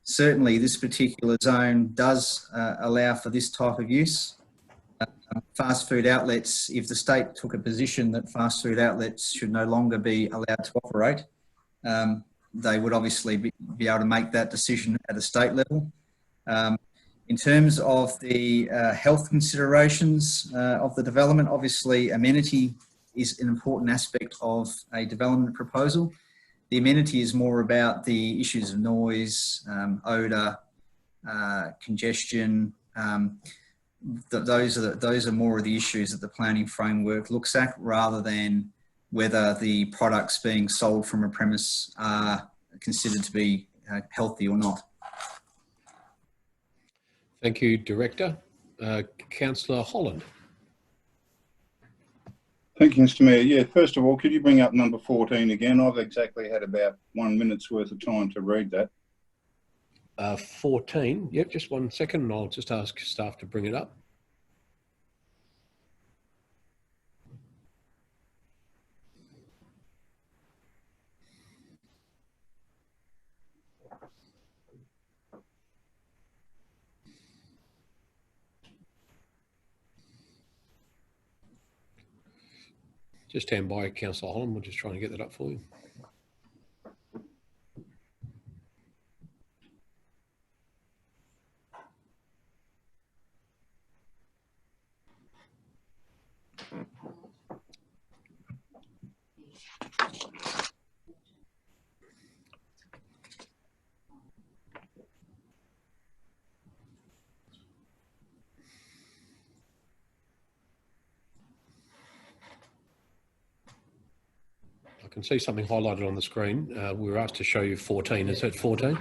Certainly, this particular zone does allow for this type of use. Fast food outlets, if the state took a position that fast food outlets should no longer be allowed to operate, they would obviously be able to make that decision at a state level. In terms of the health considerations of the development, obviously amenity is an important aspect of a development proposal. The amenity is more about the issues of noise, odour, congestion. Those are more of the issues that the planning framework looks at, rather than whether the products being sold from a premise are considered to be healthy or not. Thank you, Director. Councillor Holland. Thank you, Mr. Mayor. Yeah, first of all, could you bring up number 14 again? I've exactly had about 1 minute's worth of time to read that. 14. Yep, just 1 second, and I'll just ask staff to bring it up. Just stand by, Councillor Holland. We're just trying to get that up for you. I can see something highlighted on the screen. We were asked to show you 14. Is that 14?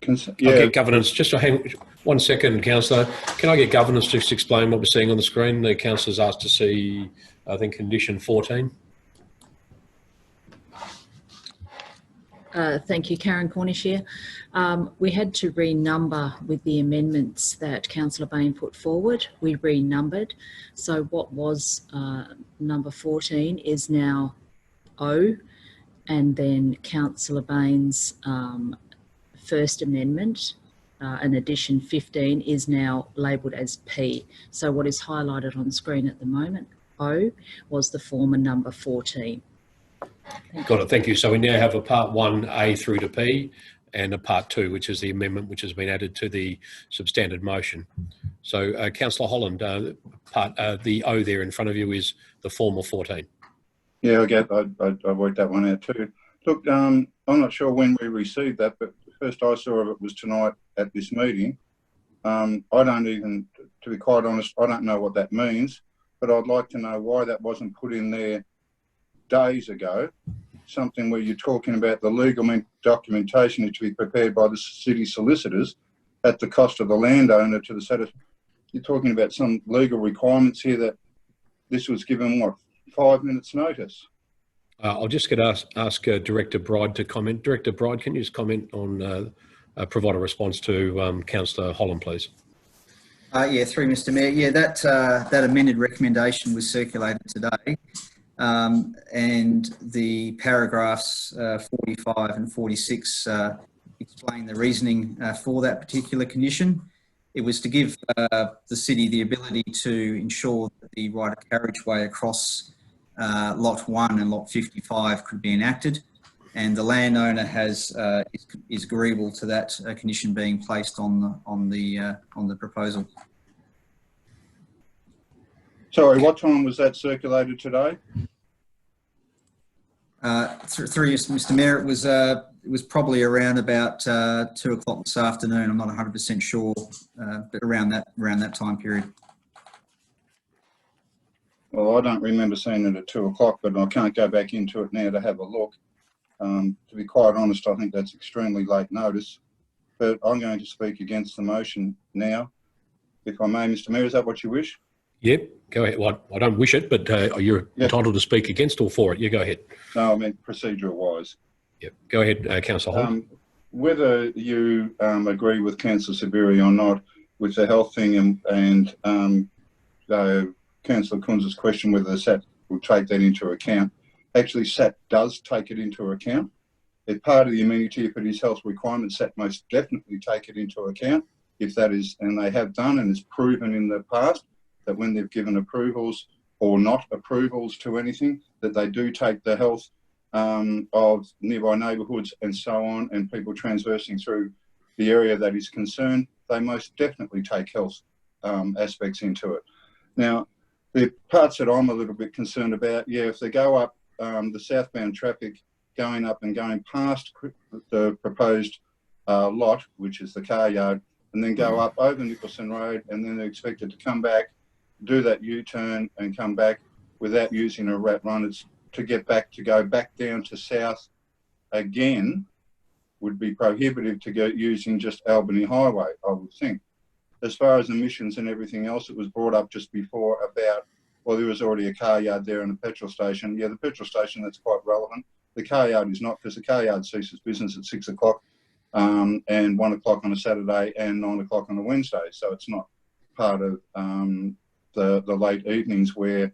Yeah. I'll get governance. Just hang 1 second, Councillor. Can I get governance to just explain what we're seeing on the screen? The councillor's asked to see, I think, condition 14. Thank you, Karen Cornish here. We had to renumber with the amendments that Councillor Bain put forward. We renumbered. So what was number 14 is now O, and then Councillor Bain's first amendment, an addition 15, is now labelled as P. So what is highlighted on screen at the moment, O, was the former number 14. Got it. Thank you. So we now have a part 1A through to P, and a part 2, which is the amendment which has been added to the substandard motion. So, Councillor Holland, the O there in front of you is the former 14. Yeah, I worked that one out too. Look, I'm not sure when we received that, but the first I saw of it was tonight at this meeting. I don't even, to be quite honest, I don't know what that means, but I'd like to know why that wasn't put in there days ago. Something where you're talking about the legal documentation to be prepared by the city solicitors at the cost of the landowner to the satisfaction. You're talking about some legal requirements here that this was given, what, 5 minutes notice? I'll just ask Director Bride to comment. Director Bride, can you just comment on, provide a response to Councillor Holland, please? Through Mr. Mayor. Yeah, that amended recommendation was circulated today. And the paragraphs 45 and 46 explain the reasoning for that particular condition. It was to give the city the ability to ensure that the right of carriageway across Lot 1 and Lot 55 could be enacted, and the landowner is agreeable to that condition being placed on the proposal. Sorry, what time was that circulated today? Through you, Mr. Mayor, it was probably around about 2 o'clock this afternoon. I'm not 100% sure, but around that time period. Well, I don't remember seeing it at 2 o'clock, but I can't go back into it now to have a look. To be quite honest, I think that's extremely late notice. But I'm going to speak against the motion now, if I may, Mr. Mayor. Is that what you wish? Yep, go ahead. Well, I don't wish it, but you're entitled to speak against or for it. You go ahead. No, I meant procedural-wise. Yep, go ahead, Councillor Holland. Whether you agree with Councillor Sabiri or not, with the health thing and Councillor Kunz's question whether the SAT will take that into account. Actually, SAT does take it into account. If part of the amenity, if it is health requirements, SAT most definitely take it into account. If that is, and they have done, and it's proven in the past that when they've given approvals or not approvals to anything, that they do take the health of nearby neighbourhoods and so on, and people transversing through the area that is concerned, they most definitely take health aspects into it. Now, the parts that I'm a little bit concerned about, yeah, if they go up the southbound traffic going up and going past the proposed lot, which is the car yard, and then go up over Nicholson Road, and then they're expected to come back, do that U-turn and come back without using a rat run. It's to get back, to go back down to south again would be prohibitive to go using just Albany Highway, I would think. As far as emissions and everything else, it was brought up just before about, well, there was already a car yard there and a petrol station. Yeah, the petrol station, that's quite relevant. The car yard is not, because the car yard ceases business at 6 o'clock and 1 o'clock on a Saturday and 9 o'clock on a Wednesday. So it's not part of the late evenings where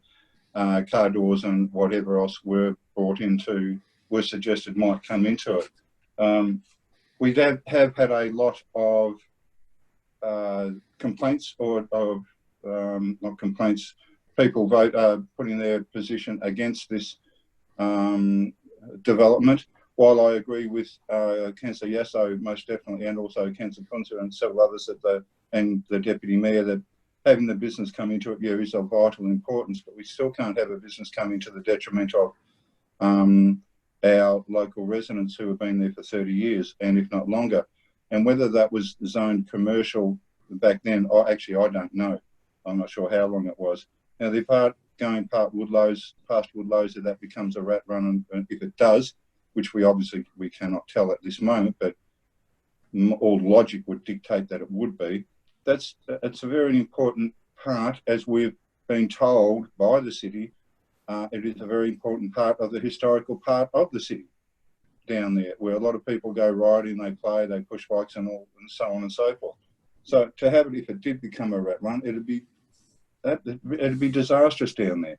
car doors and whatever else were brought into, were suggested might come into it. We have had a lot of complaints or of, not complaints, people putting their position against this development. While I agree with Councillor Yasso most definitely, and also Councillor Kunze and several others and the Deputy Mayor, that having the business come into it, yeah, is of vital importance, but we still can't have a business come into the detriment of our local residents who have been there for 30 years and if not longer. And whether that was zoned commercial back then, I don't know. I'm not sure how long it was. Now, the part going past Woodlows, if that becomes a rat run, and if it does, which we cannot tell at this moment, but all logic would dictate that it would be. It's a very important part, as we've been told by the city. It is a very important part of the historical part of the city down there, where a lot of people go riding, they play, they push bikes and all, and so on and so forth. So to have it, if it did become a rat run, it'd be disastrous down there.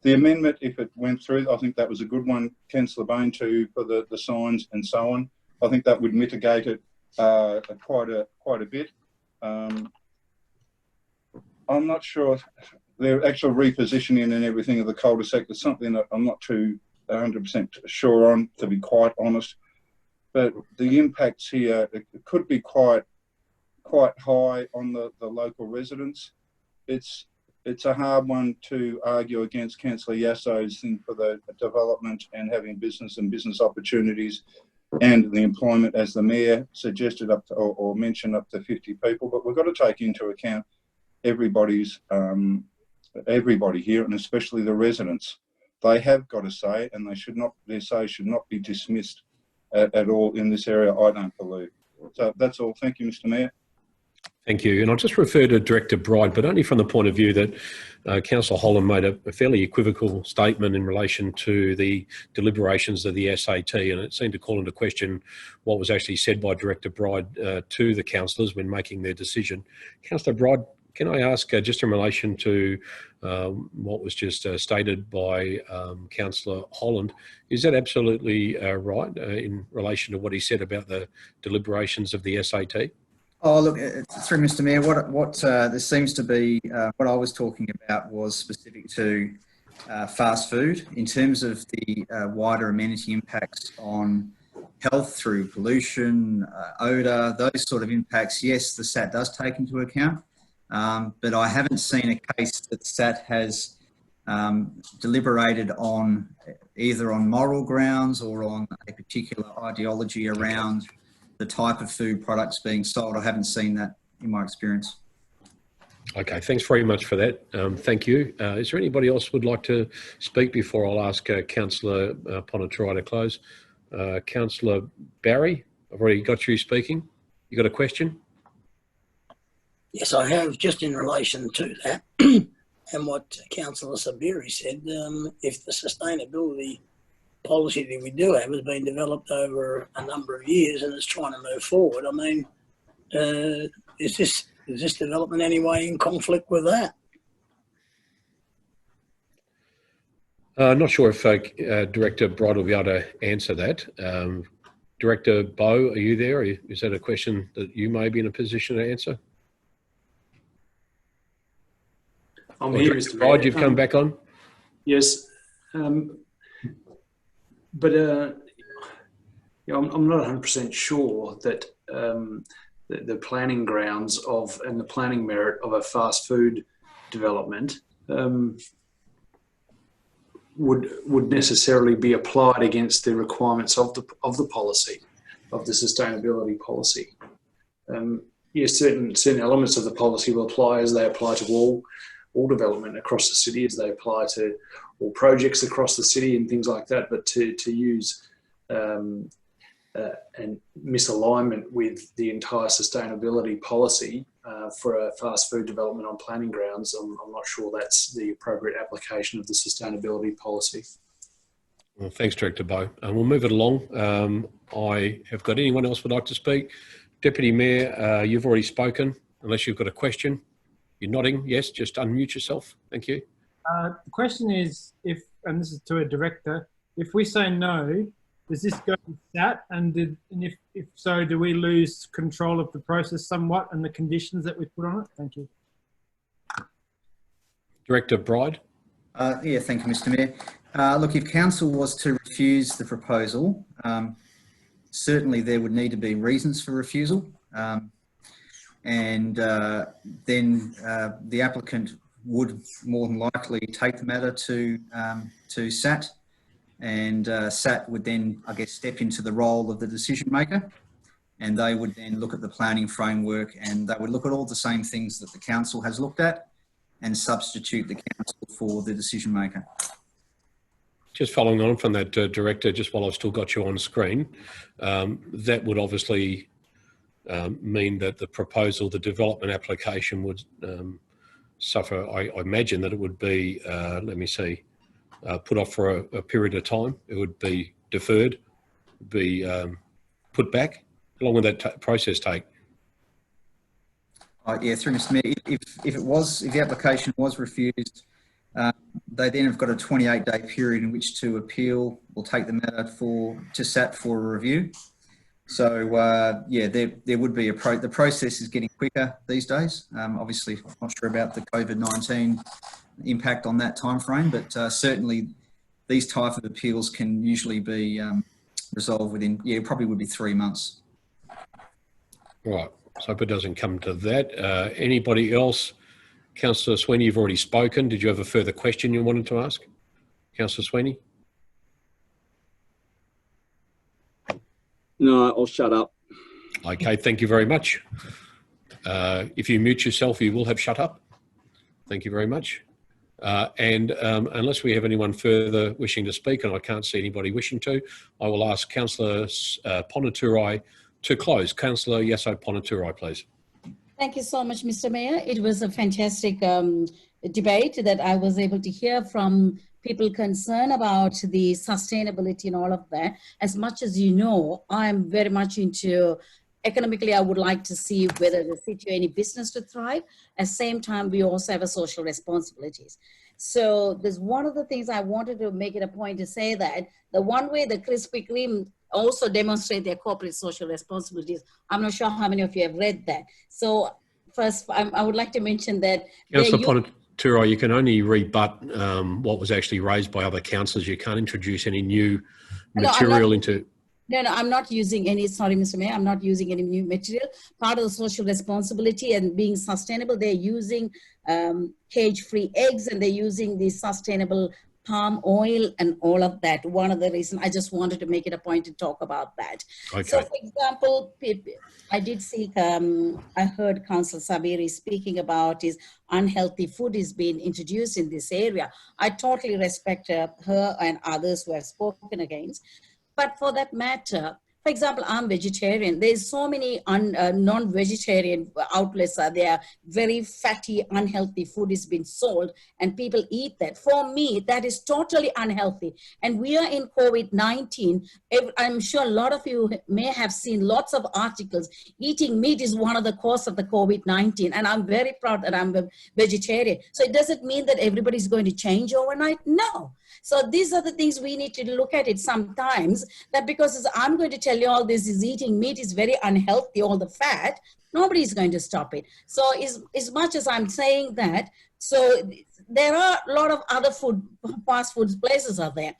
The amendment, if it went through, I think that was a good one, Councillor Bain, for the signs and so on. I think that would mitigate it quite a bit. I'm not sure the actual repositioning and everything of the cul-de-sac is something that I'm not too 100% sure on, to be quite honest. But the impacts here, it could be quite high on the local residents. It's a hard one to argue against Councillor Yasso's thing for the development and having business and business opportunities and the employment, as the Mayor suggested, up to, or mentioned, up to 50 people. But we've got to take into account everybody here, and especially the residents. They have got a say, and their say should not be dismissed at all in this area, I don't believe. So that's all. Thank you, Mr. Mayor. Thank you. And I'll just refer to Director Bride, but only from the point of view that Councillor Holland made a fairly equivocal statement in relation to the deliberations of the SAT, and it seemed to call into question what was actually said by Director Bride to the councillors when making their decision. Councillor Bride, can I ask just in relation to what was just stated by Councillor Holland, is that absolutely right in relation to what he said about the deliberations of the SAT? Oh, look, through Mr. Mayor, what this seems to be, what I was talking about was specific to fast food in terms of the wider amenity impacts on health through pollution, odour, those sort of impacts. Yes, the SAT does take into account, but I haven't seen a case that the SAT has deliberated on either on moral grounds or on a particular ideology around the type of food products being sold. I haven't seen that in my experience. Okay, thanks very much for that. Thank you. Is there anybody else who would like to speak before I'll ask Councillor Ponatry to close? Councillor Barry, I've already got you speaking. You got a question? Yes, I have, just in relation to that and what Councillor Sabiri said. If the sustainability policy that we do have has been developed over a number of years and is trying to move forward, I mean, is this Is this development anyway in conflict with that? Not sure if Director Bright will be able to answer that. Director Bowe, are you there? Is that a question that you may be in a position to answer? I'm Or here, Director Mr. Bright, Mayor. you've come back on? Yes. But yeah, I'm not 100% sure that the planning grounds of and the planning merit of a fast food development would necessarily be applied against the requirements of the policy, of the sustainability policy. Yes, certain elements of the policy will apply as they apply to all development across the city, as they apply to all projects across the city and things like that. But to use and misalignment with the entire sustainability policy for a fast food development on planning grounds, I'm not sure that's the appropriate application of the sustainability policy. Well, thanks, Director Bowe. We'll move it along. I have got anyone else would like to speak? Deputy Mayor, you've already spoken, unless you've got a question. You're nodding. Yes, just unmute yourself. Thank you. The question is, and this is to a director, if we say no, does this go to SAT? And if so, do we lose control of the process somewhat and the conditions that we put on it? Thank you. Director Bride. Yeah, thank you, Mr. Mayor. Look, if council was to refuse the proposal, certainly there would need to be reasons for refusal. And then the applicant would more than likely take the matter to SAT, and SAT would then, I guess, step into the role of the decision maker, and they would then look at the planning framework, and they would look at all the same things that the council has looked at and substitute the council for the decision maker. Just following on from that, Director, just while I've still got you on screen, that would obviously mean that the proposal, the development application would suffer. I imagine that it would be, let me see, put off for a period of time. It would be deferred, be put back. How long would that process take? Yeah, through Mr. Mayor, if the application was refused, they then have got a 28-day period in which to appeal or take the matter to SAT for a review. So yeah, there would be the process is getting quicker these days. Obviously, I'm not sure about the COVID-19 impact on that time frame, but certainly these type of appeals can usually be resolved within, yeah, it probably would be 3 months. Right. So hope it doesn't come to that. Anybody else? Councillor Sweeney, you've already spoken. Did you have a further question you wanted to ask? Councillor Sweeney? No, I'll shut up. Okay, thank you very much. If you mute yourself, you will have shut up. Thank you very much. And unless we have anyone further wishing to speak, and I can't see anybody wishing to, I will ask Councillor Ponaturai to close. Councillor Yasso Ponaturai, please. Thank you so much, Mr. Mayor. It was a fantastic debate that I was able to hear from people concerned about the sustainability and all of that. As much as you know, I'm very much into economically, I would like to see whether the city or any business to thrive. At the same time, we also have a social responsibilities. So there's one of the things I wanted to make it a point to say that the one way the Krispy Kreme also demonstrate their corporate social responsibilities. I'm not sure how many of you have read that. So first, I would like to mention that. Councillor Ponaturai, you can only rebut what was actually raised by other councillors. You can't introduce any new material into... No, I'm not using any, sorry, Mr. Mayor, I'm not using any new material. Part of the social responsibility and being sustainable, they're using cage-free eggs and they're using the sustainable palm oil and all of that. One of the reasons I just wanted to make it a point to talk about that. Okay. So for example, I did see, I heard Councillor Sabiri speaking about is unhealthy food is being introduced in this area. I totally respect her and others who have spoken against. But for that matter, For example, I'm vegetarian. There's so many non-vegetarian outlets are there. Very fatty, unhealthy food is being sold and people eat that. For me, that is totally unhealthy. And we are in COVID-19. I'm sure a lot of you may have seen lots of articles. Eating meat is one of the cause of the COVID-19. And I'm very proud that I'm a vegetarian. So it doesn't mean that everybody's going to change overnight. No. So these are the things we need to look at it sometimes, that because I'm going to tell you all this is eating meat is very unhealthy, all the fat, nobody's going to stop it. So as much as I'm saying that, so there are a lot of other fast food places out there.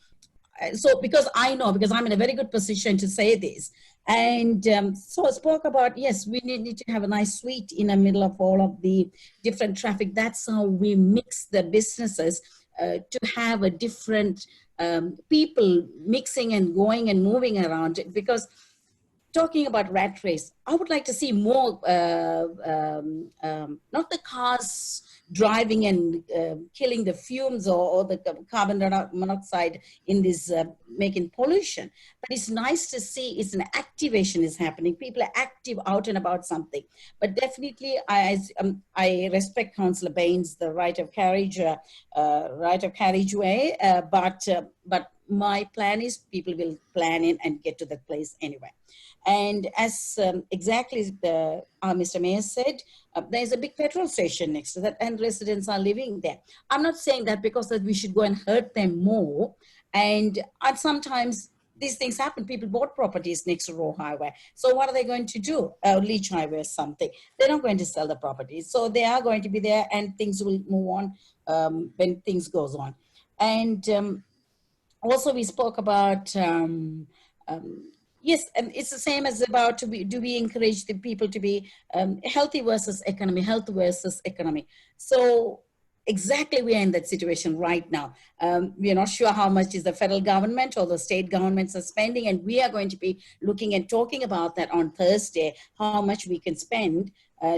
So because I know, because I'm in a very good position to say this. And so I spoke about, yes, we need to have a nice suite in the middle of all of the different traffic. That's how we mix the businesses to have a different people mixing and going and moving around. Because talking about rat race, I would like to see more, not the cars driving and killing the fumes or the carbon monoxide in this making pollution. But it's nice to see it's an activation is happening. People are active out and about something. But definitely I respect Councillor Baines, the right of carriageway, but my plan is people will plan in and get to that place anyway. And as exactly Mr. Mayor said, there's a big petrol station next to that and residents are living there. I'm not saying that because that we should go and hurt them more. And sometimes these things happen. People bought properties next to Raw Highway. So what are they going to do? Leach Highway or something. They're not going to sell the properties. So they are going to be there and things will move on when things goes on. And also we spoke about, yes, and it's the same as about do we encourage the people to be healthy versus economy, health versus economy. So exactly we are in that situation right now. We are not sure how much is the federal government or the state governments are spending, and we are going to be looking and talking about that on Thursday, how much we can spend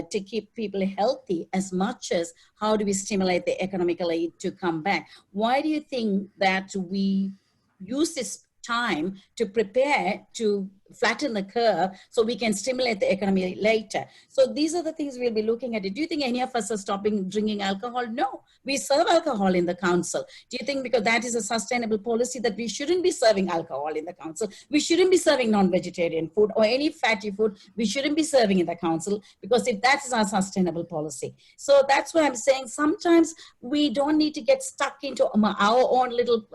to keep people healthy, as much as how do we stimulate the economical aid to come back. Why do you think that we use this time to prepare to flatten the curve so we can stimulate the economy later? So these are the things we'll be looking at. Do you think any of us are stopping drinking alcohol? No, we serve alcohol in the council. Do you think because that is a sustainable policy that we shouldn't be serving alcohol in the council? We shouldn't be serving non-vegetarian food or any fatty food. We shouldn't be serving in the council, because if that is our sustainable policy. So that's why I'm saying sometimes we don't need to get stuck into our own little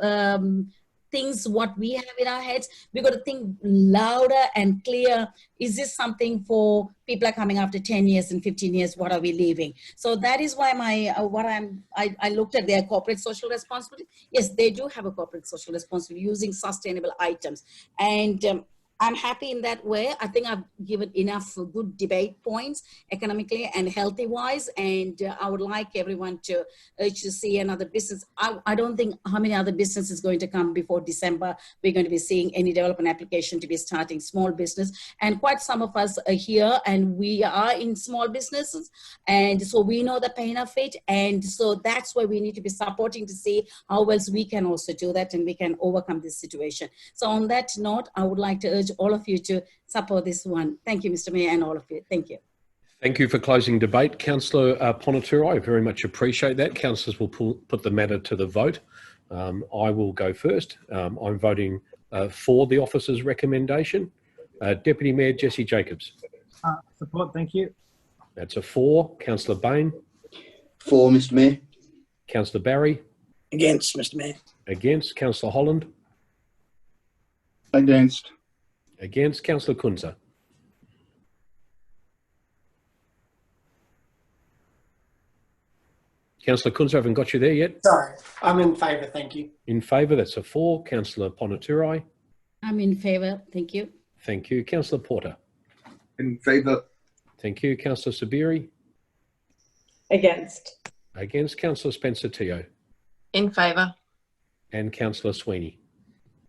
things what we have in our heads. We've got to think louder and clear. Is this something for people are coming after 10 years and 15 years? What are we leaving? So that is why I looked at their corporate social responsibility. Yes, they do have a corporate social responsibility using sustainable items. And I'm happy in that way. I think I've given enough good debate points economically and healthy wise. And I would like everyone to urge to see another business. I don't think how many other businesses is going to come before December. We're going to be seeing any development application to be starting small business. And quite some of us are here and we are in small businesses. And so we know the pain of it. And so that's why we need to be supporting to see how else we can also do that and we can overcome this situation. So on that note, I would like to urge all of you to support this one. Thank you, Mr. Mayor, and all of you. Thank you. Thank you for closing debate. Councillor Ponaturo, I very much appreciate that. Councillors will put the matter to the vote. I will go first. I'm voting for the officer's recommendation. Deputy Mayor Jesse Jacobs. Support, thank you. That's a 4. Councillor Bain. For, Mr. Mayor. Councillor Barry. Against, Mr. Mayor. Against. Councillor Holland. Against. Against. Councillor Kunza. Councillor Kunza, I haven't got you there yet. Sorry, I'm in favour, thank you. In favour, that's a 4. Councillor Ponaturai. I'm in favour, thank you. Thank you. Councillor Porter. In favour. Thank you. Councillor Sabiri. Against. Against. Councillor Spencer Teo. In favour. And Councillor Sweeney.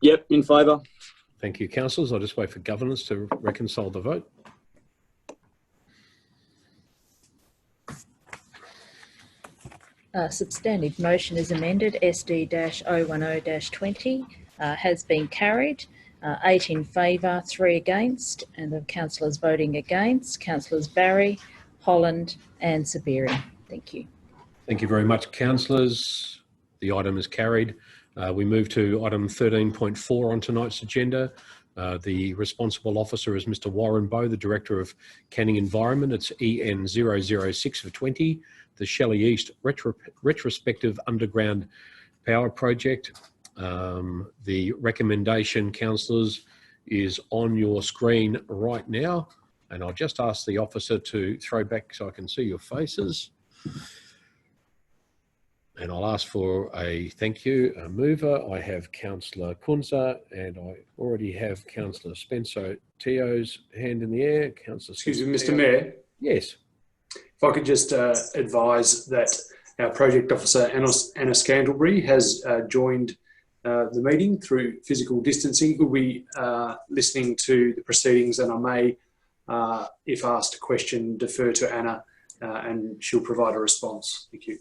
Yep, in favour. Thank you, councillors. I'll just wait for governance to reconcile the vote. Substantive motion is amended. SD-010-20 has been carried. 8 in favour, 3 against, and the councillors voting against, Councillors Barry, Holland and Sabiri. Thank you. Thank you very much, councillors. The item is carried. We move to item 13.4 on tonight's agenda. The responsible officer is Mr. Warren Bowe, the Director of Canning Environment. It's EN 006 of 20, the Shelley East Retrospective Underground Power Project. The recommendation, councillors, is on your screen right now. And I'll just ask the officer to throw back so I can see your faces. And I'll ask for a thank you, a mover. I have Councillor Kunza and I already have Councillor Spencer Teo's hand in the air. Councillor. Excuse me, Mr. Mayor. Yes. If I could just advise that our project officer, Anna Scandalbury, has joined the meeting through physical distancing. We'll be listening to the proceedings, and I may, if asked a question, defer to Anna and she'll provide a response. Thank you.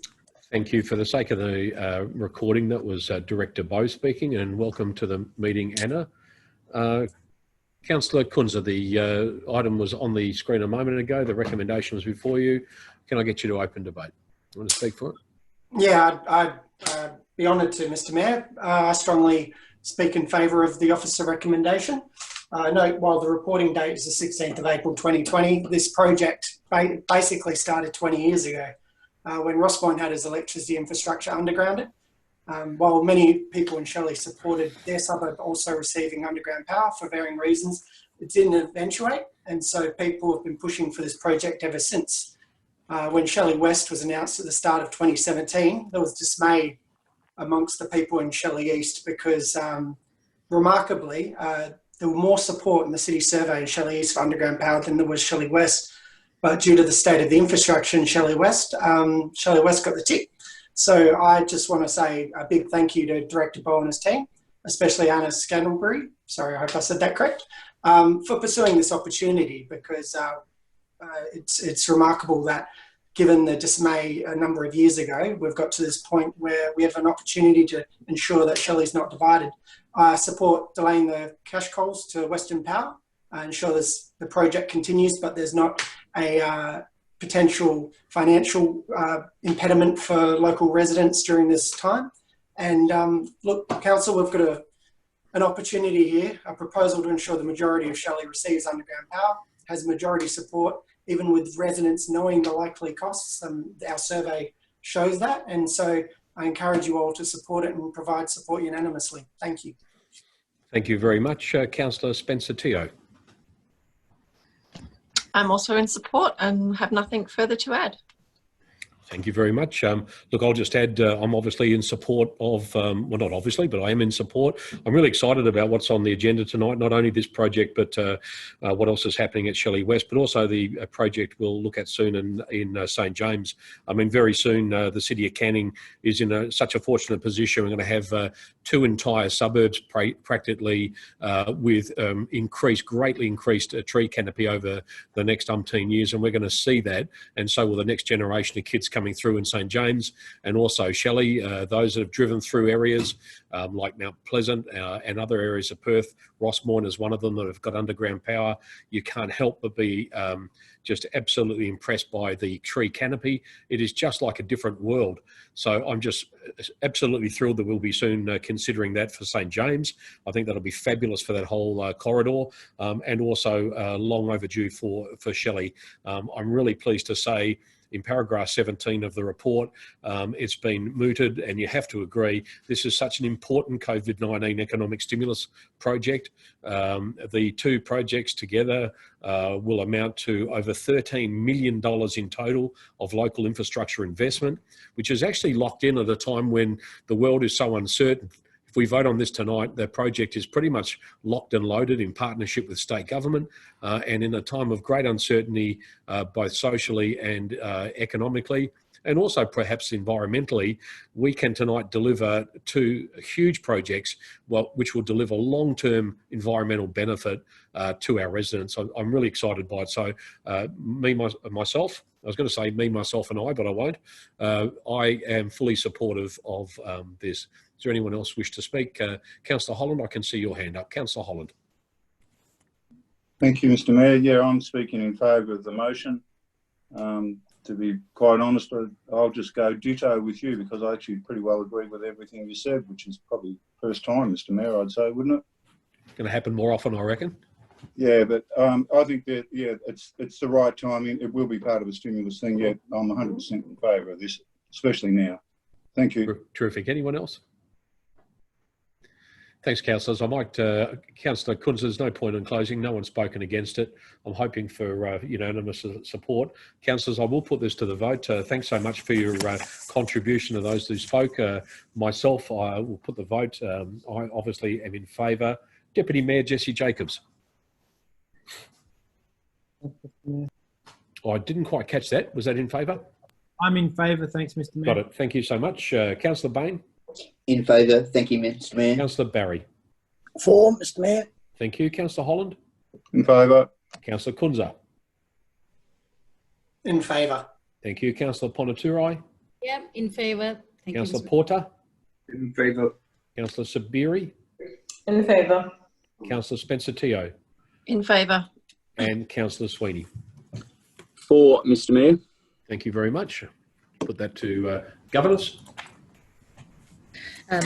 Thank you. For the sake of the recording, that was Director Bowe speaking, and welcome to the meeting, Anna. Councillor Kunza, the item was on the screen a moment ago. The recommendation was before you. Can I get you to open debate? You want to speak for it? Yeah, I'd be honoured to, Mr. Mayor. I strongly speak in favour of the officer recommendation. Note, while the reporting date is the 16th of April 2020, this project basically started 20 years ago when Rossbourne had his electricity infrastructure undergrounded. While many people in Shelley supported their suburb also receiving underground power for varying reasons, it didn't eventuate, and so people have been pushing for this project ever since. When Shelley West was announced at the start of 2017, there was dismay amongst the people in Shelley East because, remarkably, there were more support in the city survey in Shelley East for underground power than there was Shelley West. But due to the state of the infrastructure in Shelley West got the tick. So I just want to say a big thank you to Director Bowe and his team, especially Anna Scandalbury, sorry, I hope I said that correct, for pursuing this opportunity, because it's remarkable that given the dismay a number of years ago, we've got to this point where we have an opportunity to ensure that Shelley's not divided. I support delaying the cash calls to Western Power and ensure the project continues, but there's not a potential financial impediment for local residents during this time. And look, Council, we've got an opportunity here, a proposal to ensure the majority of Shelley receives underground power, has majority support, even with residents knowing the likely costs. Our survey shows that. And so I encourage you all to support it and provide support unanimously. Thank you. Thank you very much, Councillor Spencer Teo. I'm also in support and have nothing further to add. Thank you very much. Look, I'll just add, I'm obviously in support of, well, not obviously, but I am in support. I'm really excited about what's on the agenda tonight, not only this project, but what else is happening at Shelley West, but also the project we'll look at soon in St. James. I mean, very soon, the City of Canning is in such a fortunate position. We're going to have 2 entire suburbs practically with greatly increased tree canopy over the next umpteen years, and we're going to see that, and so will the next generation of kids coming through in St. James and also Shelley. Those that have driven through areas like Mount Pleasant and other areas of Perth, Rossbourne is one of them that have got underground power. You can't help but be just absolutely impressed by the tree canopy. It is just like a different world. So I'm just absolutely thrilled that we'll be soon considering that for St. James. I think that'll be fabulous for that whole corridor, and also long overdue for Shelley. I'm really pleased to say in paragraph 17 of the report, it's been mooted, and you have to agree, this is such an important COVID-19 economic stimulus project. The 2 projects together will amount to over $13 million in total of local infrastructure investment, which is actually locked in at a time when the world is so uncertain. If we vote on this tonight, the project is pretty much locked and loaded in partnership with state government, and in a time of great uncertainty, both socially and economically, and also perhaps environmentally, we can tonight deliver 2 huge projects, which will deliver long-term environmental benefit to our residents. I'm really excited by it. So myself, I was going to say me, myself and I, but I won't. I am fully supportive of this. Is there anyone else wish to speak? Councillor Holland, I can see your hand up. Councillor Holland. Thank you, Mr. Mayor. Yeah, I'm speaking in favour of the motion. To be quite honest, I'll just go ditto with you because I actually pretty well agree with everything you said, which is probably first time, Mr. Mayor, I'd say, wouldn't it? Going to happen more often, I reckon. Yeah, but I think that, yeah, it's the right timing. It will be part of a stimulus thing. Yeah, I'm 100% in favour of this, especially now. Thank you. Terrific. Anyone else? Thanks, councillors. I might, Councillor Kunz, there's no point in closing. No one's spoken against it. I'm hoping for unanimous support. Councillors, I will put this to the vote. Thanks so much for your contribution to those who spoke. Myself, I will put the vote. I obviously am in favour. Deputy Mayor Jesse Jacobs. I didn't quite catch that. Was that in favour? I'm in favour. Thanks, Mr. Mayor. Got it. Thank you so much. Councillor Bain. In favour. Thank you, Mr. Mayor. Councillor Barry. For, Mr. Mayor. Thank you. Councillor Holland. In favour. Councillor Kunza. In favour. Thank you. Councillor Ponaturai. Yeah, in favour. Thank you, Councillor Mr. Porter. In favour. Councillor Sabiri. In favour. Councillor Spencer Teo. In favour. And Councillor Sweeney. For, Mr. Mayor. Thank you very much. Put that to governance.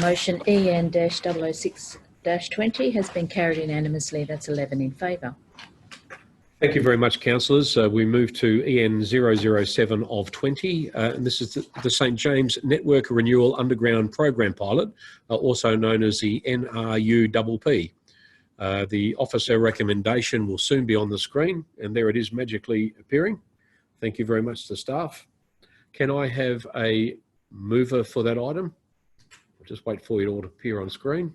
Motion EN-006-20 has been carried unanimously. That's 11 in favour. Thank you very much, councillors. We move to EN 007 of 20, and this is the St James Network Renewal Underground Program Pilot, also known as the NRUPP. The officer recommendation will soon be on the screen, and there it is magically appearing. Thank you very much to staff. Can I have a mover for that item? I'll just wait for it all to appear on screen.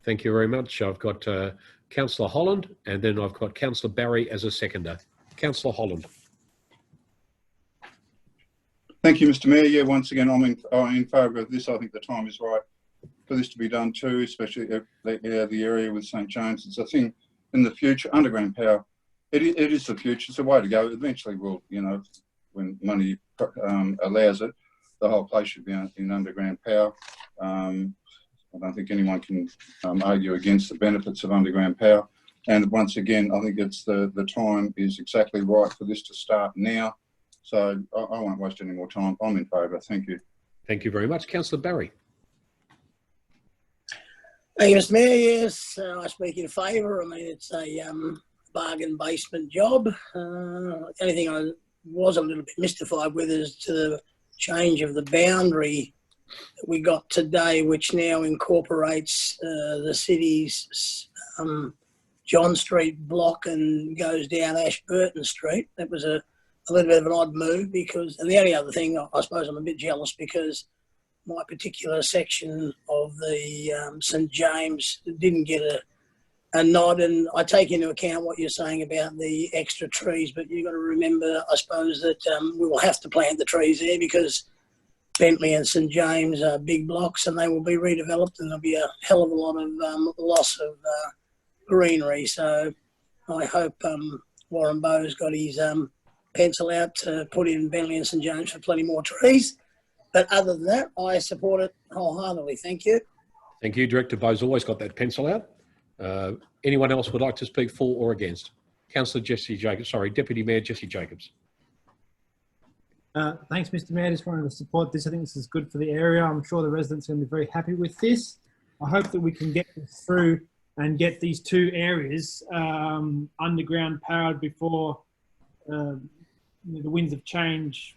Thank you very much. I've got Councillor Holland, and then I've got Councillor Barry as a seconder. Councillor Holland. Thank you, Mr. Mayor. Yeah, once again, I'm in favour of this. I think the time is right for this to be done too, especially the area with St James. It's a thing in the future. Underground power, it is the future. It's the way to go. Eventually, we'll, when money allows it, the whole place should be in underground power. I don't think anyone can argue against the benefits of underground power. And once again, I think it's the time is exactly right for this to start now. So I won't waste any more time. I'm in favour. Thank you. Thank you very much. Councillor Barry. Thank you, Mr. Mayor. Yes, I speak in favour. I mean, it's a bargain basement job. The only thing I was a little bit mystified with is to the change of the boundary that we got today, which now incorporates the city's John Street block and goes down Ashburton Street. That was a little bit of an odd move because, and the only other thing, I suppose I'm a bit jealous because my particular section of the St James didn't get a nod, and I take into account what you're saying about the extra trees, but you've got to remember, I suppose, that we will have to plant the trees there because Bentley and St James are big blocks and they will be redeveloped and there'll be a hell of a lot of loss of greenery. So I hope Warren Bowe's got his pencil out to put in Bentley and St James for plenty more trees. But other than that, I support it wholeheartedly. Thank you. Thank you. Director Bowe's always got that pencil out. Anyone else would like to speak for or against? Councillor Jesse Jacobs, sorry, Deputy Mayor Jesse Jacobs. Thanks, Mr. Mayor. Just wanted to support this. I think this is good for the area. I'm sure the residents are going to be very happy with this. I hope that we can get this through and get these two areas underground powered before the winds of change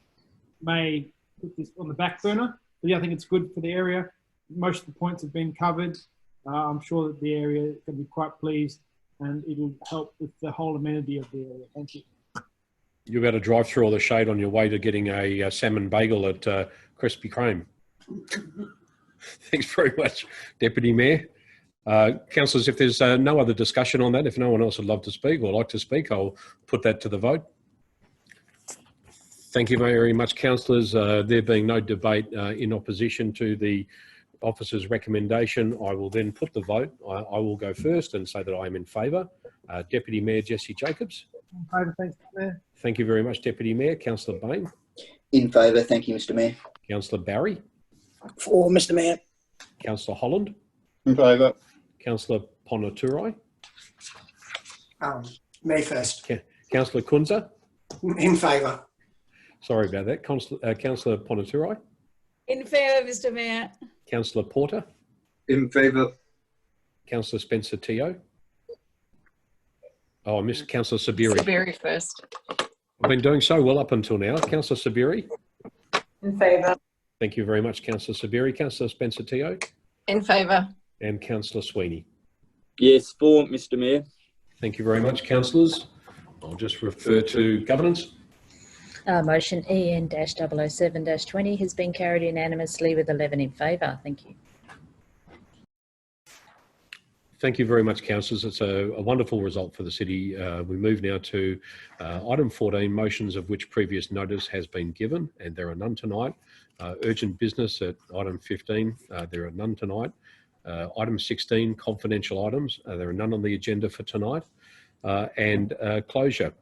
may put this on the back burner. But yeah, I think it's good for the area. Most of the points have been covered. I'm sure that the area is going to be quite pleased and it'll help with the whole amenity of the area. Thank you. You're about to drive through all the shade on your way to getting a salmon bagel at Krispy Kreme. Thanks very much, Deputy Mayor. Councillors, if there's no other discussion on that, if no one else would love to speak or like to speak, I'll put that to the vote. Thank you very much, councillors. There being no debate in opposition to the officer's recommendation, I will then put the vote. I will go first and say that I am in favour. Deputy Mayor Jesse Jacobs. In favour, thanks, Mayor. Thank you very much, Deputy Mayor. Councillor Bain. In favour. Thank you, Mr. Mayor. Councillor Barry. For Mr Mayor. Councillor Holland, In favour. Councillor Ponaturai, Me first. Councillor Kunza. In favour. Sorry about that. Councillor Ponaturai, In favour, Mr Mayor. Councillor Porter, In favour. Councillor Spencer Teo. Oh, I missed Councillor Sabiri. Sabiri first. I've been doing so well up until now. Councillor Sabiri. In favour. Thank you very much, Councillor Sabiri. Councillor Spencer Teo In favour. and Councillor Sweeney. Yes, for Mr Mayor. Thank you very much, councillors. I'll just refer to governance. Motion EN-007-20 has been carried unanimously with 11 in favour. Thank you. Thank you very much, councillors. It's a wonderful result for the city. We move now to item 14, motions of which previous notice has been given, and there are none tonight. Urgent business at item 15, there are none tonight. Item 16, confidential items, there are none on the agenda for tonight. And closure.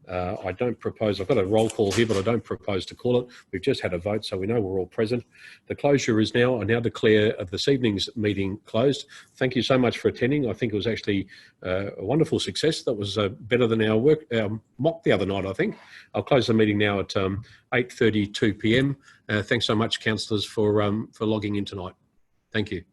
I don't propose, I've got a roll call here, but I don't propose to call it. We've just had a vote, so we know we're all present. The closure is now, I now declare this evening's meeting closed. Thank you so much for attending. I think it was actually a wonderful success. That was better than our mock the other night, I think. I'll close the meeting now at 8:32 p.m. Thanks so much, councillors, for logging in tonight. Thank you.